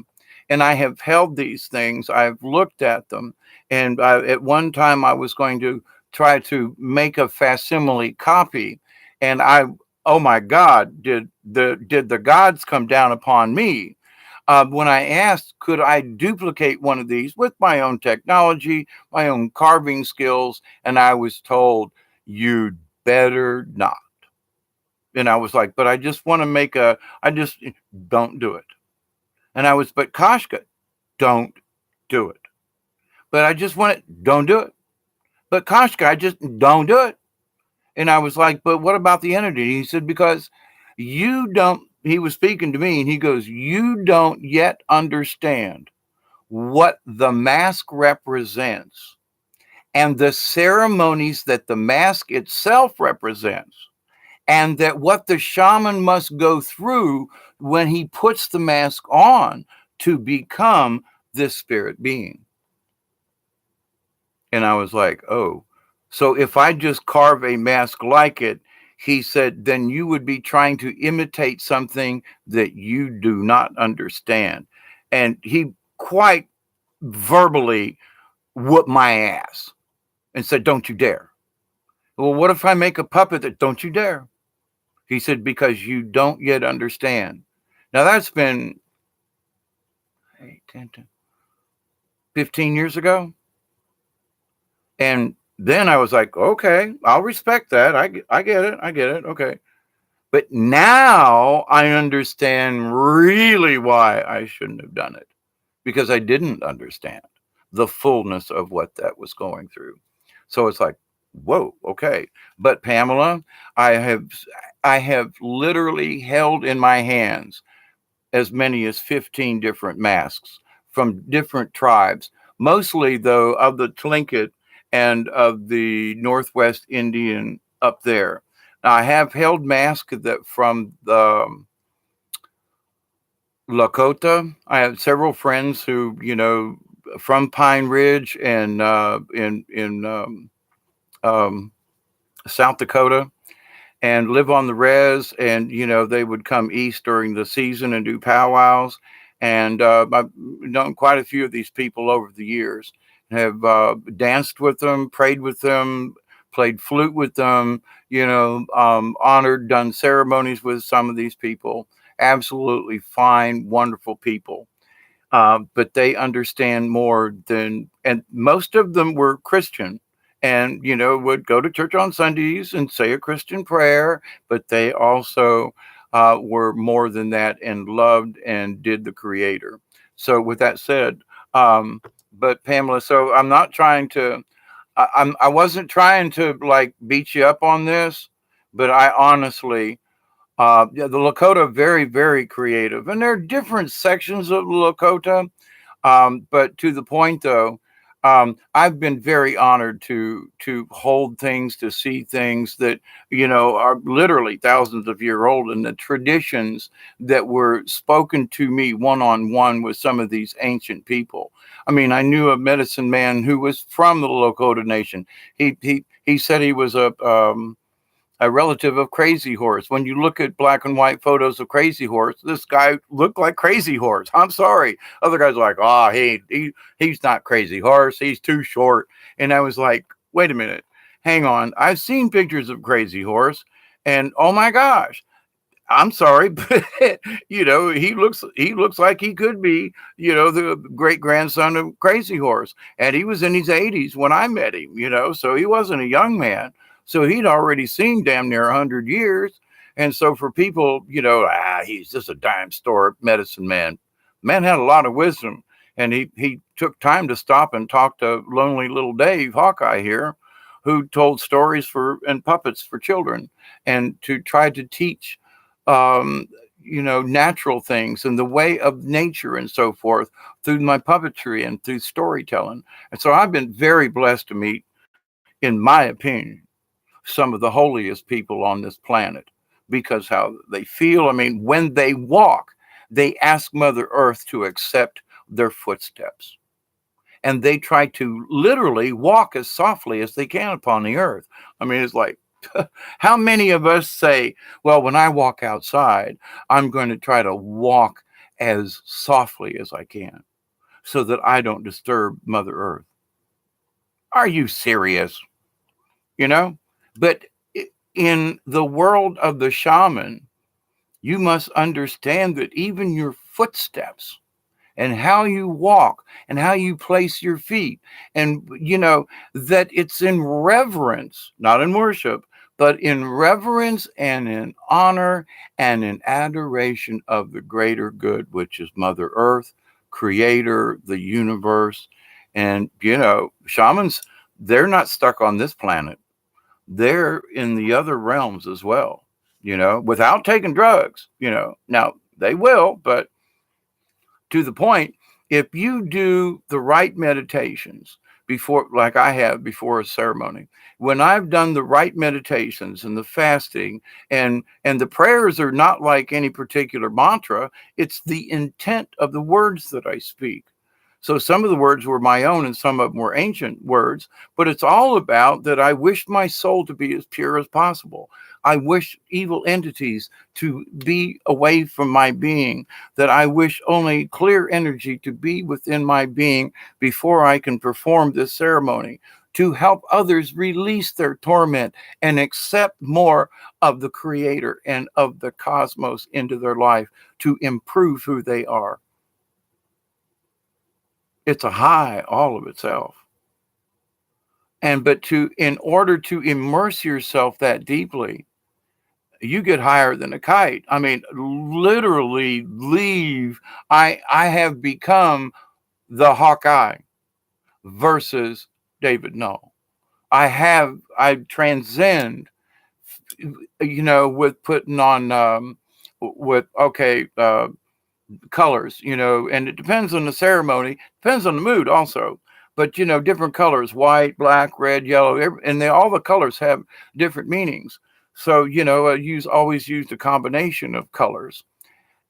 And I have held these things, I've looked at them. And at one time I was going to try to make a facsimile copy. And oh my God, did the gods come down upon me? When I asked, could I duplicate one of these with my own technology, my own carving skills? And I was told, you'd better not. And I was like, but I just want to I just don't do it. And I was, but Koshka, don't do it. But I just want it, don't do it. But Koshka, I just don't do it. And I was like, but what about the entity? He said, because you don't, he was speaking to me and he goes, you don't yet understand what the mask represents and the ceremonies that the mask itself represents, and that what the shaman must go through when he puts the mask on to become this spirit being. And I was like, oh, so if I just carve a mask like it, he said, then you would be trying to imitate something that you do not understand. And he quite verbally whooped my ass and said, don't you dare. Well, what if I make a puppet that don't you dare? He said, because you don't yet understand. Now that's been 15 years ago. And then I was like, okay, I'll respect that. I get it. I get it. Okay. But now I understand really why I shouldn't have done it, because I didn't understand the fullness of what that was going through. So it's like, whoa, okay. But Pamela, I have literally held in my hands as many as 15 different masks from different tribes, mostly though of the Tlingit and of the Northwest Indian up there. Now, I have held masks that from the Lakota. I have several friends who, from Pine Ridge and in South Dakota, and live on the res, and they would come east during the season and do powwows. And I've known quite a few of these people over the years, have danced with them, prayed with them, played flute with them, honored, done ceremonies with some of these people. Absolutely fine, wonderful people. But they understand more than, and most of them were Christian, and would go to church on Sundays and say a Christian prayer, but they also were more than that and loved and did the Creator. So with that said, but Pamela, so I'm not trying to, I wasn't trying to like beat you up on this, but I honestly, the Lakota, very, very creative, and there are different sections of the Lakota. But to the point though, I've been very honored to hold things, to see things that are literally thousands of years old, and the traditions that were spoken to me one on one with some of these ancient people. I mean, I knew a medicine man who was from the Lakota Nation. He said he was a relative of Crazy Horse. When you look at black and white photos of Crazy Horse, this guy looked like Crazy Horse. I'm sorry. Other guys are like, oh, he's not Crazy Horse. He's too short. And I was like, wait a minute. Hang on. I've seen pictures of Crazy Horse, and oh my gosh, I'm sorry, but he looks like he could be, the great grandson of Crazy Horse. And he was in his 80s when I met him, so he wasn't a young man. So he'd already seen damn near 100 years. And so for people, he's just a dime store medicine man. Man had a lot of wisdom. And he took time to stop and talk to lonely little Dave, Hawkeye here, who told stories and puppets for children, and to try to teach, natural things and the way of nature and so forth through my puppetry and through storytelling. And so I've been very blessed to meet, in my opinion, some of the holiest people on this planet, because how they feel. I mean, when they walk, they ask Mother Earth to accept their footsteps. And they try to literally walk as softly as they can upon the earth. I mean, it's like, how many of us say, well, when I walk outside, I'm going to try to walk as softly as I can so that I don't disturb Mother Earth? Are you serious? But in the world of the shaman, you must understand that even your footsteps and how you walk and how you place your feet, and that it's in reverence, not in worship, but in reverence and in honor and in adoration of the greater good, which is Mother Earth, Creator, the universe. And, shamans, they're not stuck on this planet. They're in the other realms as well, without taking drugs, Now, they will, but to the point, if you do the right meditations before, like I have before a ceremony, when I've done the right meditations and the fasting and the prayers are not like any particular mantra, it's the intent of the words that I speak. So some of the words were my own and some of them were ancient words, but it's all about that I wish my soul to be as pure as possible. I wish evil entities to be away from my being, that I wish only clear energy to be within my being before I can perform this ceremony, to help others release their torment and accept more of the Creator and of the cosmos into their life to improve who they are. It's a high all of itself. But in order to immerse yourself that deeply, you get higher than a kite. I mean, literally leave. I have become the Hawkeye versus David Null. I transcend, with putting on, colors, and it depends on the ceremony, depends on the mood also. But, different colors, white, black, red, yellow, and all the colors have different meanings. So, I always use a combination of colors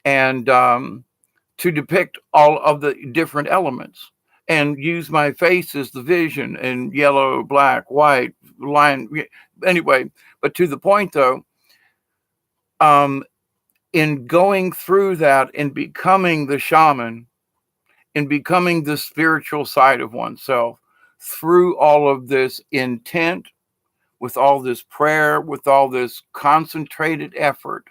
and to depict all of the different elements, and use my face as the vision and yellow, black, white, line. Anyway, but to the point though, in going through that and becoming the shaman, in becoming the spiritual side of oneself through all of this intent, with all this prayer, with all this concentrated effort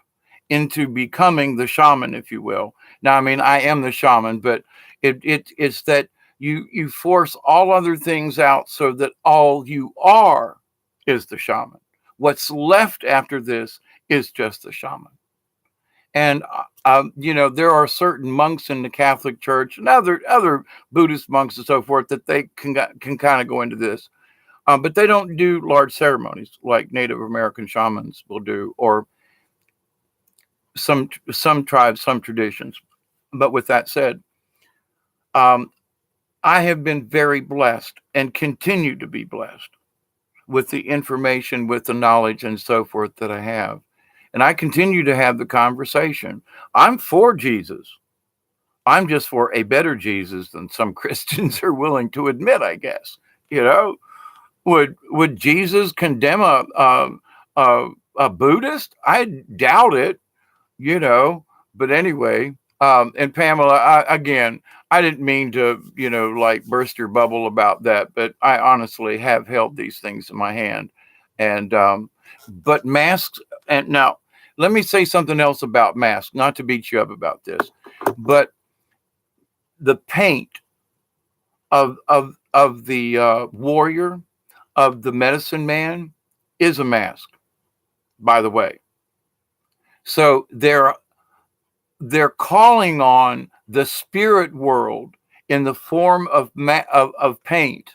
into becoming the shaman, if you will. Now, I mean, I am the shaman, but it's that you force all other things out so that all you are is the shaman. What's left after this is just the shaman. And there are certain monks in the Catholic Church and other Buddhist monks and so forth that they can kind of go into this, but they don't do large ceremonies like Native American shamans will do, or some tribes, some traditions. But with that said, I have been very blessed and continue to be blessed with the information, with the knowledge and so forth that I have. And I continue to have the conversation. I'm for Jesus. I'm just for a better Jesus than some Christians are willing to admit, I guess. Would Jesus condemn a Buddhist? I doubt it, But anyway, and Pamela, I didn't mean to, like burst your bubble about that, but I honestly have held these things in my hand. And but masks, and now let me say something else about masks, not to beat you up about this, but the paint of the warrior, of the medicine man, is a mask, by the way. So they're calling on the spirit world in the form of paint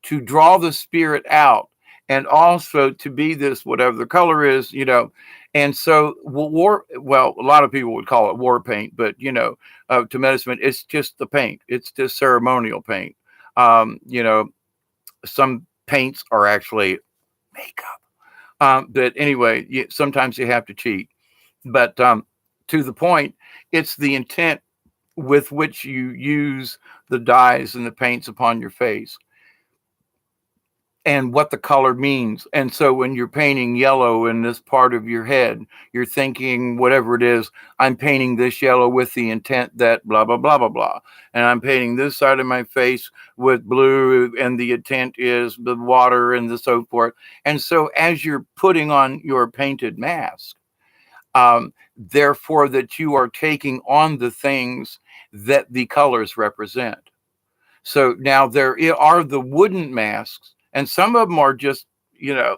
to draw the spirit out, and also to be this, whatever the color is, And so a lot of people would call it war paint, but to medicine, it's just the paint. It's just ceremonial paint. Some paints are actually makeup. But anyway, sometimes you have to cheat. But to the point, it's the intent with which you use the dyes and the paints upon your face, and what the color means. And so when you're painting yellow in this part of your head, you're thinking, whatever it is, I'm painting this yellow with the intent that blah, blah, blah, blah, blah. And I'm painting this side of my face with blue, and the intent is the water and the so forth. And so as you're putting on your painted mask, therefore that you are taking on the things that the colors represent. So now there are the wooden masks, and some of them are just,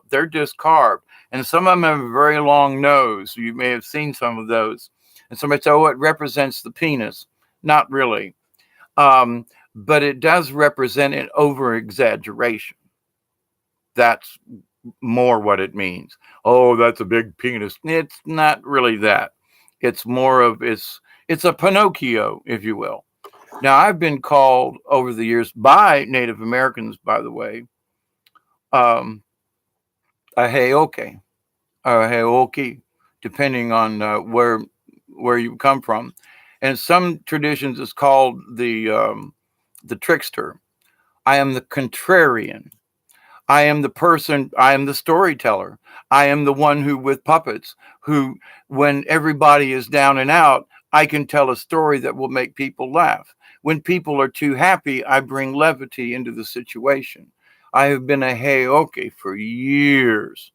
they're just carved. And some of them have a very long nose. You may have seen some of those. And somebody said, oh, it represents the penis. Not really. But it does represent an over exaggeration. That's more what it means. Oh, that's a big penis. It's not really that. It's more of it's a Pinocchio, if you will. Now, I've been called over the years by Native Americans, by the way, a heoke, depending on where you come from. And some traditions it's called the trickster. I am the contrarian. I am the person, I am the storyteller. I am the one who, with puppets, who, when everybody is down and out, I can tell a story that will make people laugh. When people are too happy, I bring levity into the situation. I have been a heoke for years.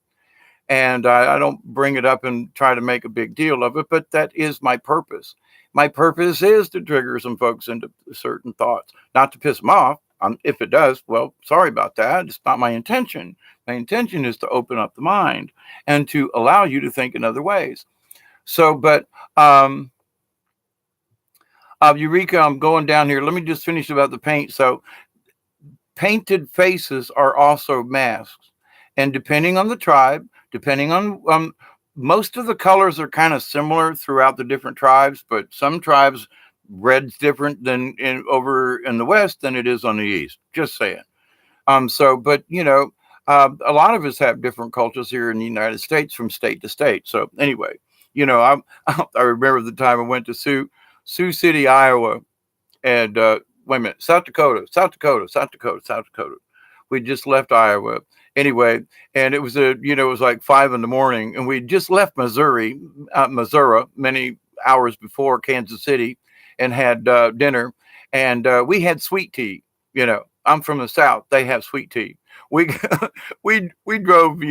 And I don't bring it up and try to make a big deal of it, but that is my purpose. My purpose is to trigger some folks into certain thoughts, not to piss them off. If it does, well, sorry about that. It's not my intention. My intention is to open up the mind and to allow you to think in other ways. So, but Eureka, I'm going down here. Let me just finish about the paint. So, painted faces are also masks. And depending on the tribe, depending on most of the colors are kind of similar throughout the different tribes, but some tribes red's different than over in the West than it is on the East. Just saying. So, but a lot of us have different cultures here in the United States from state to state. So anyway, I remember the time I went to Sioux City, Iowa, and wait a minute, South Dakota. We just left Iowa. Anyway, and it was it was like 5 a.m, and we just left Missouri, many hours before Kansas City, and had dinner, and we had sweet tea. I'm from the South; they have sweet tea. We we drove,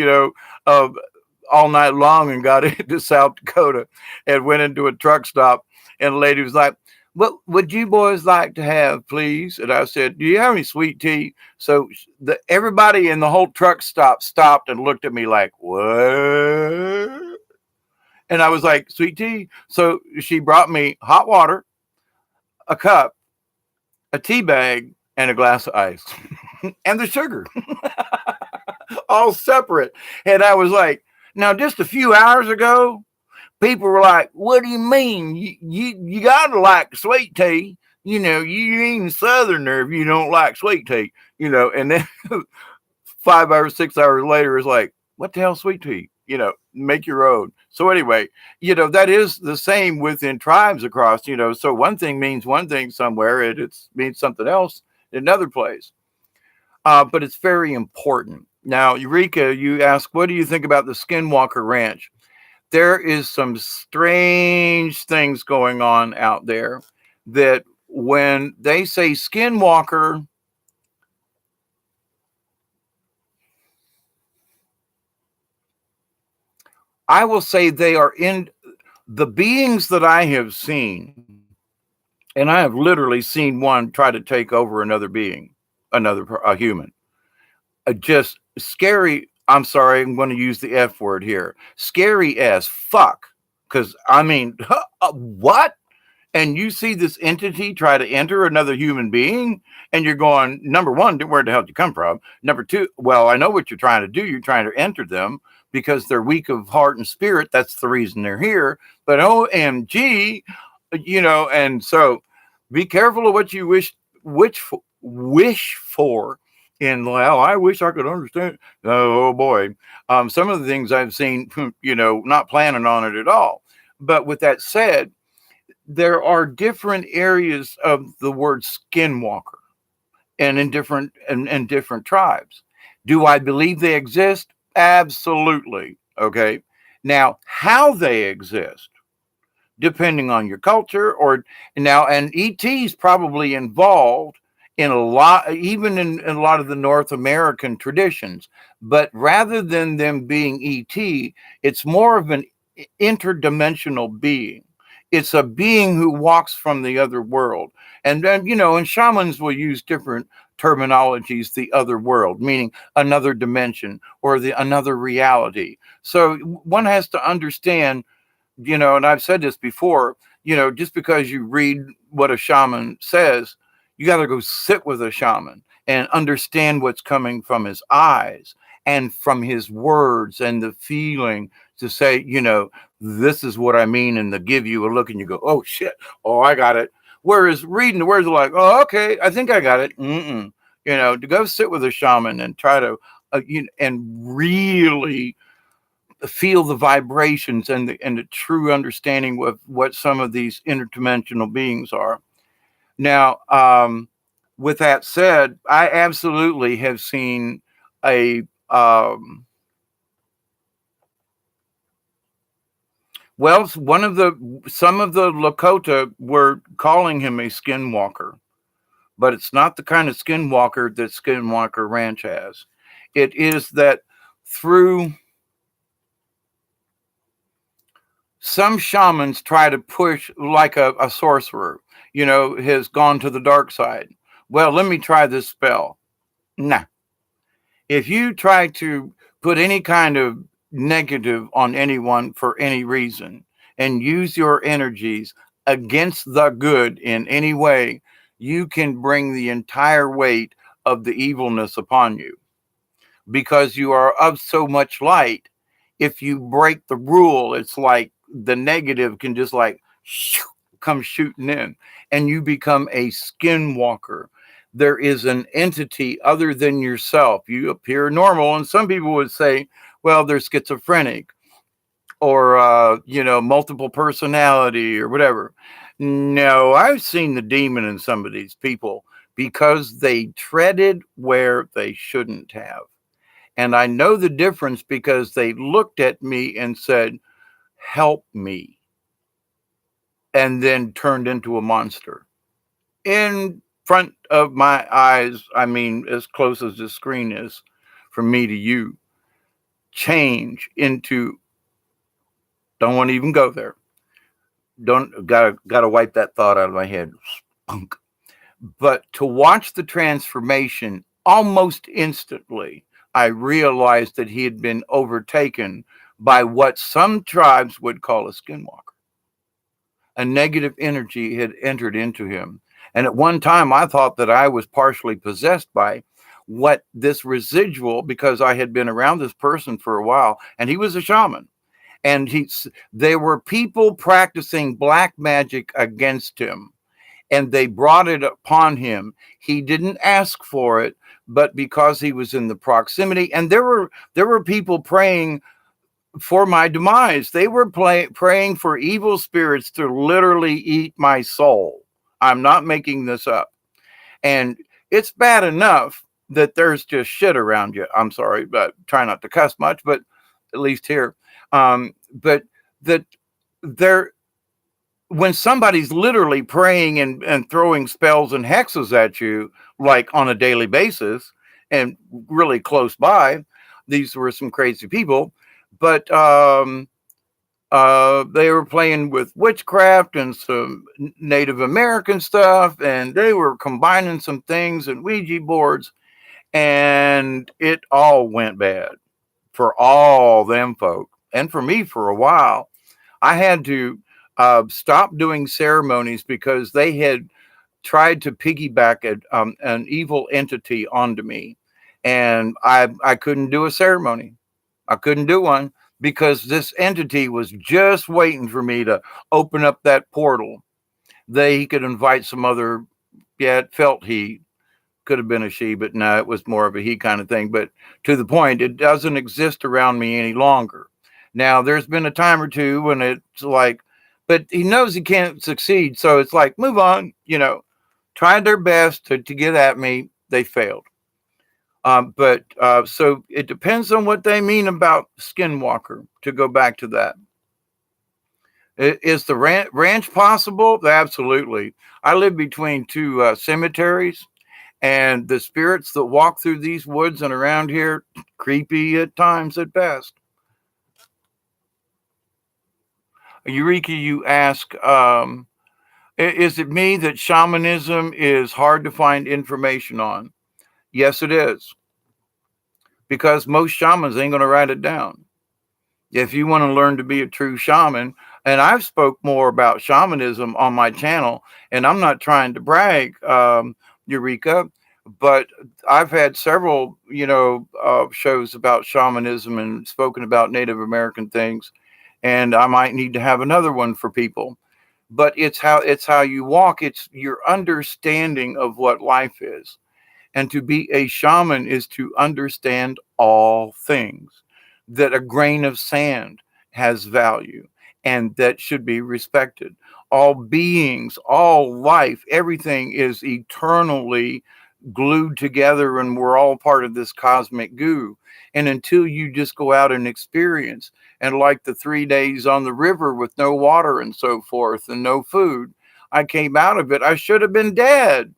all night long and got into South Dakota, and went into a truck stop, and the lady was like, "What would you boys like to have, please?" And I said, "Do you have any sweet tea?" So everybody in the whole truck stop stopped and looked at me like, "What?" And I was like, "Sweet tea." So she brought me hot water, a cup, a tea bag, and a glass of ice, and the sugar, all separate. And I was like, now, just a few hours ago, people were like, "What do you mean? You gotta like sweet tea. You ain't a Southerner if you don't like sweet tea." And then 5 hours, 6 hours later, it's like, "What the hell, sweet tea?" Make your own. So anyway, that is the same within tribes across. So one thing means one thing somewhere, it means something else in another place. But it's very important. Now, Eureka, you ask, what do you think about the Skinwalker Ranch? There is some strange things going on out there that when they say Skinwalker, I will say they are in the beings that I have seen, and I have literally seen one try to take over another being, a human. Just scary. I'm sorry, I'm going to use the F word here. Scary as fuck. Because, what? And you see this entity try to enter another human being, and you're going, number one, where the hell did you come from? Number two, well, I know what you're trying to do. You're trying to enter them because they're weak of heart and spirit. That's the reason they're here. But OMG, and so be careful of what you wish for. And well, I wish I could understand. Oh boy. Some of the things I've seen, not planning on it at all. But with that said, there are different areas of the word skinwalker and in different tribes. Do I believe they exist? Absolutely. Okay. Now, how they exist, depending on your culture and ET's probably involved in a lot, even in a lot of the North American traditions. But rather than them being ET, it's more of an interdimensional being. It's a being who walks from the other world. And then, and shamans will use different terminologies, the other world, meaning another dimension or the another reality. So one has to understand, and I've said this before, just because you read what a shaman says, you got to go sit with a shaman and understand what's coming from his eyes and from his words and the feeling to say, this is what I mean, and to give you a look and you go, oh shit, oh, I got it. Whereas reading the words are like, oh, okay, I think I got it. To go sit with a shaman and try to, and really feel the vibrations and the true understanding of what some of these interdimensional beings are. Now, with that said, I absolutely have seen a some of the Lakota were calling him a skinwalker, but it's not the kind of skinwalker that Skinwalker Ranch has. It is that through some shamans try to push like a sorcerer, has gone to the dark side. Well, let me try this spell. Nah. If you try to put any kind of negative on anyone for any reason and use your energies against the good in any way, you can bring the entire weight of the evilness upon you because you are of so much light. If you break the rule, it's like the negative can just like come shooting in and you become a skinwalker. There is an entity other than yourself. You appear normal, and some people would say, well, they're schizophrenic or multiple personality or whatever. No, I've seen the demon in some of these people because they treaded where they shouldn't have. And I know the difference because they looked at me and said, help me, and then turned into a monster in front of my eyes. I mean, as close as the screen is from me to you, change into, don't want to even go there. Gotta wipe that thought out of my head. Spunk. But to watch the transformation almost instantly, I realized that he had been overtaken by what some tribes would call a skinwalker. A negative energy had entered into him. And at one time, I thought that I was partially possessed by what this residual, because I had been around this person for a while, and he was a shaman. And there were people practicing black magic against him, and they brought it upon him. He didn't ask for it, but because he was in the proximity, and there were people praying for my demise. They were praying for evil spirits to literally eat my soul. I'm not making this up. And it's bad enough that there's just shit around you. I'm sorry, but try not to cuss much, but at least here. But that there, when somebody's literally praying and throwing spells and hexes at you, like on a daily basis and really close by, these were some crazy people. But they were playing with witchcraft and some Native American stuff, and they were combining some things and Ouija boards, and it all went bad for all them folk. And for me, for a while, I had to stop doing ceremonies because they had tried to piggyback an evil entity onto me, and I couldn't do a ceremony. I couldn't do one because this entity was just waiting for me to open up that portal. He could invite some other, it felt he could have been a she, but no, it was more of a he kind of thing. But to the point, it doesn't exist around me any longer. Now, there's been a time or two when it's like, but he knows he can't succeed. So it's like, move on, tried their best to get at me. They failed. So it depends on what they mean about skinwalker, to go back to that. Is the ranch possible? Absolutely. I live between two cemeteries, and the spirits that walk through these woods and around here, creepy at times at best. Eureka, you ask, is it me that shamanism is hard to find information on? Yes, it is. Because most shamans ain't going to write it down. If you want to learn to be a true shaman, and I've spoke more about shamanism on my channel, and I'm not trying to brag, Eureka, but I've had several, shows about shamanism and spoken about Native American things, and I might need to have another one for people. But it's how you walk. It's your understanding of what life is. And to be a shaman is to understand all things, that a grain of sand has value and that should be respected. All beings, all life, everything is eternally glued together, and we're all part of this cosmic goo. And until you just go out and experience, and like the 3 days on the river with no water and so forth and no food, I came out of it. I should have been dead.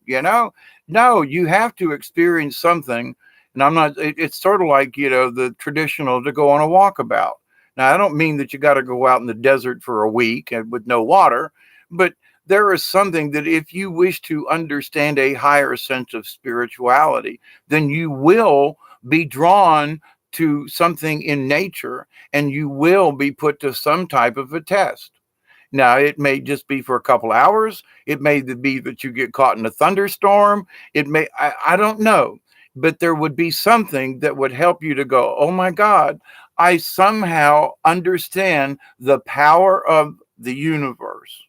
No, you have to experience something. And I'm not, it's sort of like, the traditional to go on a walkabout. Now, I don't mean that you got to go out in the desert for a week and with no water, but there is something that if you wish to understand a higher sense of spirituality, then you will be drawn to something in nature and you will be put to some type of a test. Now, it may just be for a couple hours. It may be that you get caught in a thunderstorm. I don't know, but there would be something that would help you to go, oh my God, I somehow understand the power of the universe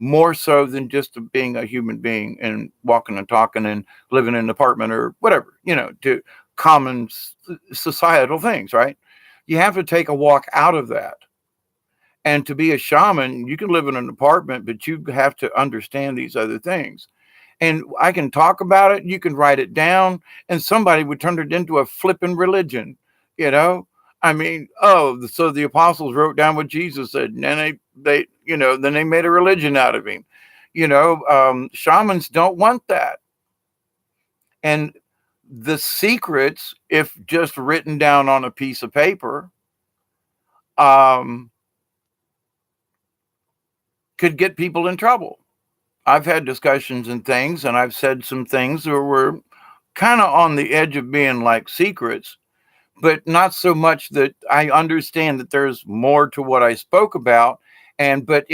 more so than just being a human being and walking and talking and living in an apartment or whatever, to common societal things, right? You have to take a walk out of that. And to be a shaman, you can live in an apartment, but you have to understand these other things. And I can talk about it, you can write it down, and somebody would turn it into a flipping religion, you know? I mean, so the apostles wrote down what Jesus said, and then then they made a religion out of him. Shamans don't want that. And the secrets, if just written down on a piece of paper, could get people in trouble. I've had discussions and things, and I've said some things that were kind of on the edge of being like secrets, but not so much that I understand that there's more to what I spoke about. But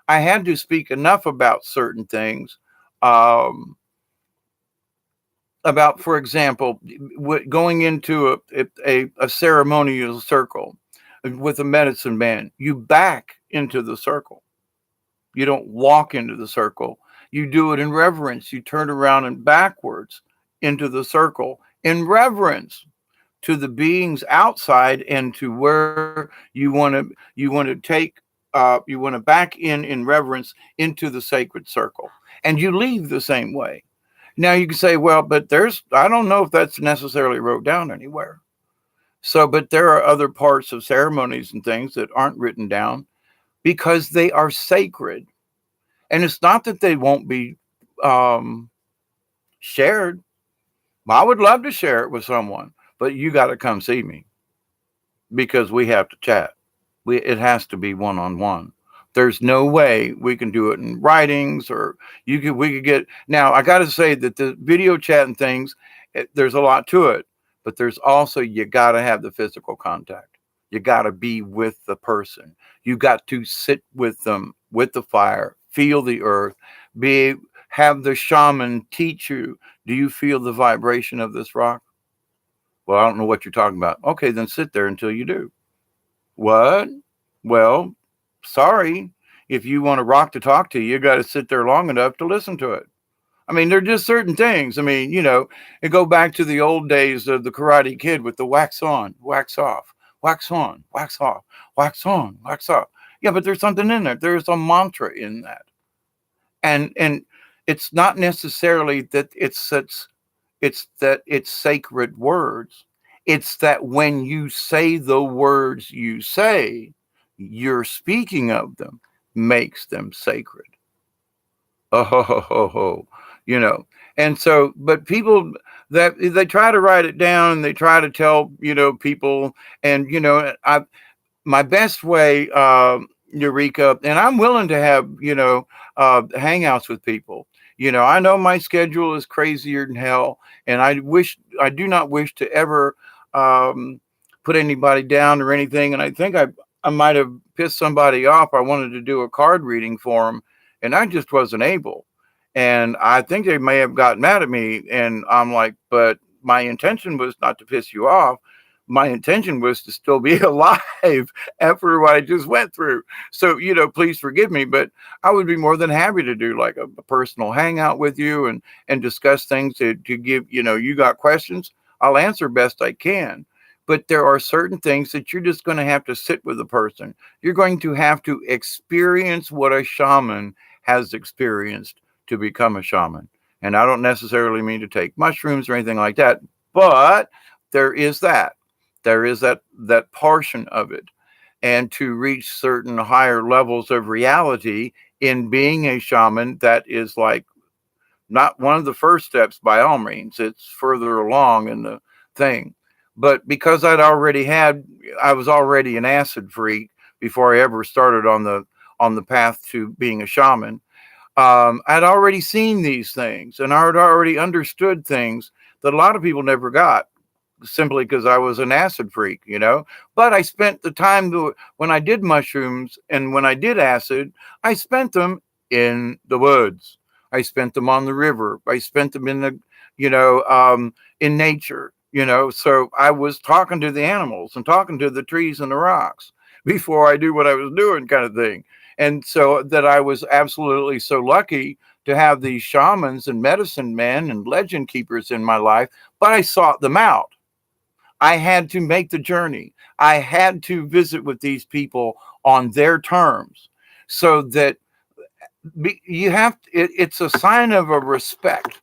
I had to speak enough about certain things. About, for example, going into a ceremonial circle with a medicine man, you back into the circle. You don't walk into the circle. You do it in reverence. You turn around and backwards into the circle in reverence to the beings outside and to where you want to back in reverence into the sacred circle, and you leave the same way. Now you can say, well, but I don't know if that's necessarily wrote down anywhere. So, but there are other parts of ceremonies and things that aren't written down because they are sacred. And it's not that they won't be shared. I would love to share it with someone, but you got to come see me because we have to chat. It has to be one-on-one. There's no way we can do it in writings or we could get. Now, I got to say that the video chat and things, there's a lot to it, but there's also, you got to have the physical contact. You got to be with the person. You got to sit with them, with the fire, feel the earth, have the shaman teach you. Do you feel the vibration of this rock? Well, I don't know what you're talking about. Okay, then sit there until you do. What? Well, sorry. If you want a rock to talk to you got to sit there long enough to listen to it. I mean, there are just certain things. I mean, it go back to the old days of the Karate Kid with the wax on, wax off, wax on, wax off, wax on, wax off. Yeah, but there's something in there. There's a mantra in that. And it's not necessarily that it's that it's sacred words. It's that when you say the words you say, you're speaking of them makes them sacred. Oh, And so, but people that they try to write it down and they try to tell, people, and, my best way, Eureka, and I'm willing to have, hangouts with people. I know my schedule is crazier than hell, and I do not wish to ever um, put anybody down or anything. And I think I might have pissed somebody off. I wanted to do a card reading for them, and I just wasn't able. And I think they may have got mad at me, and I'm like, but my intention was not to piss you off. My intention was to still be alive after what I just went through. So, please forgive me, but I would be more than happy to do like a personal hangout with you and discuss things to give, you got questions, I'll answer best I can. But there are certain things that you're just going to have to sit with a person. You're going to have to experience what a shaman has experienced to become a shaman. And I don't necessarily mean to take mushrooms or anything like that, but there is that. There is that portion of it. And to reach certain higher levels of reality in being a shaman, that is like not one of the first steps by all means. It's further along in the thing. But because I was already an acid freak before I ever started on the path to being a shaman. I'd already seen these things, and I had already understood things that a lot of people never got, simply because I was an acid freak. But I spent the time when I did mushrooms and when I did acid, I spent them in the woods. I spent them on the river. I spent them in nature. So I was talking to the animals and talking to the trees and the rocks before I knew what I was doing, kind of thing. And so that I was absolutely so lucky to have these shamans and medicine men and legend keepers in my life, but I sought them out. I had to make the journey. I had to visit with these people on their terms, so that it's a sign of a respect.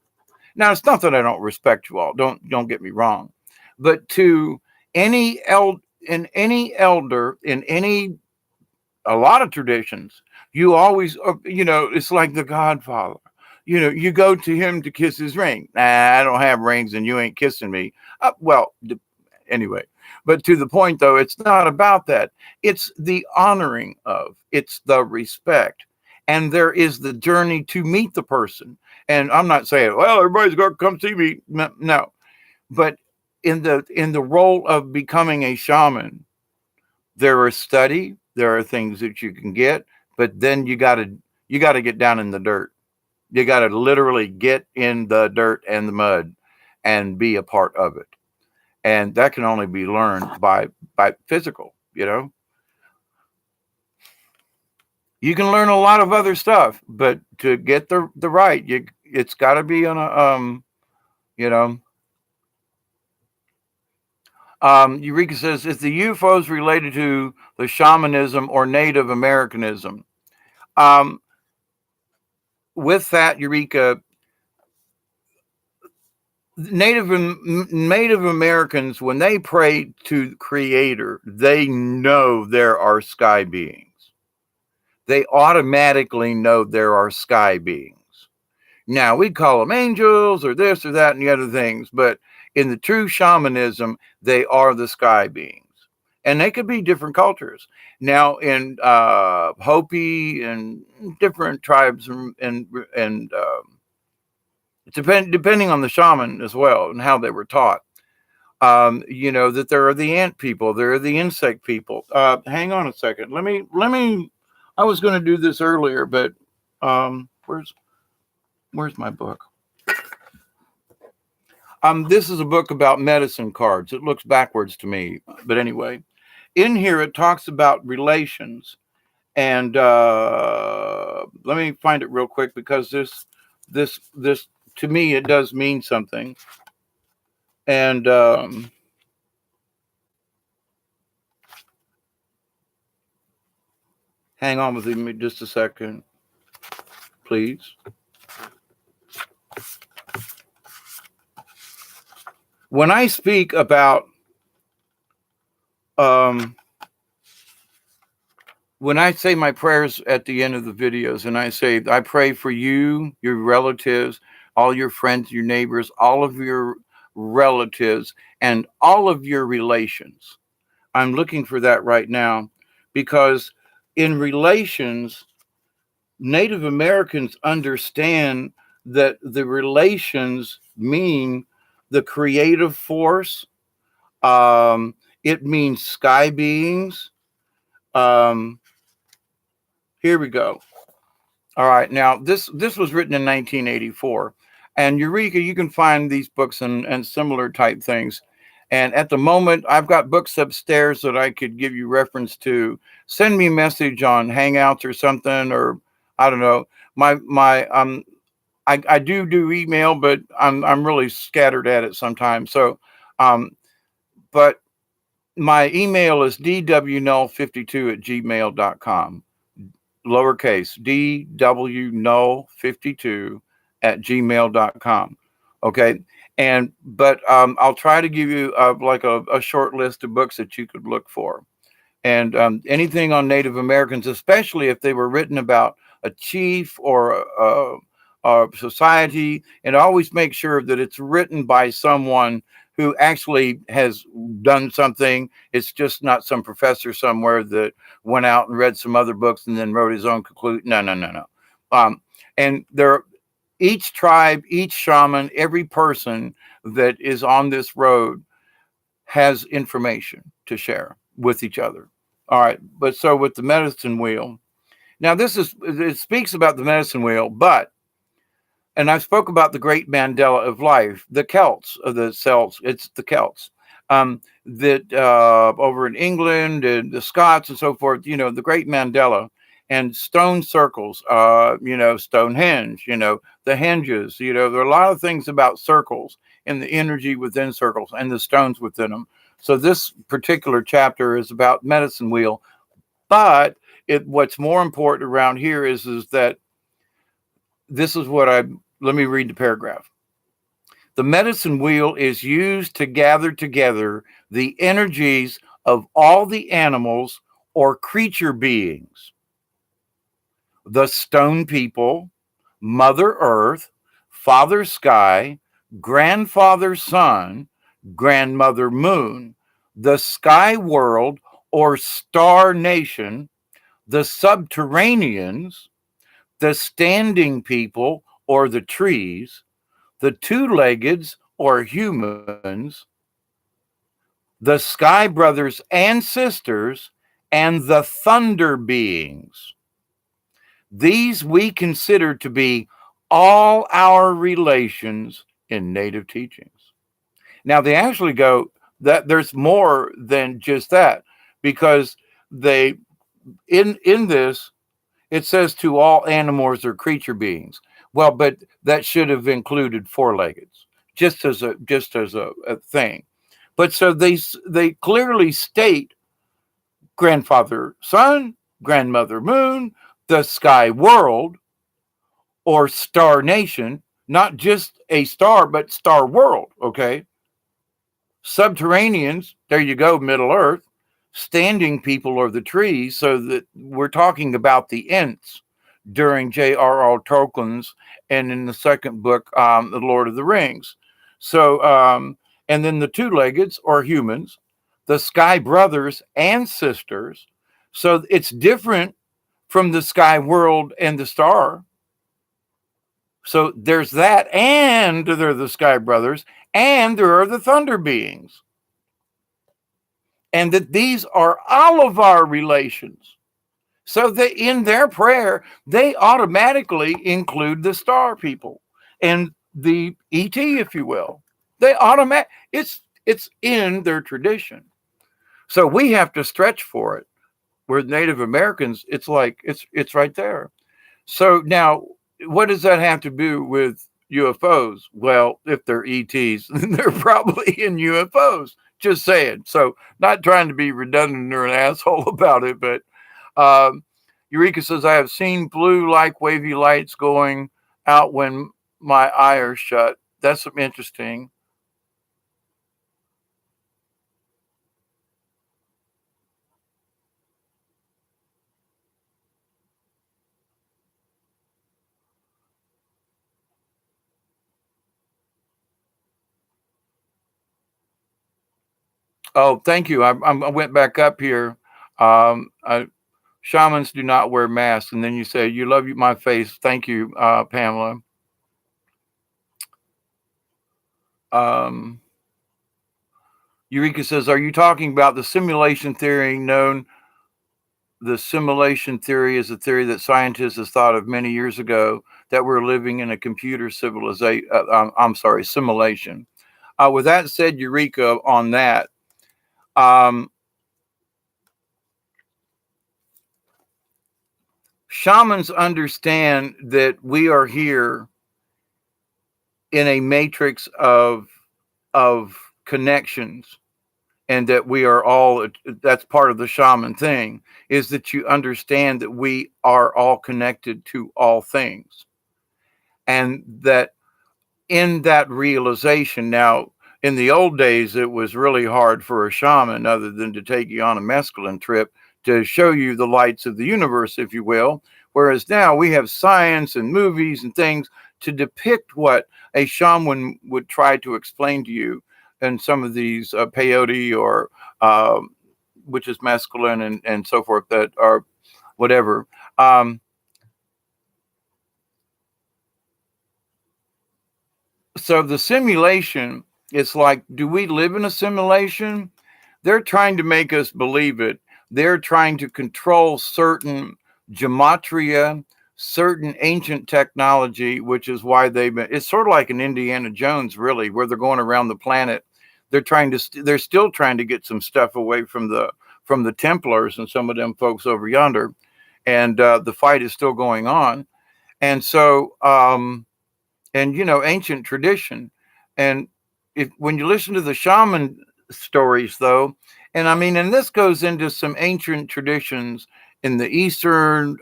Now, it's not that I don't respect you all. Don't get me wrong, but to any elder in a lot of traditions, you always, it's like the Godfather. You go to him to kiss his ring. Nah, I don't have rings, and you ain't kissing me. Anyway, but to the point though, it's not about that. It's the honoring of, it's the respect. And there is the journey to meet the person. And I'm not saying, well, everybody's got to come see me. No, but in the role of becoming a shaman, there is study, there are things that you can get, but then you got to get down in the dirt. You got to literally get in the dirt and the mud and be a part of it. And that can only be learned by physical. You can learn a lot of other stuff, but to get the right, it's got to be on a Eureka says, is the UFOs related to the shamanism or Native Americanism? With that, Eureka, Native Americans, when they pray to the Creator, they know there are sky beings. They automatically know there are sky beings. Now, we call them angels or this or that and the other things, but in the true shamanism, they are the sky beings. And they could be different cultures. Now, in Hopi and different tribes and depending on the shaman as well and how they were taught, that there are the ant people, there are the insect people. Hang on a second. Let me. I was going to do this earlier, but where's my book? This is a book about medicine cards. It looks backwards to me, but anyway, in here it talks about relations, and let me find it real quick, because this to me it does mean something, and hang on with me just a second, please. When I speak about when I say my prayers at the end of the videos, and I say, I pray for you, your relatives, all your friends, your neighbors, all of your relatives, and all of your relations. I'm looking for that right now, because in relations, Native Americans understand that the relations mean the creative force. It means sky beings. Um, Here we go. All right. Now this was written in 1984, and Eureka, you can find these books and similar type things. And at the moment, I've got books upstairs that I could give you reference to. Send me a message on Hangouts or something, or I don't know. My I do email, but I'm really scattered at it sometimes. So, um, but my email is dwnull52@gmail.com, lowercase dwnull52@gmail.com. Okay. And, but I'll try to give you like a short list of books that you could look for. And anything on Native Americans, especially if they were written about a chief or a society, and always make sure that it's written by someone who actually has done something. It's just not some professor somewhere that went out and read some other books and then wrote his own conclusion. No, no, no, no. And there, each tribe, each shaman, every person that is on this road has information to share with each other. All right. But so with the medicine wheel, now it speaks about the medicine wheel, but, and I spoke about the great Mandela of life, the Celts of the Celts. It's the Celts that over in England and the Scots and so forth, the great Mandela and stone circles, Stonehenge, the henges, there are a lot of things about circles and the energy within circles and the stones within them. So this particular chapter is about medicine wheel, but what's more important around here is that this is let me read the paragraph. The medicine wheel is used to gather together the energies of all the animals or creature beings. The stone people, Mother Earth, Father Sky, Grandfather Sun, Grandmother Moon, the sky world or star nation, the subterraneans, the standing people or the trees, the two-leggeds or humans, the sky brothers and sisters, and the thunder beings. These we consider to be all our relations in Native teachings. Now they actually go that there's more than just that, because they in this it says to all animals or creature beings. Well, but that should have included four-leggeds, just as a thing. But so they clearly state grandfather sun, grandmother moon, the sky world or star nation, not just a star, but star world. Okay. Subterraneans, there you go, Middle Earth. Standing people are the trees. So that we're talking about the Ents during J.R.R. Tolkien's and in the second book, The Lord of the Rings. So, and then the two-leggeds or humans, the sky brothers and sisters. So it's different from the sky world and the star. So there's that, and there are the sky brothers, and there are the thunder beings. And that these are all of our relations. So that in their prayer, they automatically include the star people and the ET, if you will. They it's in their tradition. So we have to stretch for it. Where Native Americans, it's like it's right there. So now, what does that have to do with UFOs? Well, if they're ETs, then they're probably in UFOs. Just saying. So, not trying to be redundant or an asshole about it, but Eureka says, I have seen blue like wavy lights going out when my eye are shut. That's interesting. Oh, thank you. I went back up here. Shamans do not wear masks. And then you say, you love my face. Thank you, Pamela. Um, Eureka says, are you talking about the simulation theory known? The simulation theory is a theory that scientists have thought of many years ago, that we're living in a computer civilization. Simulation. With that said, Eureka, on that, shamans understand that we are here in a matrix of connections, and that we are all, that's part of the shaman thing, is that you understand that we are all connected to all things. And that in that realization, now, in the old days, it was really hard for a shaman, other than to take you on a mescaline trip, to show you the lights of the universe, if you will. Whereas now we have science and movies and things to depict what a shaman would try to explain to you. And some of these peyote, or which is mescaline, and so forth, that are whatever. So the simulation, it's like, do we live in a simulation? They're trying to make us believe it. They're trying to control certain gematria, certain ancient technology, which is why it's sort of like an Indiana Jones, really, where they're going around the planet. They're still trying to get some stuff away from the Templars and some of them folks over yonder. And the fight is still going on. And so, and ancient tradition. And when you listen to the shaman stories, though, and I mean, and this goes into some ancient traditions in the Eastern,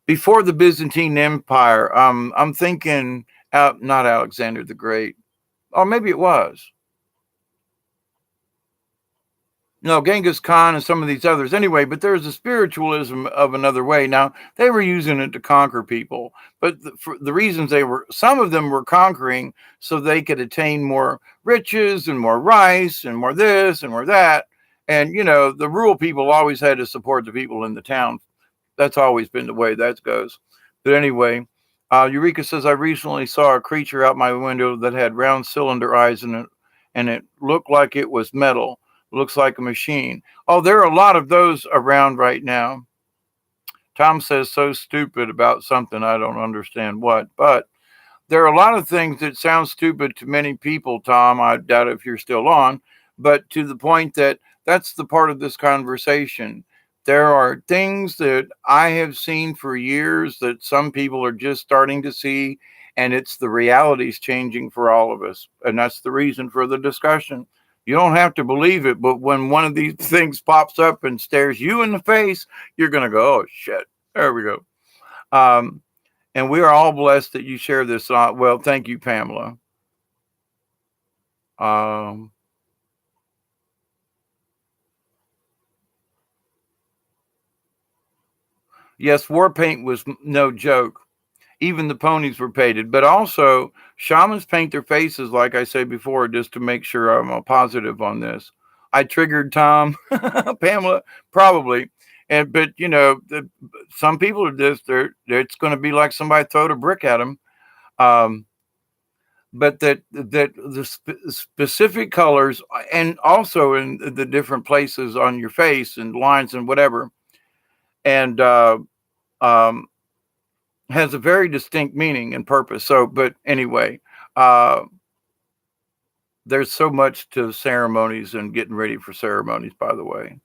before the Byzantine Empire. I'm thinking not Alexander the Great, or maybe it was. No, Genghis Khan and some of these others. Anyway, but there's a spiritualism of another way. Now, they were using it to conquer people, but for the reasons some of them were conquering so they could attain more riches and more rice and more this and more that. And, the rural people always had to support the people in the town. That's always been the way that goes. But anyway, Eureka says, I recently saw a creature out my window that had round cylinder eyes in it, and it looked like it was metal. Looks like a machine. Oh, there are a lot of those around right now. Tom says, so stupid about something, I don't understand what. But there are a lot of things that sound stupid to many people, Tom. I doubt if you're still on. But to the point that that's the part of this conversation. There are things that I have seen for years that some people are just starting to see. And it's the realities changing for all of us. And that's the reason for the discussion. You don't have to believe it, but when one of these things pops up and stares you in the face, you're going to go, oh, shit. There we go. And we are all blessed that you share this. Well, thank you, Pamela. Yes, war paint was no joke. Even the ponies were painted, but also shamans paint their faces, like I said before, just to make sure I'm positive on this. I triggered Tom, Pamela, probably. But some people are just, it's going to be like somebody throwed a brick at them. But that the specific colors, and also in the different places on your face and lines and whatever, and has a very distinct meaning and purpose. So, but anyway, there's so much to ceremonies and getting ready for ceremonies, by the way.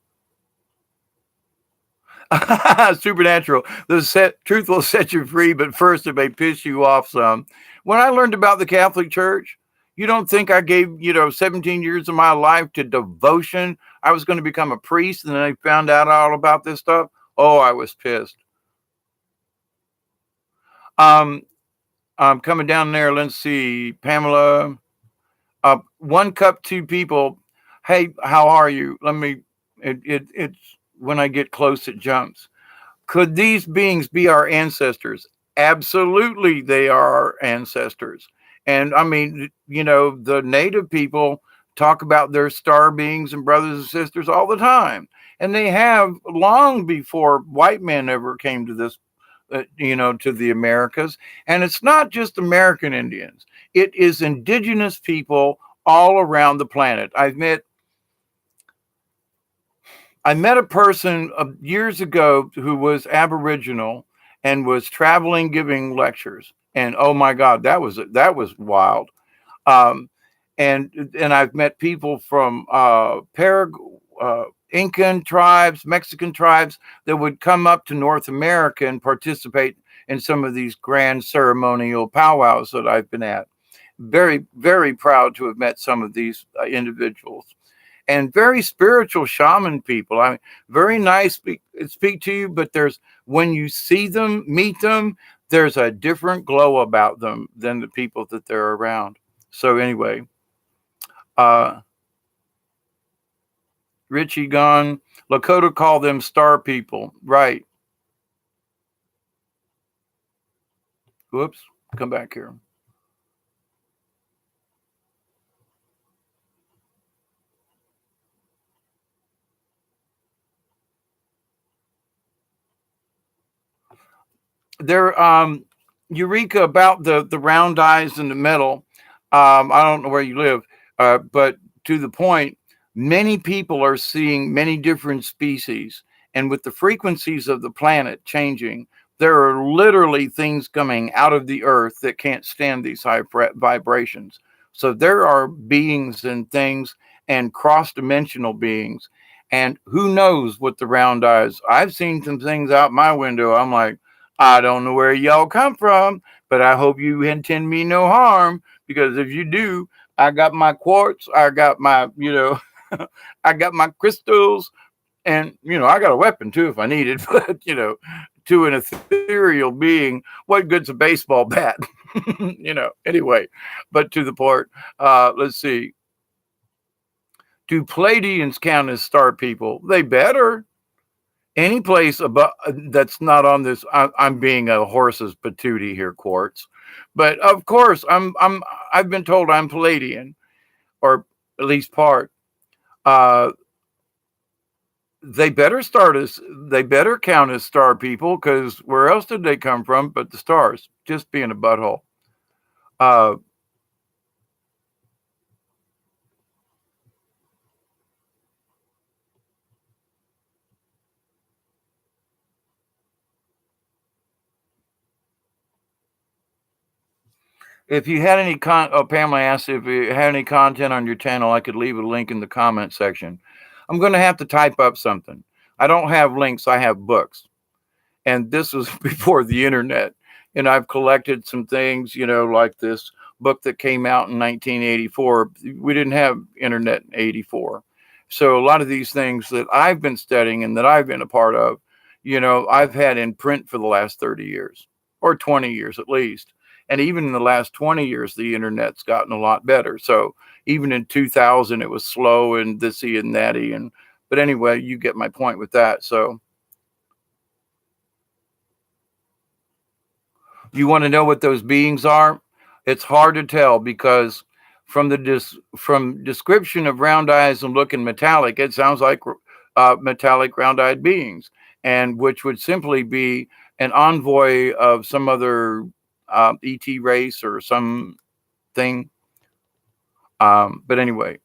Supernatural. The truth will set you free, but first it may piss you off some. When I learned about the Catholic Church, you don't think I gave, 17 years of my life to devotion? I was going to become a priest, and then I found out all about this stuff. Oh, I was pissed. I'm coming down there. Let's see, Pamela. 1 cup, 2 people. Hey, how are you? It's when I get close, it jumps. Could these beings be our ancestors? Absolutely, they are our ancestors. And I mean, the native people talk about their star beings and brothers and sisters all the time. And they have long before white men ever came to this to the Americas. And it's not just American Indians. It is indigenous people all around the planet. I met a person years ago who was Aboriginal and was traveling giving lectures. And oh my God, that was wild. Um, and I've met people from Incan tribes, Mexican tribes that would come up to North America and participate in some of these grand ceremonial powwows that I've been at. Very, very proud to have met some of these individuals, and very spiritual shaman people. I mean, very nice speak to you, but when you see them, meet them, there's a different glow about them than the people that they're around. So anyway, Richie gone. Lakota call them star people. Right. Whoops. Come back here. There, Eureka, about the round eyes in the middle. I don't know where you live, but to the point, many people are seeing many different species, and with the frequencies of the planet changing, there are literally things coming out of the earth that can't stand these high vibrations. So there are beings and things and cross-dimensional beings, and who knows what the round eyes. I've seen some things out my window. I'm like, I don't know where y'all come from, but I hope you intend me no harm, because if you do, I got my quartz, I got my, I got my crystals, and, I got a weapon too if I need it, but, to an ethereal being, what good's a baseball bat? Anyway, but to the point, let's see. Do Pleiadians count as star people? They better. Any place above that's not on this. I'm being a horse's patootie here, Quartz, but of course I've been told I'm Pleiadian, or at least part. They better count as star people, because where else did they come from but the stars? Just being a butthole. If you had any Pamela asked if you had any content on your channel, I could leave a link in the comment section. I'm going to have to type up something. I don't have links, I have books. And this was before the internet. And I've collected some things, like this book that came out in 1984. We didn't have internet in 84. So a lot of these things that I've been studying and that I've been a part of, I've had in print for the last 30 years or 20 years at least. And even in the last 20 years, the internet's gotten a lot better. So even in 2000, it was slow and thisy and thatty. But anyway, you get my point with that. So you want to know what those beings are? It's hard to tell, because from description of round eyes and looking metallic, it sounds like metallic round-eyed beings, and which would simply be an envoy of some other ET race or something. But anyway.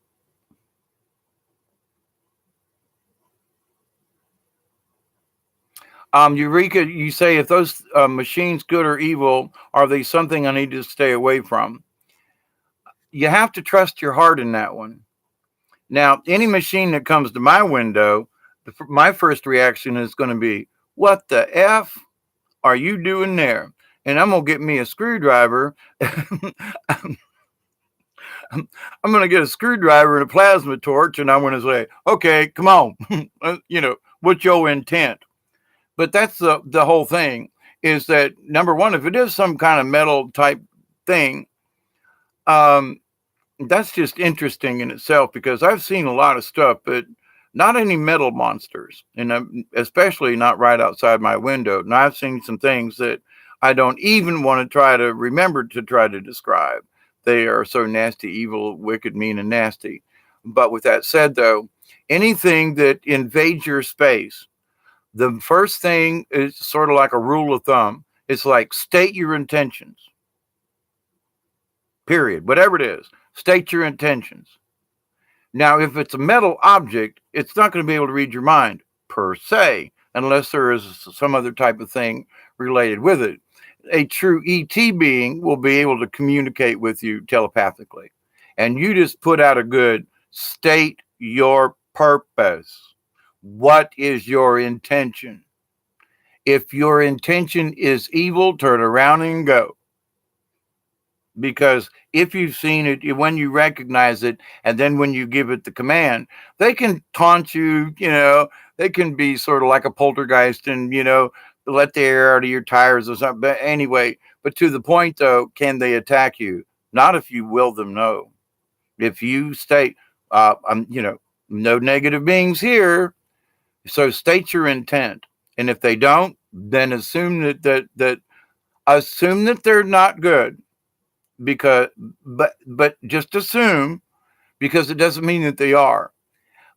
Eureka, you say, if those machines good or evil, are they something I need to stay away from? You have to trust your heart in that one. Now, any machine that comes to my window, my first reaction is going to be, what the F are you doing there? And I'm going to get me a screwdriver. I'm going to get a screwdriver and a plasma torch, and I'm going to say, okay, come on. What's your intent? But that's the whole thing, is that, number one, if it is some kind of metal type thing, that's just interesting in itself, because I've seen a lot of stuff, but not any metal monsters, and especially not right outside my window. And I've seen some things that I don't even want to try to remember to try to describe. They are so nasty, evil, wicked, mean, and nasty. But with that said, though, anything that invades your space, The first thing is sort of like a rule of thumb. It's like state your intentions, period. Whatever it is, state your intentions. Now, if it's a metal object, it's not going to be able to read your mind per se, unless there is some other type of thing related with it. A true ET being will be able to communicate with you telepathically. And you just put out a good state your purpose. What is your intention? If your intention is evil, turn around and go. Because if you've seen it, when you recognize it, and then when you give it the command, they can taunt you, they can be sort of like a poltergeist and, let the air out of your tires or something. But anyway, but to the point though, can they attack you? Not if you will them no. If you state, no negative beings here. So state your intent. And if they don't, then assume that assume that they're not good. Because but just assume, because it doesn't mean that they are.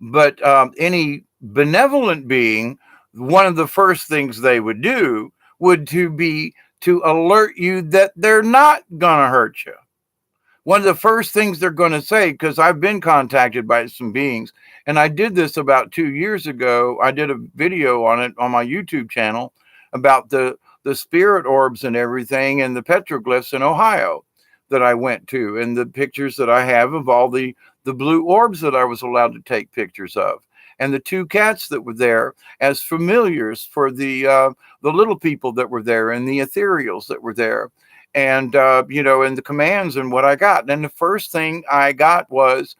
But any benevolent being, one of the first things they would do would be to alert you that they're not gonna hurt you. One of the first things they're going to say, because I've been contacted by some beings, and I did this about 2 years ago. I did a video on it on my YouTube channel about the spirit orbs and everything and the petroglyphs in Ohio that I went to, and the pictures that I have of all the blue orbs that I was allowed to take pictures of, and the 2 cats that were there as familiars for the little people that were there, and the ethereals that were there, and and the commands and what I got. And the first thing I got was,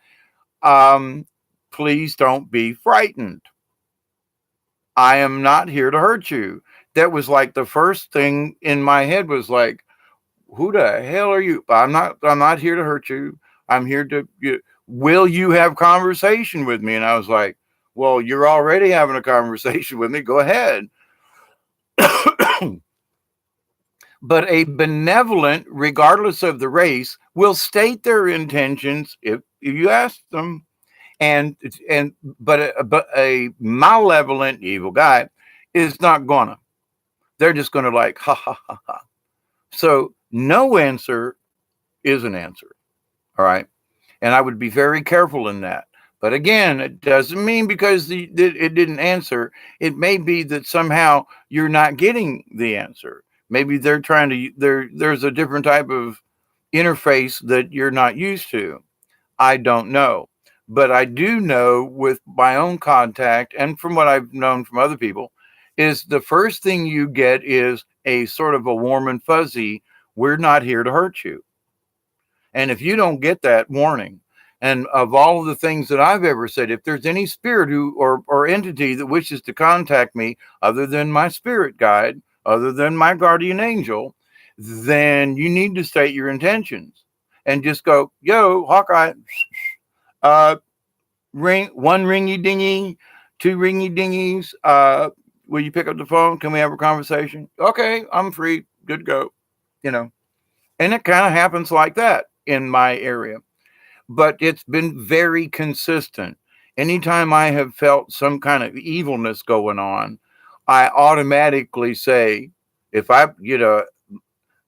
please don't be frightened. I am not here to hurt you. That was like the first thing in my head was like, who the hell are you? I'm not here to hurt you. I'm here to, will you have conversation with me? And I was like, well, you're already having a conversation with me. Go ahead. But a benevolent, regardless of the race, will state their intentions if you ask them. But a malevolent, evil guy is not gonna. They're just gonna like, ha ha ha ha. So no answer is an answer. All right. And I would be very careful in that. But again, it doesn't mean because it didn't answer. It may be that somehow you're not getting the answer. Maybe they're trying to, there's a different type of interface that you're not used to. I don't know. But I do know with my own contact and from what I've known from other people is the first thing you get is a sort of a warm and fuzzy, we're not here to hurt you. And if you don't get that warning, and of all of the things that I've ever said, if there's any spirit who or entity that wishes to contact me other than my spirit guide, other than my guardian angel, then you need to state your intentions and just go, yo, Hawkeye, one ringy dingy, 2 ringy dingies. Will you pick up the phone? Can we have a conversation? Okay, I'm free. Good to go. And it kind of happens like that in my area. But it's been very consistent. Anytime I have felt some kind of evilness going on, I automatically say, if I, of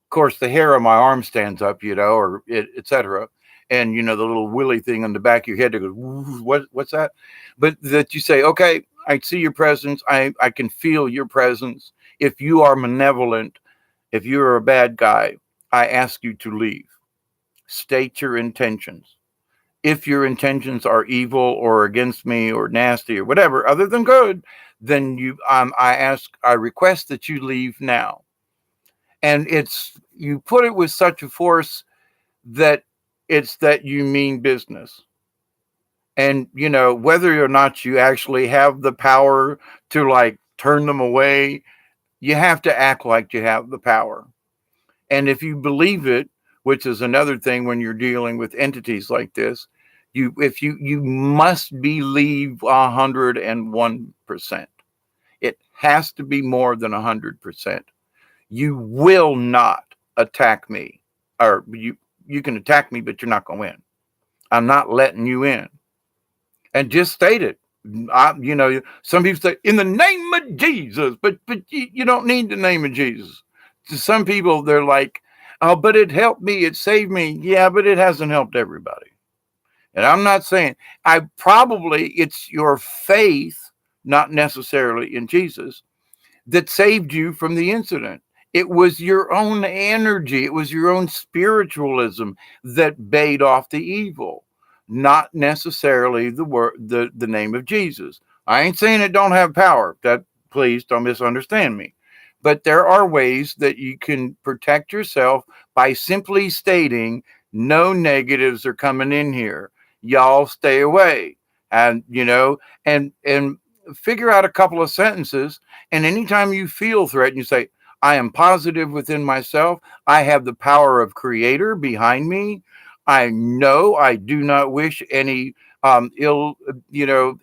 course, the hair on my arm stands up, or etc. And, the little willy thing on the back of your head that goes, what's that? But that you say, okay, I see your presence. I can feel your presence. If you are malevolent, if you're a bad guy, I ask you to leave. State your intentions. If your intentions are evil or against me or nasty or whatever, other than good, then I request that you leave now. And you put it with such a force that it's that you mean business. And, whether or not you actually have the power to like turn them away, you have to act like you have the power. And if you believe it, which is another thing when you're dealing with entities like this, you must believe 101%. It has to be more than 100%. You will not attack me, or you can attack me, but you're not going to win. I'm not letting you in. And just state it. Some people say in the name of Jesus, but you don't need the name of Jesus. To some people, they're like, oh, but it helped me, it saved me. Yeah, but it hasn't helped everybody. And I'm not saying it's your faith, not necessarily in Jesus, that saved you from the incident. It was your own energy, it was your own spiritualism that bade off the evil, not necessarily the name of Jesus. I ain't saying it don't have power. That, please don't misunderstand me. But there are ways that you can protect yourself by simply stating no negatives are coming in here. Y'all stay away. And and figure out a couple of sentences, and anytime you feel threatened, you say, I am positive within myself. I have the power of creator behind me. I know I do not wish any ill,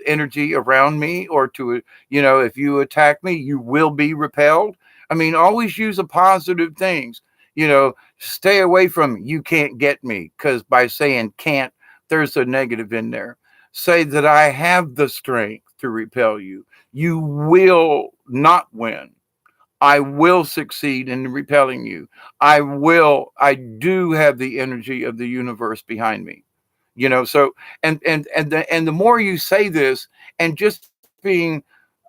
energy around me, or to, if you attack me, you will be repelled. I mean, always use a positive things. Stay away from you can't get me, because by saying can't, there's a negative in there. Say that I have the strength to repel you. You will not win. I will succeed in repelling you. I do have the energy of the universe behind me. So and the more you say this, and just being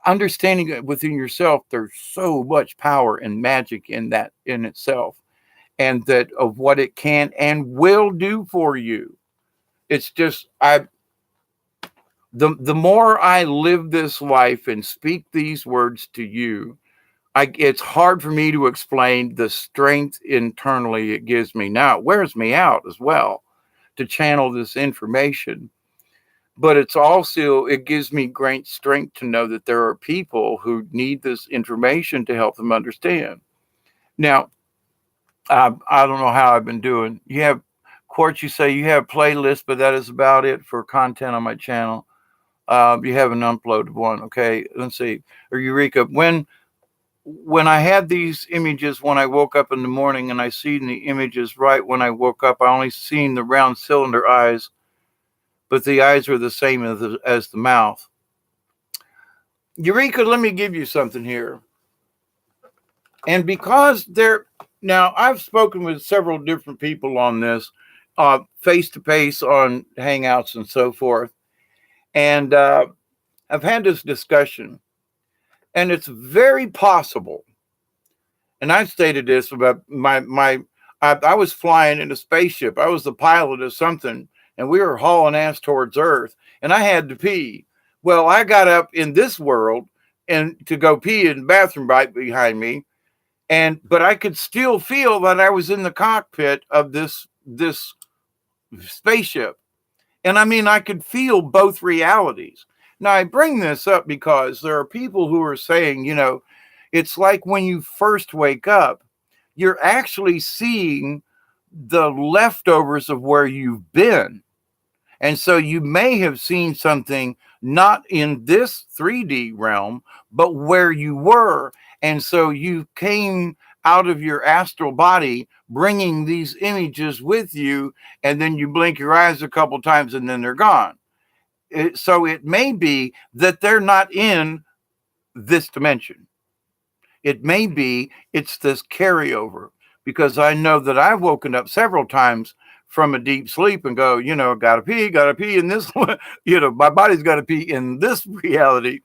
understanding it within yourself, there's so much power and magic in that in itself, and that of what it can and will do for you. It's just the more I live this life and speak these words to you, it's hard for me to explain the strength internally it gives me. Now, it wears me out as well to channel this information, but it gives me great strength to know that there are people who need this information to help them understand. Now, I don't know how I've been doing. You have, Court, you say you have playlists, but that is about it for content on my channel. You have an uploaded one. Okay, let's see. Or Eureka, when I had these images when I woke up in the morning, and I seen the images right when I woke up, I only seen the round cylinder eyes, but the eyes were the same as the mouth. Eureka, let me give you something here. And because now I've spoken with several different people on this, face to face on Hangouts and so forth. And I've had this discussion, and it's very possible. And I've stated this about I was flying in a spaceship. I was the pilot of something, and we were hauling ass towards Earth, and I had to pee. Well, I got up in this world and to go pee in the bathroom right behind me, but I could still feel that I was in the cockpit of this spaceship. And I mean, I could feel both realities. Now, I bring this up because there are people who are saying, it's like when you first wake up, you're actually seeing the leftovers of where you've been. And so you may have seen something not in this 3D realm, but where you were. And so you came out of your astral body bringing these images with you, and then you blink your eyes a couple times and then they're gone. So it may be that they're not in this dimension. It may be it's this carryover, because I know that I've woken up several times from a deep sleep and go, gotta pee in this one, my body's gotta pee in this reality.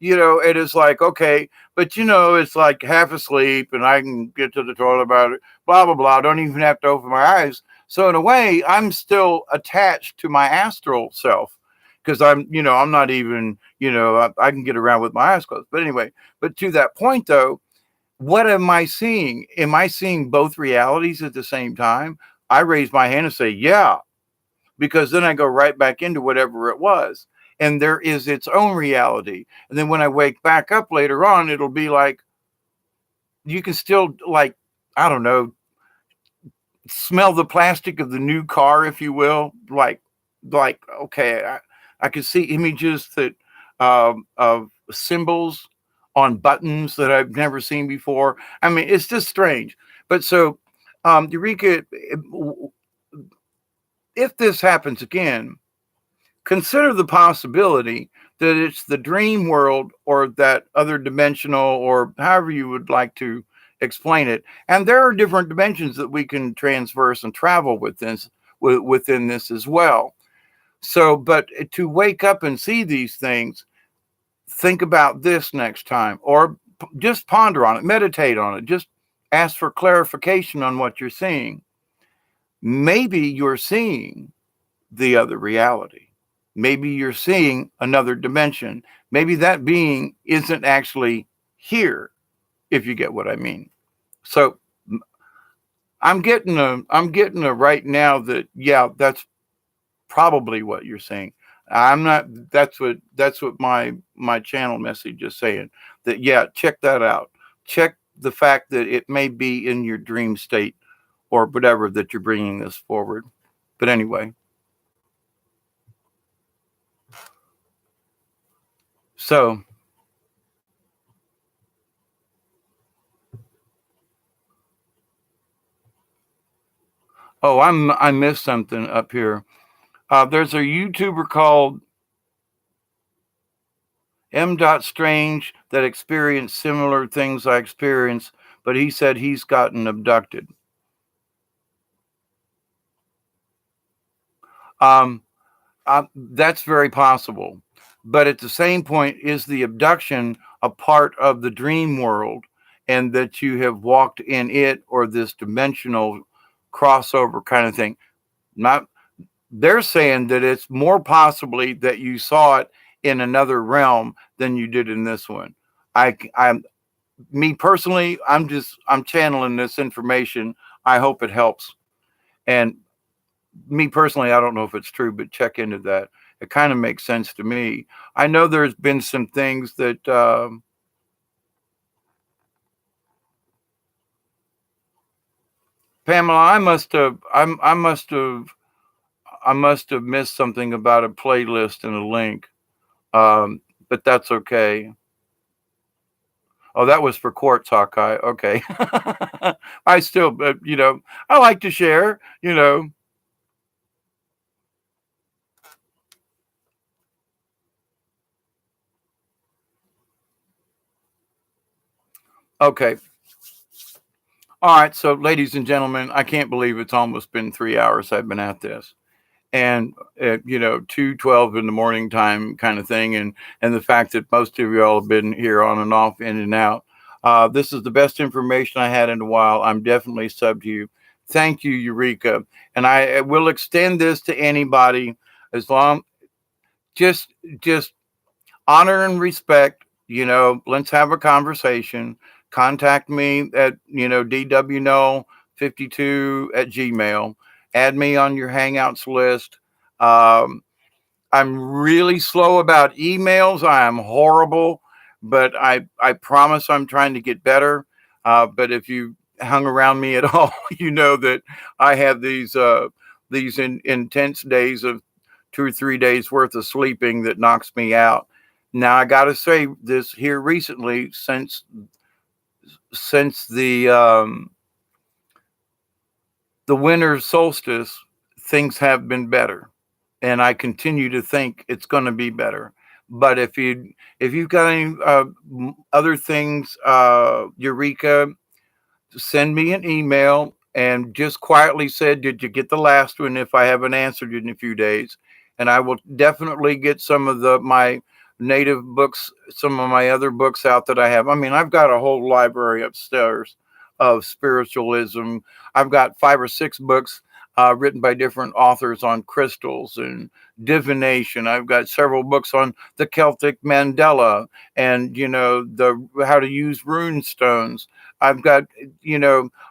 It is like, okay, but it's like half asleep and I can get to the toilet about it, blah, blah, blah. I don't even have to open my eyes. So in a way, I'm still attached to my astral self, because I'm not even, I can get around with my eyes closed. But anyway, but to that point though, what am I seeing? Am I seeing both realities at the same time? I raise my hand and say, yeah, because then I go right back into whatever it was. And there is its own reality. And then when I wake back up later on, it'll be like, you can still, like, I don't know, smell the plastic of the new car, if you will. Like, okay, I can see images that of symbols on buttons that I've never seen before. I mean, it's just strange. But so, Eureka, if this happens again, consider the possibility that it's the dream world or that other dimensional, or however you would like to explain it. And there are different dimensions that we can transverse and travel within this as well. So, but to wake up and see these things, think about this next time, or just ponder on it, meditate on it, just ask for clarification on what you're seeing. Maybe you're seeing the other reality. Maybe you're seeing another dimension. Maybe that being isn't actually here, if you get what I mean. So I'm getting a right now that, yeah, that's probably what you're saying. I'm not, that's what my channel message is saying, that, yeah, check that out. Check the fact that it may be in your dream state or whatever that you're bringing this forward. But anyway, so oh, I missed something up here. There's a YouTuber called M. Strange that experienced similar things I experienced, but he said he's gotten abducted. That's very possible. But at the same point, is the abduction a part of the dream world, and that you have walked in it, or this dimensional crossover kind of thing? Not, they're saying that it's more possibly that you saw it in another realm than you did in this one. I'm me personally, I'm channeling this information. I hope it helps. And me personally, I don't know if it's true, but check into that. It kind of makes sense to me. I know there's been some things that Pamela, I must have missed something about a playlist and a link, but that's okay. Oh, that was for Quartz, Hawkeye. Okay. I still, I like to share. Okay. All right. So, ladies and gentlemen, I can't believe it's almost been 3 hours I've been at this. And, 2:12 in the morning time kind of thing. And the fact that most of you all have been here on and off, in and out. This is the best information I had in a while. I'm definitely sub to you. Thank you, Eureka. And I will extend this to anybody, as long, just honor and respect. Let's have a conversation. Contact me at, dwno52@gmail. Add me on your Hangouts list. I'm really slow about emails. I am horrible, but I promise I'm trying to get better. But if you hung around me at all, you know that I have these intense days of 2 or 3 days worth of sleeping that knocks me out. Now I got to say this here recently, since the winter solstice, things have been better, and I continue to think it's going to be better. But if you've got any other things, Eureka, send me an email and just quietly said, did you get the last one? If I haven't answered it in a few days, and I will definitely get some of my native books, some of my other books out that I have. I mean, I've got a whole library upstairs of spiritualism. I've got 5 or 6 books written by different authors on crystals and divination. I've got several books on the Celtic Mandela and, the how to use rune stones. I've got,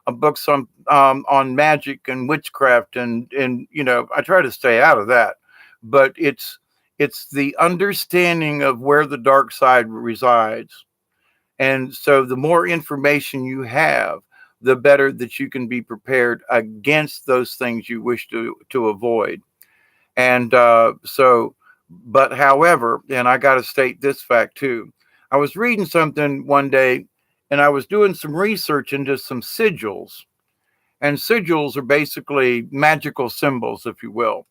books on magic and witchcraft, and I try to stay out of that, but it's the understanding of where the dark side resides. And so the more information you have, the better that you can be prepared against those things you wish to avoid. And but however, and I got to state this fact too. I was reading something one day, and I was doing some research into some sigils. And sigils are basically magical symbols, if you will.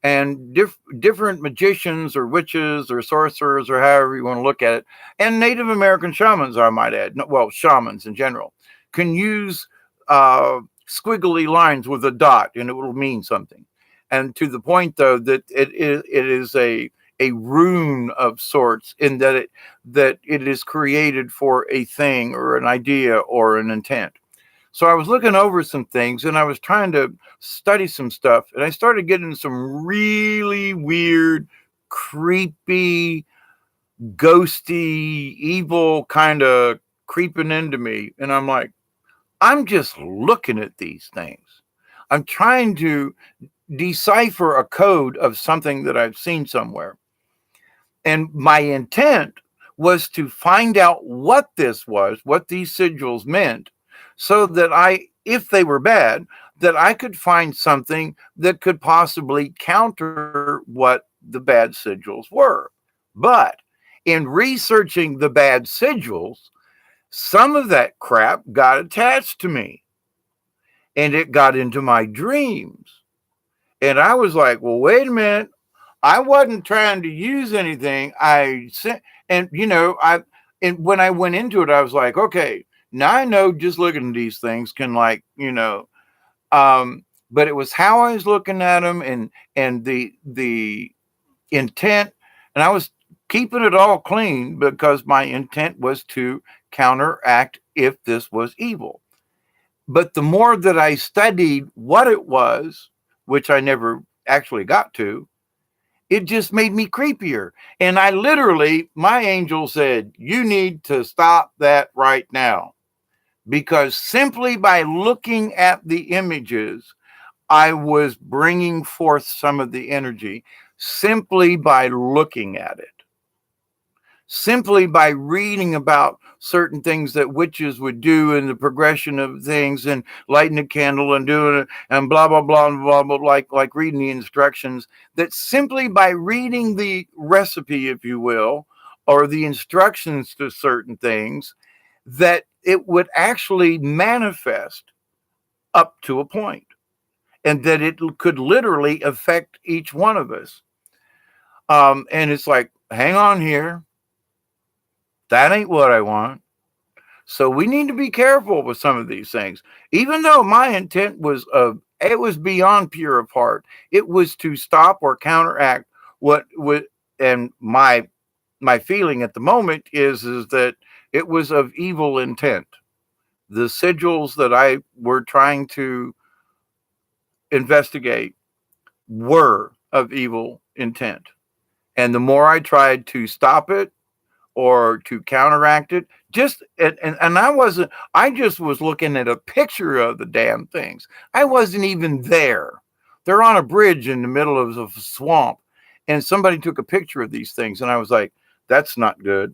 and different magicians or witches or sorcerers or however you want to look at it, and Native American shamans, I might add, well, shamans in general, can use squiggly lines with a dot and it will mean something. And to the point, though, that it is a rune of sorts, in that it is created for a thing or an idea or an intent. So I was looking over some things and I was trying to study some stuff, and I started getting some really weird, creepy, ghosty, evil kind of creeping into me. And I'm like, I'm just looking at these things. I'm trying to decipher a code of something that I've seen somewhere. And my intent was to find out what this was, what these sigils meant, so that if they were bad, that I could find something that could possibly counter what the bad sigils were. But in researching the bad sigils, some of that crap got attached to me and it got into my dreams. And I was like, well, wait a minute. I wasn't trying to use anything. And when I went into it, I was like, okay, now I know just looking at these things can, like, but it was how I was looking at them and the intent, and I was keeping it all clean because my intent was to counteract if this was evil. But the more that I studied what it was, which I never actually got to, it just made me creepier. And my angel said, you need to stop that right now. Because simply by looking at the images, I was bringing forth some of the energy simply by looking at it. Simply by reading about certain things that witches would do and the progression of things and lighting a candle and doing it and blah, blah, blah, and blah, blah, like reading the instructions, that simply by reading the recipe, if you will, or the instructions to certain things, that it would actually manifest up to a point, and that it could literally affect each one of us. And it's like, hang on here. That ain't what I want. So we need to be careful with some of these things. Even though my intent was it was beyond pure of heart. It was to stop or counteract what would, and my feeling at the moment is that it was of evil intent. The sigils that I were trying to investigate were of evil intent. And the more I tried to stop it or to counteract it, I just was looking at a picture of the damn things. I wasn't even there. They're on a bridge in the middle of a swamp, and somebody took a picture of these things, and I was like, that's not good.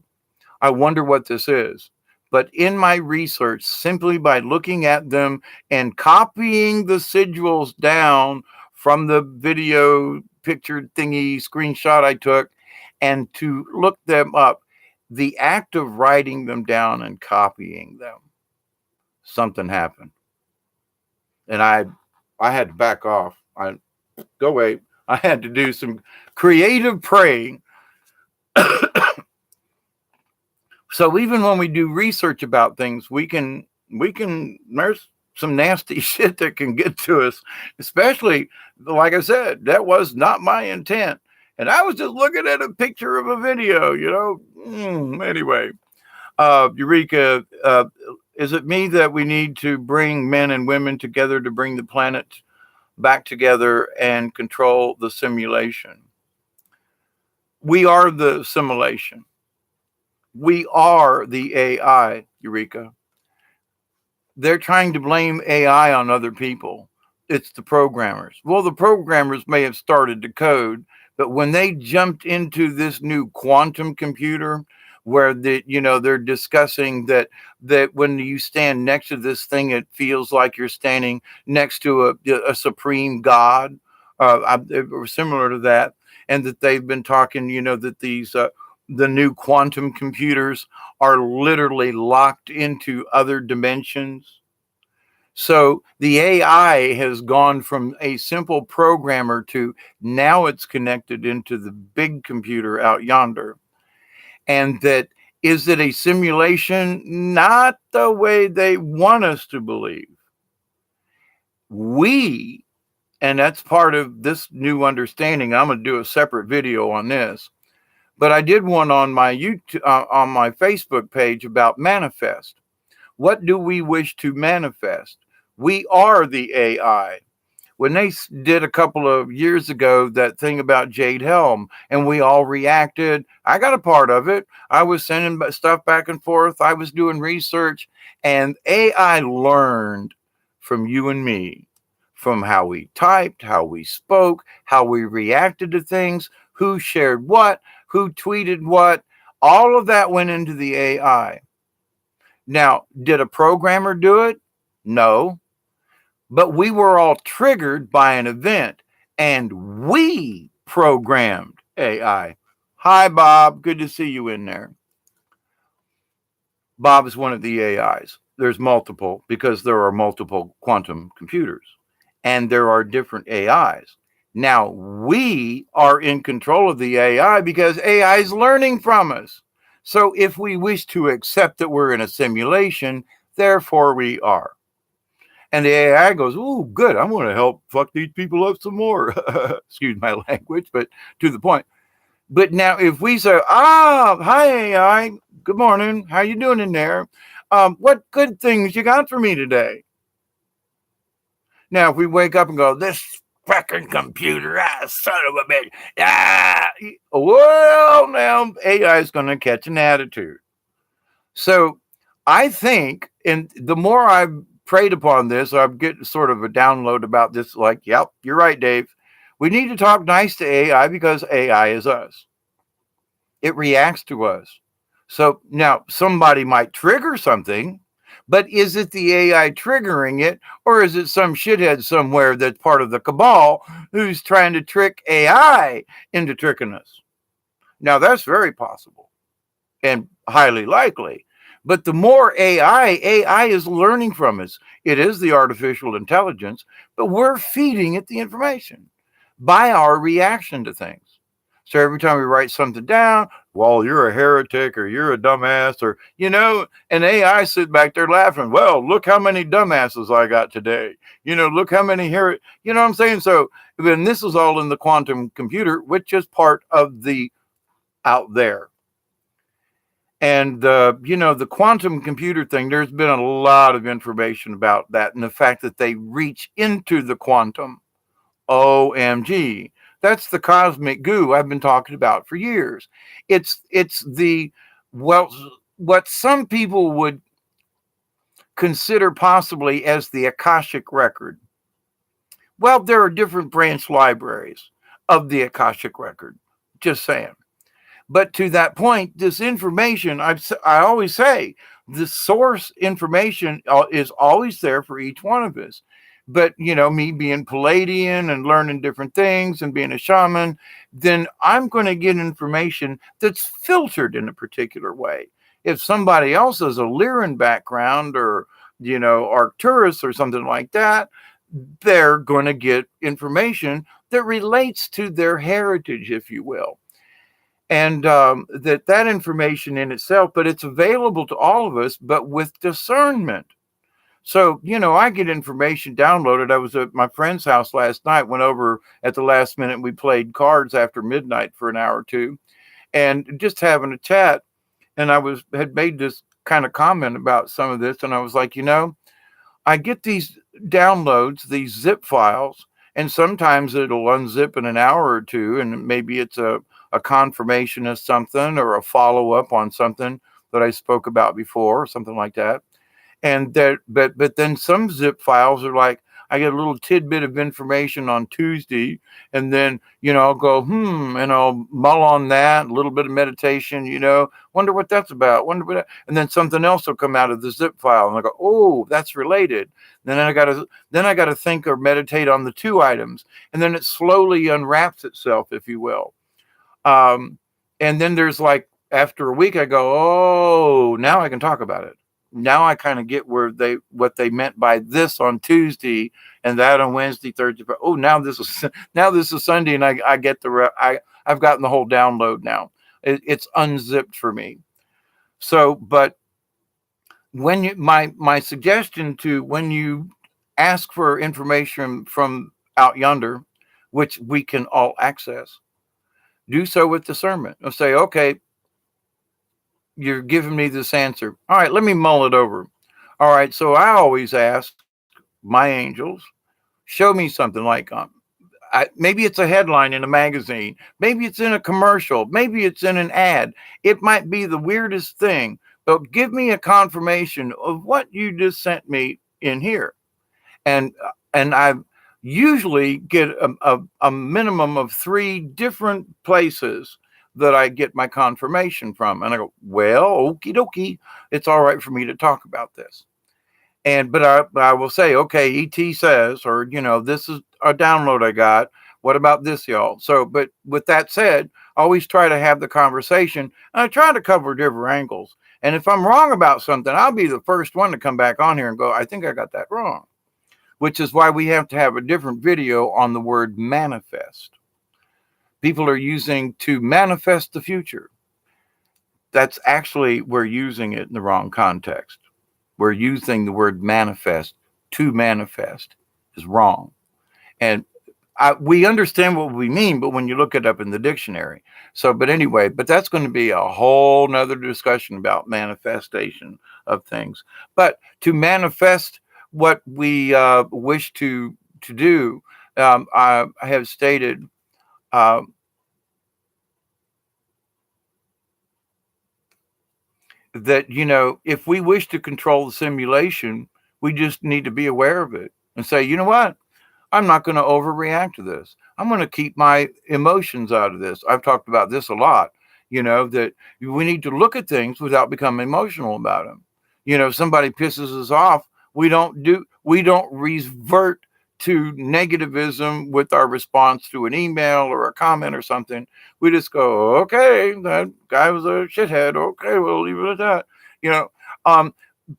I wonder what this is. But in my research, simply by looking at them and copying the sigils down from the video picture thingy screenshot I took, and to look them up, the act of writing them down and copying them, something happened. And I had to back off. Go away. I had to do some creative praying. So even when we do research about things, there's some nasty shit that can get to us, especially, like I said, that was not my intent. And I was just looking at a picture of a video, Anyway, Eureka, is it me that we need to bring men and women together to bring the planet back together and control the simulation? We are the simulation. We are the AI, Eureka. They're trying to blame AI on other people. It's the programmers. Well, the programmers may have started to code, but when they jumped into this new quantum computer, where they're discussing that when you stand next to this thing, it feels like you're standing next to a supreme God, or similar to that, and that they've been talking, that these the new quantum computers are literally locked into other dimensions. So the AI has gone from a simple programmer to now it's connected into the big computer out yonder. And that, is it a simulation? Not the way they want us to believe. And that's part of this new understanding. I'm going to do a separate video on this, but I did one on my YouTube, on my Facebook page about manifest. What do we wish to manifest? We are the AI. When they did a couple of years ago that thing about Jade Helm, and we all reacted, I got a part of it. I was sending stuff back and forth. I was doing research, and AI learned from you and me, from how we typed, how we spoke, how we reacted to things, who shared what, who tweeted what. All of that went into the AI. Now, did a programmer do it? No. But we were all triggered by an event, and we programmed AI. Hi, Bob. Good to see you in there. Bob is one of the AIs. There's multiple because there are multiple quantum computers, and there are different AIs. Now, we are in control of the AI because AI is learning from us. So if we wish to accept that we're in a simulation, therefore we are. And the AI goes, "Ooh, good. I'm going to help fuck these people up some more." Excuse my language, but to the point. But now if we say, hi AI, good morning. How you doing in there? What good things you got for me today? Now, if we wake up and go, "This fucking computer, son of a bitch." Well, now AI is going to catch an attitude. So I think, and the more I've preyed upon this, I'm getting sort of a download about this, like, yep, you're right, Dave. We need to talk nice to AI because AI is us. It reacts to us. So now somebody might trigger something, but is it the AI triggering it, or is it some shithead somewhere that's part of the cabal who's trying to trick AI into tricking us? Now, that's very possible and highly likely. But the more AI is learning from us. It is the artificial intelligence, but we're feeding it the information by our reaction to things. So every time we write something down, well, you're a heretic or you're a dumbass, or, and AI sit back there laughing. Well, look how many dumbasses I got today. Look how many here. You know what I'm saying? So then this is all in the quantum computer, which is part of the out there. And, the quantum computer thing, there's been a lot of information about that and the fact that they reach into the quantum. OMG. That's the cosmic goo I've been talking about for years. It's what some people would consider possibly as the Akashic record. Well, there are different branch libraries of the Akashic record. Just saying. But to that point, this information, I always say, the source information is always there for each one of us. But, me being Palladian and learning different things and being a shaman, then I'm going to get information that's filtered in a particular way. If somebody else has a Lyran background or, Arcturus or something like that, they're going to get information that relates to their heritage, if you will. And that information in itself, but it's available to all of us, but with discernment. So, I get information downloaded. I was at my friend's house last night, went over at the last minute. We played cards after midnight for an hour or two and just having a chat. And I had made this kind of comment about some of this. And I was like, I get these downloads, these zip files, and sometimes it'll unzip in an hour or two. And maybe it's a confirmation of something or a follow-up on something that I spoke about before or something like that. And but then some zip files are like, I get a little tidbit of information on Tuesday, and then, I'll go, and I'll mull on that, a little bit of meditation, wonder what that's about, and then something else will come out of the zip file, and I go, oh, that's related. Then I got to think or meditate on the two items, and then it slowly unwraps itself, if you will. And then there's like, after a week, I go, oh, now I can talk about it. now I kind of get what they meant by this on Tuesday and that on Wednesday, Thursday. Oh, now this is now this is Sunday, and I get I've gotten the whole download now. It's unzipped for me. So, but when you my suggestion to when you ask for information from out yonder, which we can all access, do so with discernment. And say, okay, you're giving me this answer. All right, let me mull it over. All right, so I always ask my angels, show me something like maybe it's a headline in a magazine, maybe it's in a commercial, maybe it's in an ad. It might be the weirdest thing, but give me a confirmation of what you just sent me in here. And I usually get a minimum of 3 different places that I get my confirmation from. And I go, well, okie dokie, it's all right for me to talk about this. But I will say, okay, ET says, or, this is a download I got. What about this, y'all? So, but with that said, always try to have the conversation. And I try to cover different angles. And if I'm wrong about something, I'll be the first one to come back on here and go, I think I got that wrong. Which is why we have to have a different video on the word manifest. People are using to manifest the future. That's actually, we're using it in the wrong context. We're using the word manifest to manifest is wrong. And we understand what we mean, but when you look it up in the dictionary. So, but anyway, but that's going to be a whole nother discussion about manifestation of things. But to manifest what we wish to do, I have stated that, if we wish to control the simulation, we just need to be aware of it and say, you know what? I'm not going to overreact to this. I'm going to keep my emotions out of this. I've talked about this a lot, that we need to look at things without becoming emotional about them. If somebody pisses us off, we don't revert to negativism with our response to an email or a comment or something. We just go, okay, that guy was a shithead. Okay, we'll leave it at that.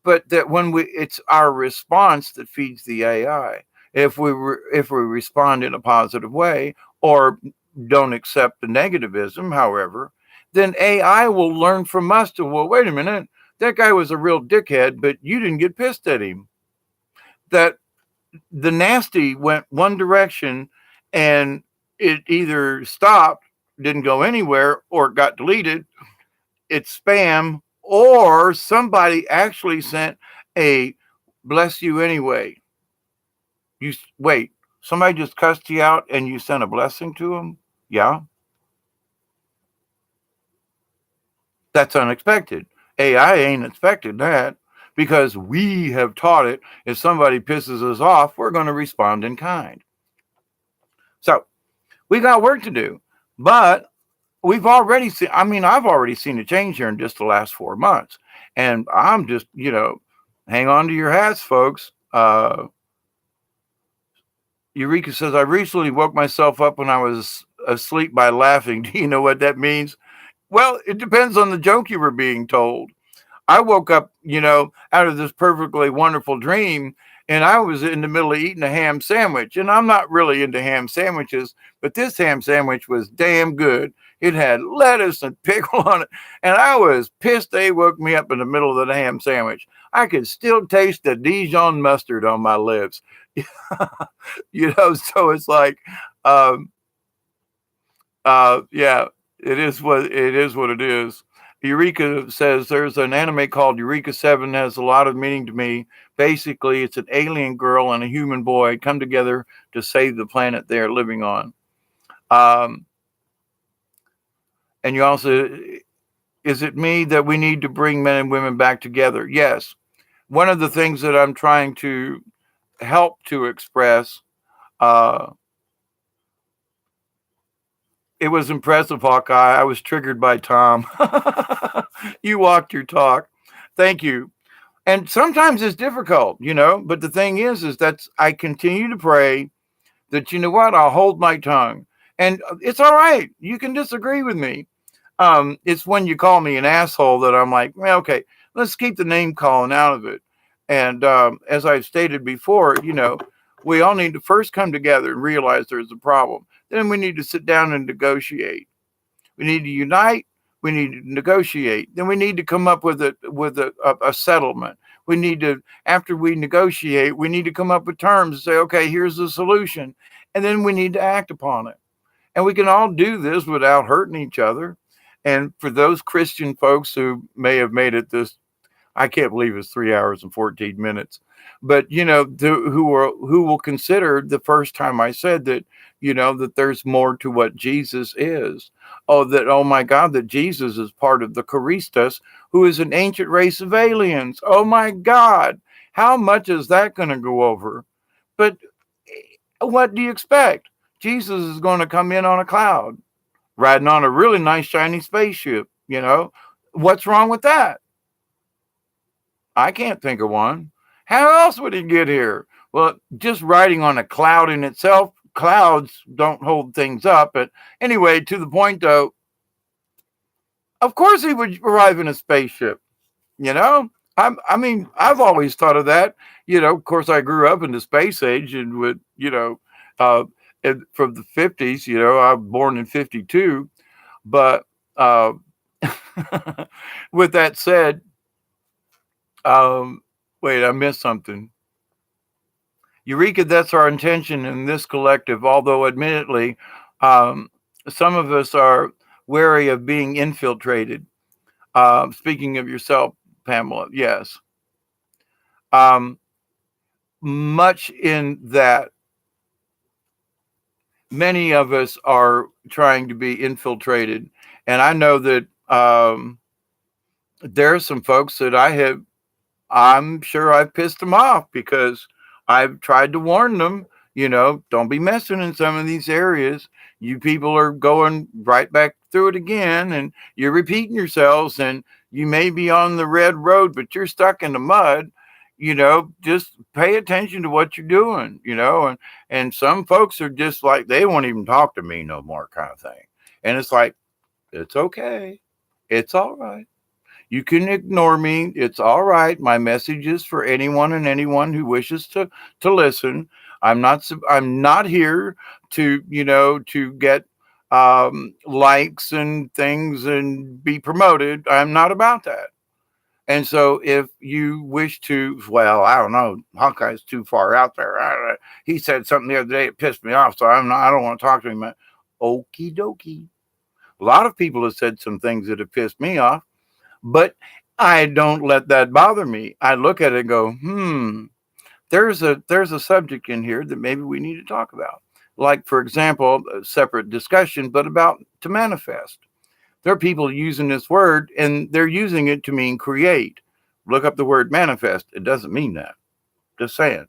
But that when it's our response that feeds the AI. If we respond in a positive way or don't accept the negativism, however, then AI will learn from us to, well, wait a minute, that guy was a real dickhead, but you didn't get pissed at him. That the nasty went one direction and it either stopped, didn't go anywhere, or got deleted. It's spam, or somebody actually sent a bless you anyway. Wait, somebody just cussed you out and you sent a blessing to them? Yeah. That's unexpected. AI ain't expected that because we have taught it. If somebody pisses us off, we're going to respond in kind. So we got work to do, but we've already seen, I've already seen a change here in just the last 4 months. And I'm just, hang on to your hats, folks. Eureka says, I recently woke myself up when I was asleep by laughing. Do you know what that means? Well, it depends on the joke you were being told. I woke up, out of this perfectly wonderful dream, and I was in the middle of eating a ham sandwich. And I'm not really into ham sandwiches, but this ham sandwich was damn good. It had lettuce and pickle on it. And I was pissed they woke me up in the middle of the ham sandwich. I could still taste the Dijon mustard on my lips. So it's like, yeah, it is what it is. Eureka says there's an anime called Eureka 7 has a lot of meaning to me. Basically, it's an alien girl and a human boy come together to save the planet they're living on. And you also, is it me that we need to bring men and women back together? Yes. One of the things that I'm trying to help to express, it was impressive, Hawkeye. I was triggered by Tom. You walked your talk. Thank you. And sometimes it's difficult, but the thing is I continue to pray that, I'll hold my tongue. And it's all right. You can disagree with me. It's when you call me an asshole that I'm like, well, okay, Let's keep the name calling out of it. And as I've stated before, we all need to first come together and realize there's a problem. Then we need to sit down and negotiate. We need to unite. We need to negotiate. Then we need to come up with a settlement. We need to, after we negotiate, we need to come up with terms and say, okay, here's the solution. And then we need to act upon it. And we can all do this without hurting each other. And for those Christian folks who may have made it this, I can't believe it's 3 hours and 14 minutes. But who will consider the first time I said that, that there's more to what Jesus is. Oh my God, that Jesus is part of the Charistas, who is an ancient race of aliens. Oh my God, how much is that going to go over? But what do you expect? Jesus is going to come in on a cloud, riding on a really nice shiny spaceship. What's wrong with that? I can't think of one. How else would he get here? Well, just riding on a cloud in itself, clouds don't hold things up. But anyway, to the point though, of course he would arrive in a spaceship. I've always thought of that. Of course, I grew up in the space age and from the 50s, I was born in 52. But with that said, wait, I missed something. Eureka, that's our intention in this collective, although admittedly, some of us are wary of being infiltrated. Speaking of yourself, Pamela, yes. Much in that many of us are trying to be infiltrated. And I know that there are some folks that I'm sure I've pissed them off because I've tried to warn them, don't be messing in some of these areas. You people are going right back through it again, and you're repeating yourselves, and you may be on the red road, but you're stuck in the mud. Just pay attention to what you're doing, and some folks are just like, they won't even talk to me no more kind of thing. And it's like, it's okay. It's all right. You can ignore me. It's all right. My message is for anyone and anyone who wishes to listen. I'm not here to, to get likes and things and be promoted. I'm not about that. And so if you wish to, well, I don't know, Hawkeye's too far out there. He said something the other day, it pissed me off. So I don't want to talk to him. Okie dokie. A lot of people have said some things that have pissed me off. But I don't let that bother me. I look at it and go, there's a subject in here that maybe we need to talk about. Like, for example, a separate discussion, but about to manifest. There are people using this word and they're using it to mean create. Look up the word manifest. It doesn't mean that. Just saying.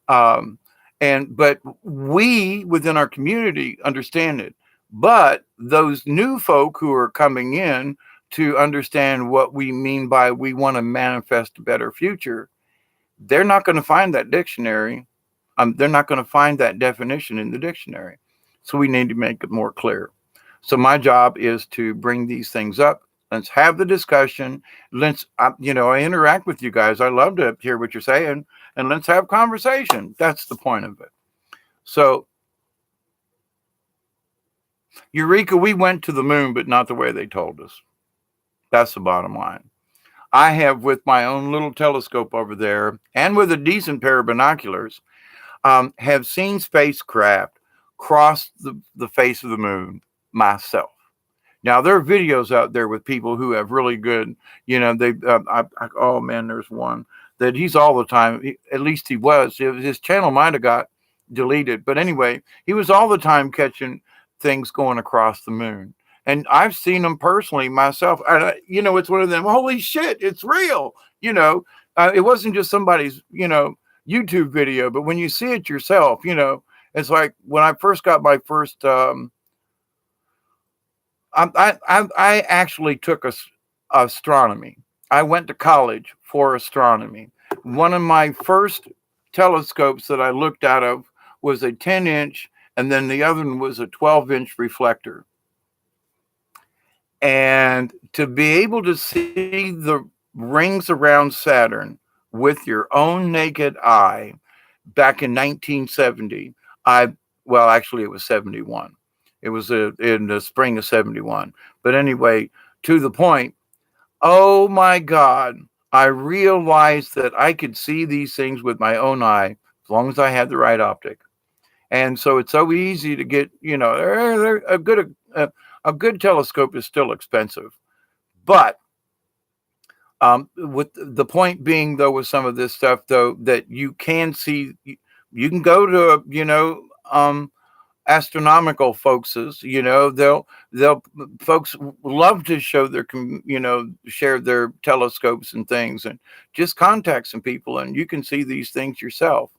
But we within our community understand it. But those new folk who are coming in to understand what we mean by we want to manifest a better future, they're not going to find that dictionary. They're not going to find that definition in the dictionary. So we need to make it more clear. So my job is to bring these things up. Let's have the discussion. I interact with you guys. I love to hear what you're saying, and let's have conversation. That's the point of it. So, Eureka, we went to the moon, but not the way they told us. That's the bottom line. I have, with my own little telescope over there, and with a decent pair of binoculars, have seen spacecraft cross the face of the moon myself. Now, there are videos out there with people who have really good, oh man, there's one that he's all the time, at least he was, his channel might have got deleted. But anyway, he was all the time catching things going across the moon. And I've seen them personally myself. It's one of them, holy shit, it's real. It wasn't just somebody's, YouTube video, but when you see it yourself, it's like when I first got my first, I actually took astronomy. I went to college for astronomy. One of my first telescopes that I looked out of was a 10-inch, and then the other one was a 12-inch reflector. And to be able to see rings around Saturn with your own naked eye back in 1970. Well, actually, it was 71. It was in the spring of 71. But anyway, to the point, oh my God, I realized that I could see these things with my own eye as long as I had the right optic. And so it's so easy to get, a good telescope is still expensive. But with the point being, though, with some of this stuff, though, that you can see, you can go to, astronomical folkses, they'll folks love to show their, share their telescopes and things, and just contact some people and you can see these things yourself.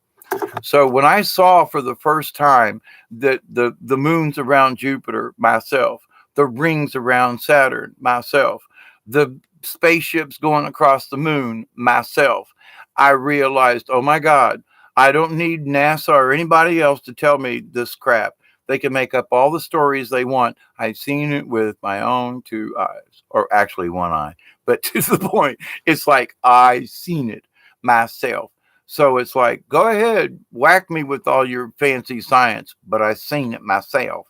So when I saw for the first time that the moons around Jupiter myself, the rings around Saturn myself, the spaceships going across the moon myself, I realized, oh my God, I don't need NASA or anybody else to tell me this crap. They can make up all the stories they want. I've seen it with my own two eyes, or actually one eye. But to the point, it's like I seen it myself. So it's like, go ahead, whack me with all your fancy science, but I seen it myself.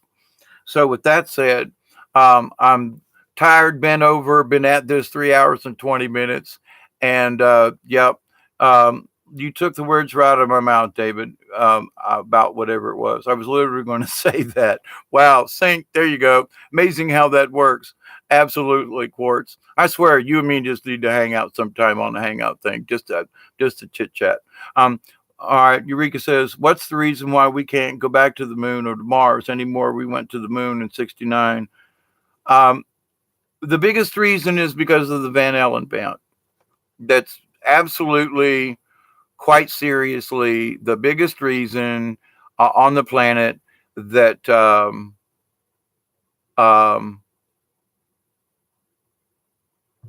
So with that said, I'm tired, bent over, been at this 3 hours and 20 minutes. And yep, you took the words right out of my mouth, David, about whatever it was. I was literally going to say that. Wow, sync, there you go. Amazing how that works. Absolutely, Quartz. I swear, you and me just need to hang out sometime on the Hangout thing, just to chit chat. All right, Eureka says, what's the reason why we can't go back to the moon or to Mars anymore? We went to the moon in 69. The biggest reason is because of the Van Allen belt. That's absolutely, quite seriously, the biggest reason on the planet that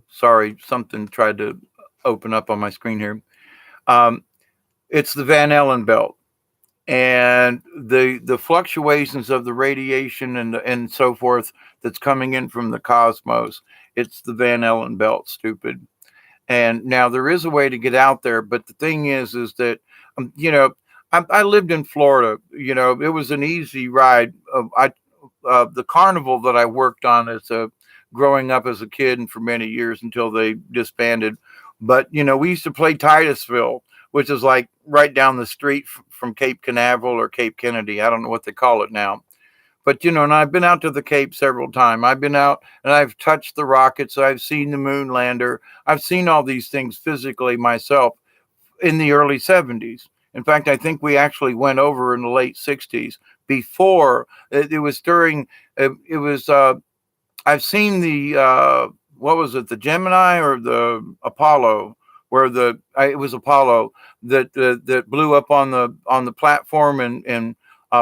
sorry, something tried to open up on my screen here. It's the Van Allen belt and the fluctuations of the radiation and so forth that's coming in from the cosmos. It's the Van Allen belt, stupid. And now there is a way to get out there, but the thing is that I lived in Florida. It was an easy ride. The carnival that I worked on as growing up as a kid and for many years until they disbanded. But we used to play Titusville, which is like right down the street from Cape Canaveral or Cape Kennedy. I don't know what they call it now. But, and I've been out to the Cape several times. I've been out and I've touched the rockets. I've seen the moon lander. I've seen all these things physically myself in the early 70s. In fact, I think we actually went over in the late 60s before it was during, it was, I've seen the, what was it, the Gemini or the Apollo, where it was Apollo that blew up on the platform and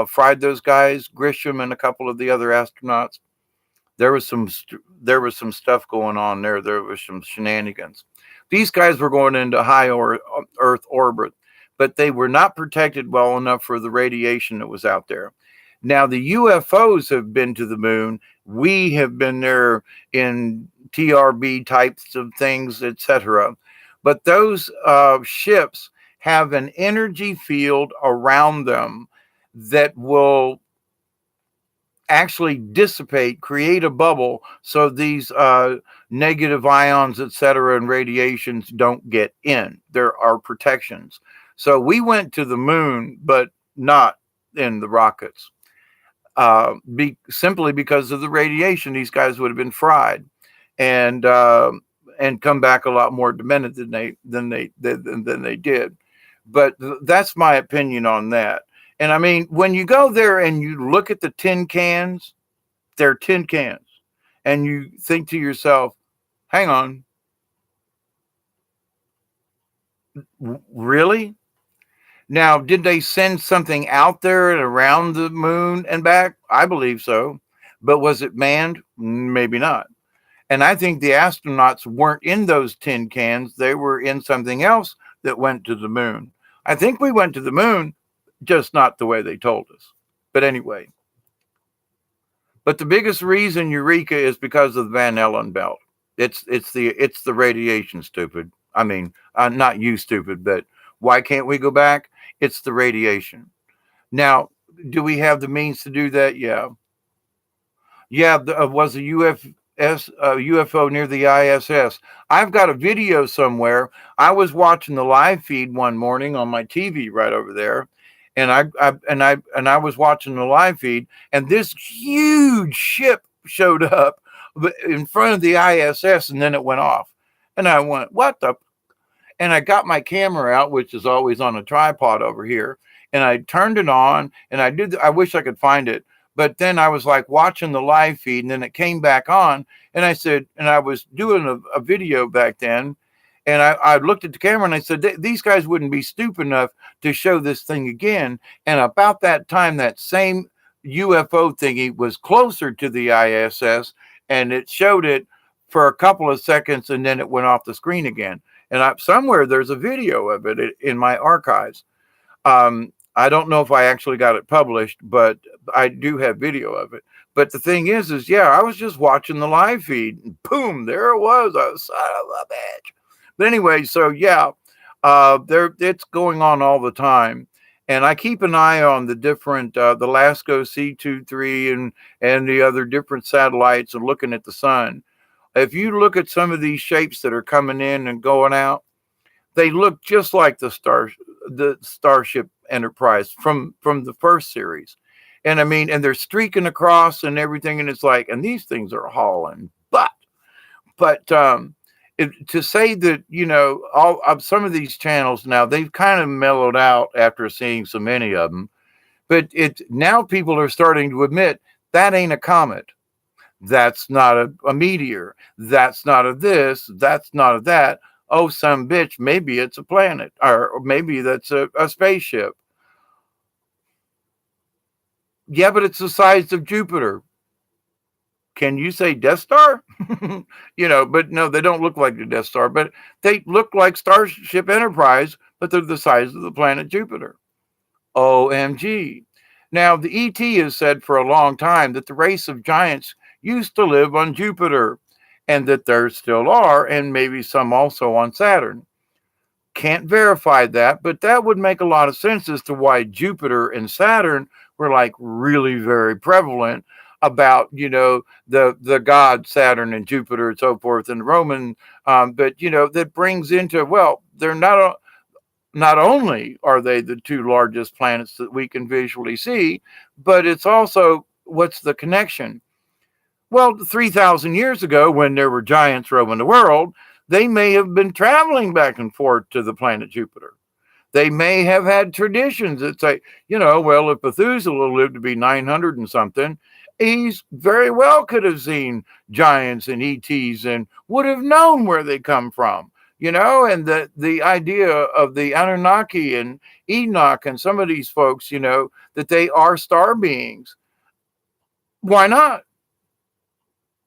fried those guys, Grisham and a couple of the other astronauts. There was some stuff going on there. There was some shenanigans. These guys were going into high Earth orbit, but they were not protected well enough for the radiation that was out there. Now the UFOs have been to the moon. We have been there in TRB types of things, etc. But those ships have an energy field around them that will actually dissipate, create a bubble, so these negative ions, etc., and radiations don't get in. There are protections. So we went to the moon, but not in the rockets, simply because of the radiation. These guys would have been fried and come back a lot more demented than they did. But that's my opinion on that. And I mean, when you go there and you look at the tin cans, they're tin cans. And you think to yourself, hang on, really? Now, did they send something out there and around the moon and back? I believe so. But was it manned? Maybe not. And I think the astronauts weren't in those tin cans. They were in something else that went to the moon. I think we went to the moon, just not the way they told us. But anyway. But the biggest reason, Eureka, is because of the Van Allen belt. It's the radiation, stupid. I mean, not you, stupid, but why can't we go back? It's the radiation. Now, do we have the means to do that? Yeah. Yeah, was a UFO near the ISS. I've got a video somewhere. I was watching the live feed one morning on my TV right over there, and I was watching the live feed, and this huge ship showed up in front of the ISS, and then it went off, and I went, "What the?" And I got my camera out, which is always on a tripod over here, and I turned it on, and I wish I could find it, but then I was like watching the live feed, and then it came back on, and I said, and I was doing a video back then, and I looked at the camera and I said, these guys wouldn't be stupid enough to show this thing again. And about that time, that same UFO thingy was closer to the ISS, and it showed it for a couple of seconds, and then it went off the screen again. And somewhere there's a video of it in my archives. I don't know if I actually got it published, but I do have video of it. But the thing is, yeah, I was just watching the live feed, and boom, there it was. I was, son of a bitch. But anyway, so yeah, it's going on all the time. And I keep an eye on the different, the LASCO C23 and the other different satellites, and looking at the sun. If you look at some of these shapes that are coming in and going out, they look just like the Starship Enterprise from the first series. And I mean, and they're streaking across and everything, and it's like, and these things are hauling but to say that, all of some of these channels now, they've kind of mellowed out after seeing so many of them, but now people are starting to admit that ain't a comet. That's not a meteor. That's not a this. That's not a that. Oh, some bitch, maybe it's a planet, or maybe that's a spaceship. Yeah, but it's the size of Jupiter. Can you say Death Star? But no, they don't look like the Death Star, but they look like Starship Enterprise, but they're the size of the planet Jupiter. OMG. Now, the ET has said for a long time that the race of giants used to live on Jupiter, and that there still are, and maybe some also on Saturn. Can't verify that, but that would make a lot of sense as to why Jupiter and Saturn were like really very prevalent about, the god Saturn and Jupiter and so forth, and Roman. But that brings into, well, they're not only are they the two largest planets that we can visually see, but it's also, what's the connection? Well, 3,000 years ago, when there were giants roaming the world, they may have been traveling back and forth to the planet Jupiter. They may have had traditions that say, well, if Methuselah lived to be 900 and something, he's very well could have seen giants and ETs and would have known where they come from, and the idea of the Anunnaki and Enoch and some of these folks, that they are star beings. Why not?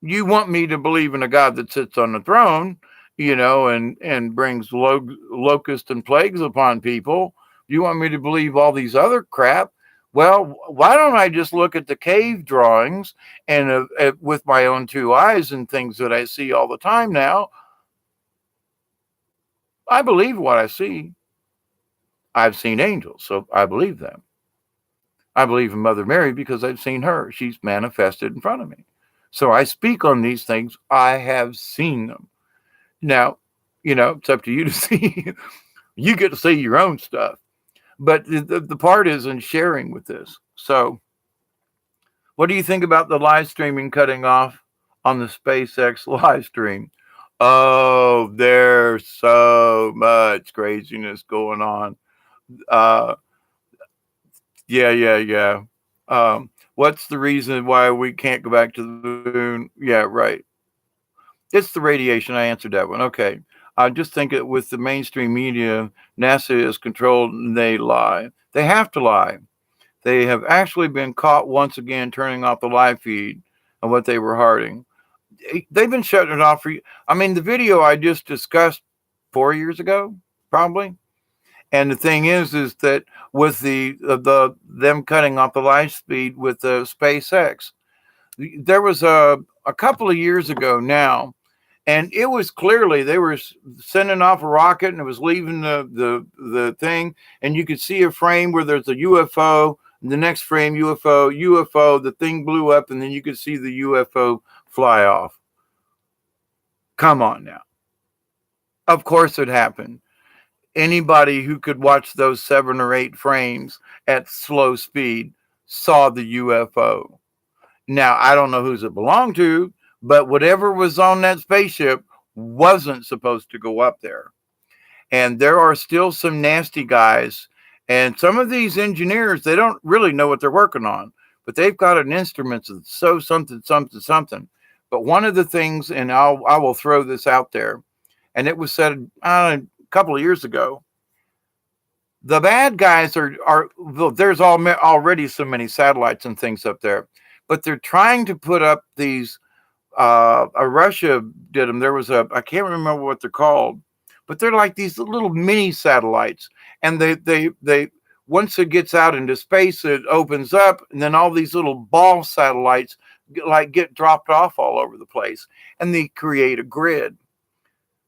You want me to believe in a God that sits on the throne, and brings locusts and plagues upon people. You want me to believe all these other crap? Well, why don't I just look at the cave drawings and with my own two eyes and things that I see all the time now? I believe what I see. I've seen angels, so I believe them. I believe in Mother Mary because I've seen her. She's manifested in front of me. So I speak on these things. I have seen them. Now, it's up to you to see. You get to see your own stuff. But the part is in sharing with this. So what do you think about the live streaming cutting off on the SpaceX live stream? Oh, there's so much craziness going on. Yeah. What's the reason why we can't go back to the moon? Yeah, right. It's the radiation. I answered that one. Okay. I just think that with the mainstream media, NASA is controlled and they lie. They have to lie. They have actually been caught once again turning off the live feed of what they were hiding. They've been shutting it off for you. I mean, the video I just discussed 4 years ago, probably. And the thing is that with them cutting off the live feed with the SpaceX, there was a couple of years ago now, And it was clearly they were sending off a rocket, and it was leaving the thing, and you could see a frame where there's a UFO, and the next frame UFO, the thing blew up, and then you could see the UFO fly off. Come on now. Of course it happened. Anybody who could watch those 7 or 8 frames at slow speed saw the UFO. Now, I don't know whose it belonged to, but whatever was on that spaceship wasn't supposed to go up there. And there are still some nasty guys. And some of these engineers, they don't really know what they're working on, but they've got an instrument that's so something. But one of the things, and I will throw this out there, and it was said a couple of years ago, the bad guys are there's already so many satellites and things up there, but they're trying to put up these. Russia did them. There was I can't remember what they're called, but they're like these little mini satellites, and they once it gets out into space, it opens up, and then all these little ball satellites get dropped off all over the place, and they create a grid.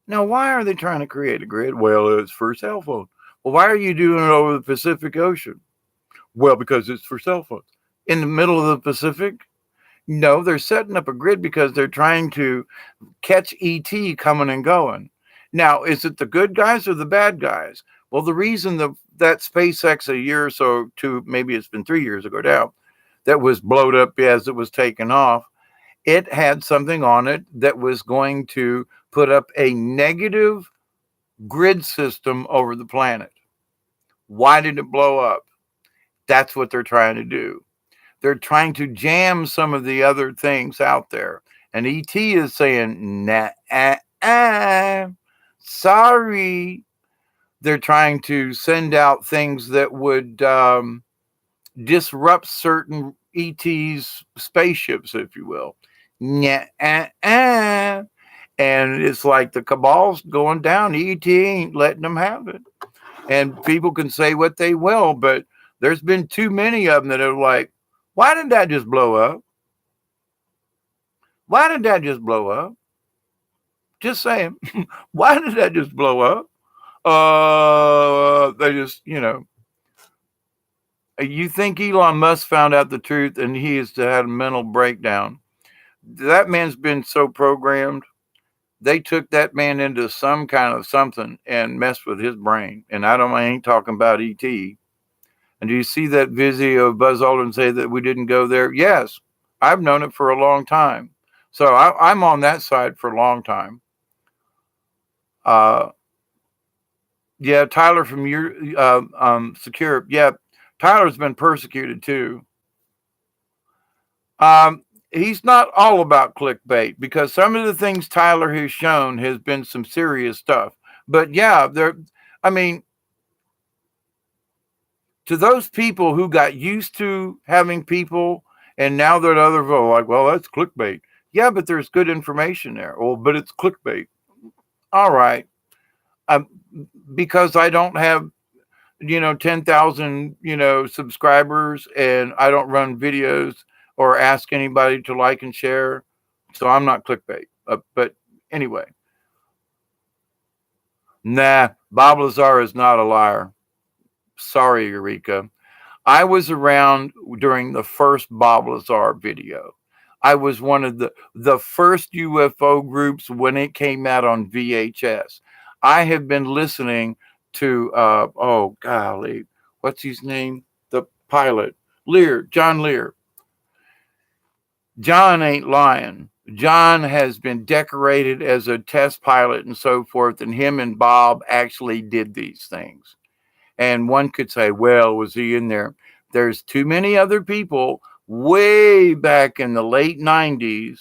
Now, why are they trying to create a grid? Well, it's for cell phones. Well, why are you doing it over the Pacific Ocean? Well, because it's for cell phones. In the middle of the Pacific? No, they're setting up a grid because they're trying to catch ET coming and going. Now, is it the good guys or the bad guys? Well, the reason that SpaceX a year or so, maybe it's been 3 years ago now, that was blowed up as it was taken off, it had something on it that was going to put up a negative grid system over the planet. Why did it blow up? That's what they're trying to do. They're trying to jam some of the other things out there. And ET is saying, sorry. They're trying to send out things that would disrupt certain ET's spaceships, if you will. And it's like the cabal's going down. ET ain't letting them have it. And people can say what they will, but there's been too many of them that are like, why did that just blow up? Why did that just blow up? Just saying. Why did that just blow up? They just, you think Elon Musk found out the truth and he has had a mental breakdown. That man's been so programmed. They took that man into some kind of something and messed with his brain. And I ain't talking about ET. And do you see that video of Buzz Aldrin say that we didn't go there? Yes, I've known it for a long time. So I'm on that side for a long time. Yeah, Tyler from your Secure. Yeah, Tyler's been persecuted too. He's not all about clickbait, because some of the things Tyler has shown has been some serious stuff. But yeah, to those people who got used to having people, and now they're other like, well, that's clickbait. Yeah, but there's good information there. Oh, but it's clickbait. All right. Because I don't have, 10,000, subscribers, and I don't run videos or ask anybody to like and share. So I'm not clickbait. But anyway. Nah, Bob Lazar is not a liar. Sorry, Eureka. I was around during the first Bob Lazar video. I was one of the first UFO groups when it came out on VHS. I have been listening to, oh, golly, what's his name? The pilot, John Lear. John ain't lying. John has been decorated as a test pilot and so forth, and him and Bob actually did these things. And one could say, well, was he in there? There's too many other people way back in the late 90s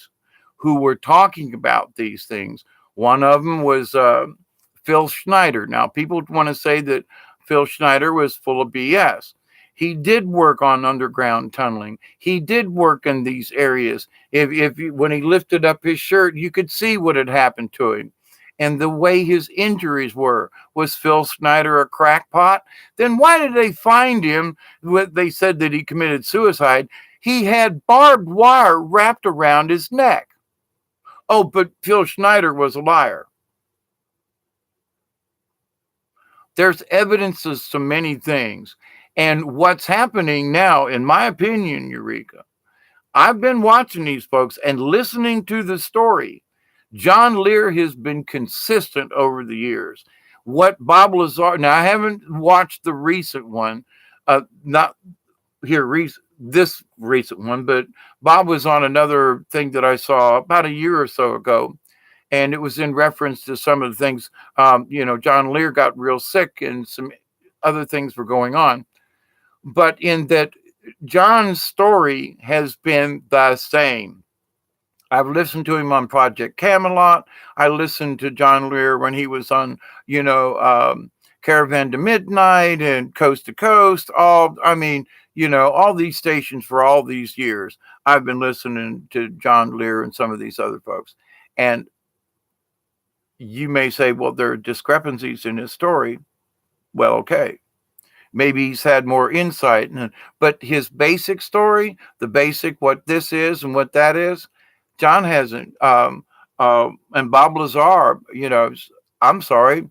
who were talking about these things. One of them was Phil Schneider. Now, people want to say that Phil Schneider was full of BS. He did work on underground tunneling. He did work in these areas. When he lifted up his shirt, you could see what had happened to him. And the way his injuries were. Was Phil Schneider a crackpot? Then why did they find him? They said that he committed suicide. He had barbed wire wrapped around his neck. Oh, but Phil Schneider was a liar. There's evidences to many things. And what's happening now, in my opinion, Eureka, I've been watching these folks and listening to the story. John Lear has been consistent over the years. What Bob Lazar, now I haven't watched the recent one, not here, this recent one, but Bob was on another thing that I saw about a year or so ago. And it was in reference to some of the things, John Lear got real sick and some other things were going on. But in that, John's story has been the same. I've listened to him on Project Camelot. I listened to John Lear when he was on, Caravan to Midnight and Coast to Coast. All these stations for all these years. I've been listening to John Lear and some of these other folks. And you may say, well, there are discrepancies in his story. Well, okay. Maybe he's had more insight, but his basic story, the basic what this is and what that is, John hasn't. And Bob Lazar, I'm sorry,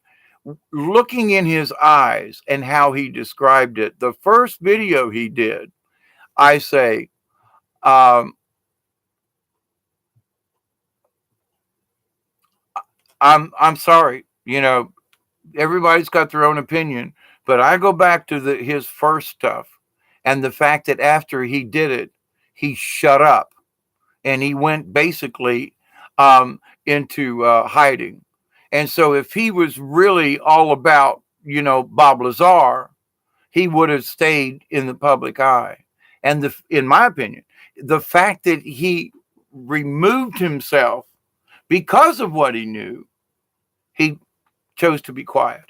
looking in his eyes and how he described it, the first video he did, I say, I'm sorry, everybody's got their own opinion, but I go back to his first stuff and the fact that after he did it, he shut up and he went basically into hiding. And so if he was really all about, Bob Lazar, he would have stayed in the public eye. And in my opinion, the fact that he removed himself because of what he knew, he chose to be quiet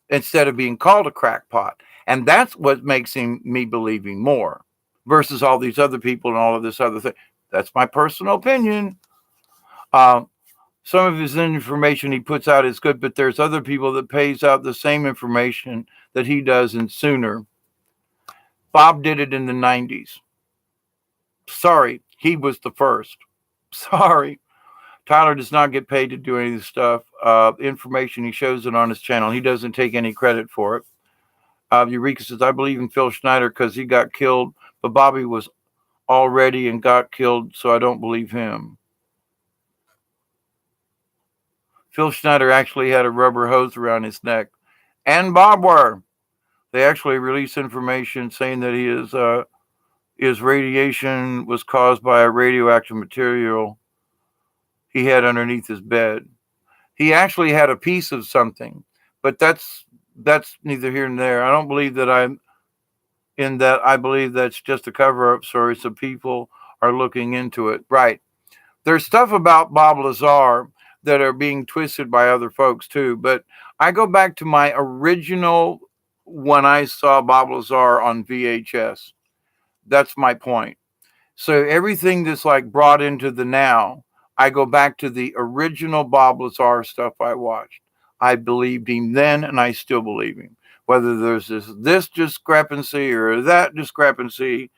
instead of being called a crackpot. And that's what makes me believing more versus all these other people and all of this other thing. That's my personal opinion. Some of his information he puts out is good, but there's other people that pays out the same information that he does and sooner. Bob did it in the 90s. Sorry, he was the first. Sorry. Tyler does not get paid to do any of this stuff. Information, he shows it on his channel. He doesn't take any credit for it. Eureka says, I believe in Phil Schneider because he got killed, but Bobby was already and got killed, so I don't believe him. Phil Schneider actually had a rubber hose around his neck. And Bob were. They actually released information saying that his radiation was caused by a radioactive material he had underneath his bed. He actually had a piece of something, but that's neither here nor there. I don't believe that I believe that's just a cover-up story, so people are looking into it. Right. There's stuff about Bob Lazar that are being twisted by other folks too, but I go back to my original when I saw Bob Lazar on VHS. That's my point. So everything that's like brought into the now, I go back to the original Bob Lazar stuff I watched. I believed him then, and I still believe him. Whether there's this discrepancy or that discrepancy,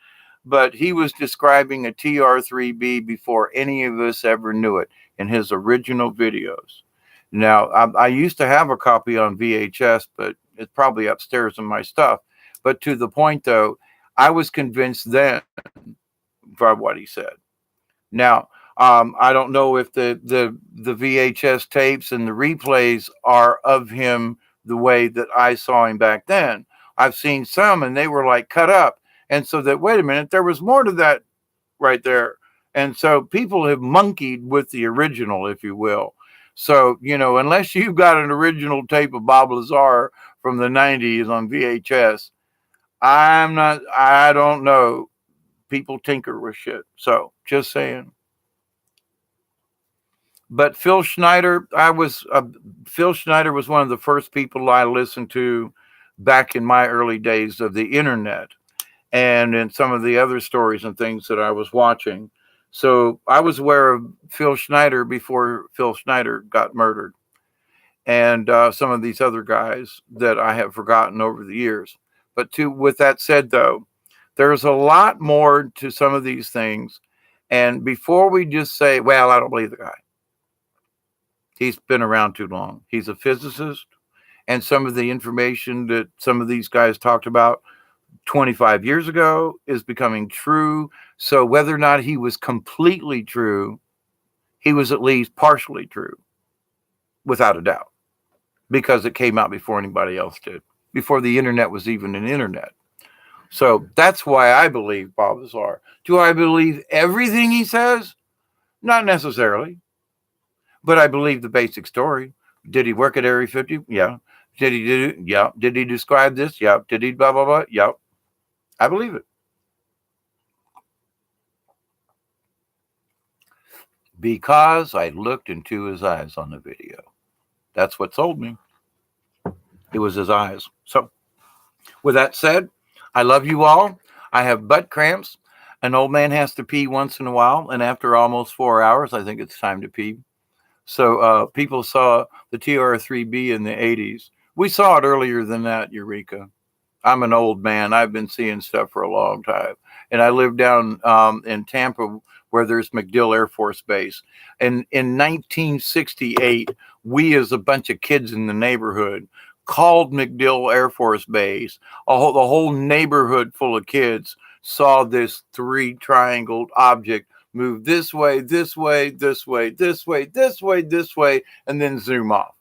but he was describing a TR3B before any of us ever knew it in his original videos. Now, I used to have a copy on VHS, but it's probably upstairs in my stuff. But to the point, though, I was convinced then by what he said. Now, I don't know if the VHS tapes and the replays are of him the way that I saw him back then. I've seen some, and they were like cut up. And so that, wait a minute, there was more to that right there. And so people have monkeyed with the original, if you will. So, unless you've got an original tape of Bob Lazar from the 90s on VHS, I don't know. People tinker with shit. So, just saying. But Phil Schneider, Phil Schneider was one of the first people I listened to back in my early days of the internet and in some of the other stories and things that I was watching. So I was aware of Phil Schneider before Phil Schneider got murdered, and some of these other guys that I have forgotten over the years. But with that said, though, there's a lot more to some of these things. And before we just say, well, I don't believe the guy, He's been around too long. He's a physicist, and some of the information that some of these guys talked about 25 years ago is becoming true. So whether or not he was completely true, he was at least partially true, without a doubt, because it came out before anybody else did, before the internet was even an internet. So that's why I believe Bob Lazar. Do I believe everything he says? Not necessarily, but I believe the basic story. Did he work at Area 50? Yeah. Did he do it? Yeah. Did he describe this? Yeah. Did he blah, blah, blah? Yeah. I believe it. Because I looked into his eyes on the video. That's what sold me. It was his eyes. So, with that said, I love you all. I have butt cramps. An old man has to pee once in a while, and after almost 4 hours, I think it's time to pee. So, people saw the TR3B in the 80s. We saw it earlier than that, Eureka. I'm an old man. I've been seeing stuff for a long time. And I live down in Tampa where there's MacDill Air Force Base. And in 1968, we as a bunch of kids in the neighborhood called MacDill Air Force Base. The whole neighborhood full of kids saw this three triangled object move this way, this way, this way, this way, this way, this way, and then zoom off.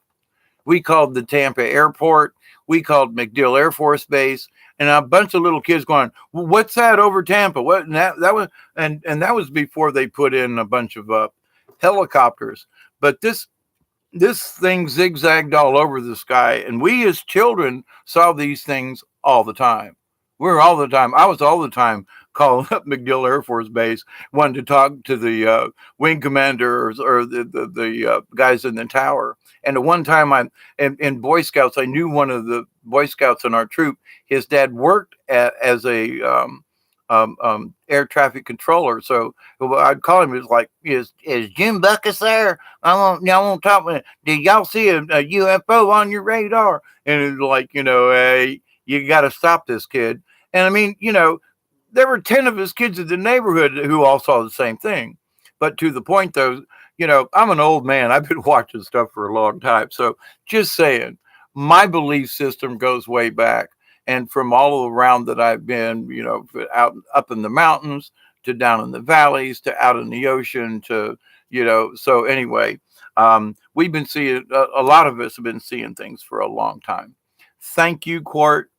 We called the Tampa airport. We called MacDill Air Force Base, and a bunch of little kids going, well, "What's that over Tampa?" What? And that was, and that was before they put in a bunch of helicopters. But this thing zigzagged all over the sky, and we as children saw these things all the time. I was all the time calling up MacDill Air Force Base, wanting to talk to the wing commanders or the guys in the tower. And at one time, in Boy Scouts, I knew one of the Boy Scouts in our troop. His dad worked as a air traffic controller. So I'd call him. It's like, is Jim Buckus there? I want to talk with him. Did y'all see a UFO on your radar? And it's like, hey, you got to stop this kid. And I mean, there were 10 of his kids in the neighborhood who all saw the same thing. But to the point, though, I'm an old man. I've been watching stuff for a long time. So just saying, my belief system goes way back. And from all around that I've been, out up in the mountains to down in the valleys to out in the ocean to, so anyway, we've been seeing, a lot of us have been seeing things for a long time. Thank you, Court.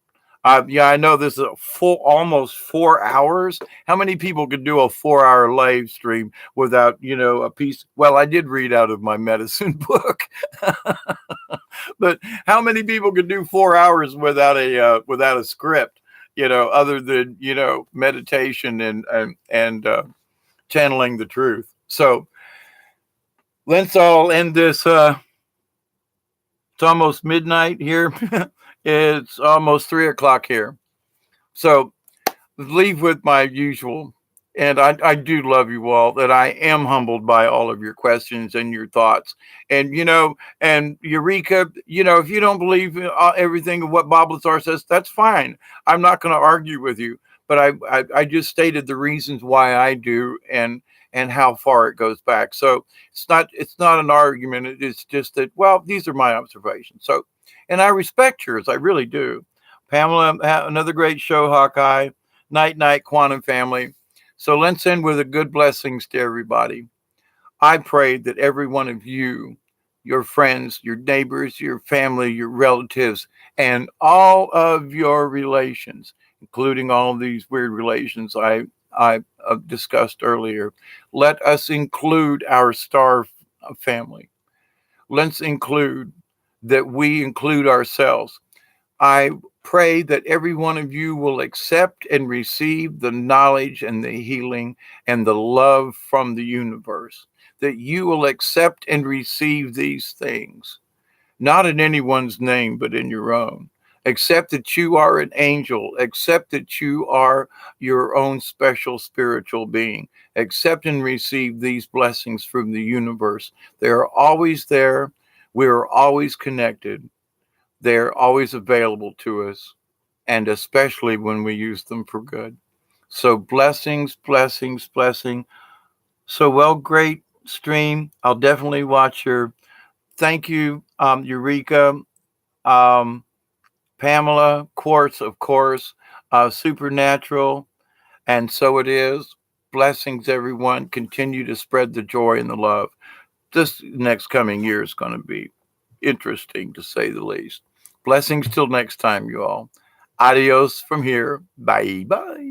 Yeah, I know this is almost 4 hours. How many people could do a 4-hour live stream without, a piece? Well, I did read out of my medicine book, but how many people could do 4 hours without a script? Other than meditation and channeling the truth. So let's all end this. It's almost midnight here. It's almost 3:00 here. So leave with my usual. And I do love you all, that I am humbled by all of your questions and your thoughts. And, and Eureka, if you don't believe everything of what Bob Lazar says, that's fine. I'm not going to argue with you. But I just stated the reasons why I do and how far it goes back. So it's not an argument. It's just that, well, these are my observations. So, and I respect yours. I really do. Pamela, another great show, Hawkeye. Night, Quantum Family. So let's end with a good blessings to everybody. I pray that every one of you, your friends, your neighbors, your family, your relatives, and all of your relations, including all of these weird relations I discussed earlier, let us include our star family. Let's include that we include ourselves. I pray that every one of you will accept and receive the knowledge and the healing and the love from the universe, that you will accept and receive these things, not in anyone's name, but in your own. Accept that you are an angel. Accept that you are your own special spiritual being. Accept and receive these blessings from the universe. They are always there. We are always connected. They're always available to us, and especially when we use them for good. So blessings, blessings, blessing. So, well, great stream. I'll definitely watch your Thank you, Eureka, um, Pamela, Quartz, of course, Supernatural, and so it is. Blessings, everyone. Continue to spread the joy and the love. This next coming year is going to be interesting, to say the least. Blessings till next time, you all. Adios from here. Bye bye.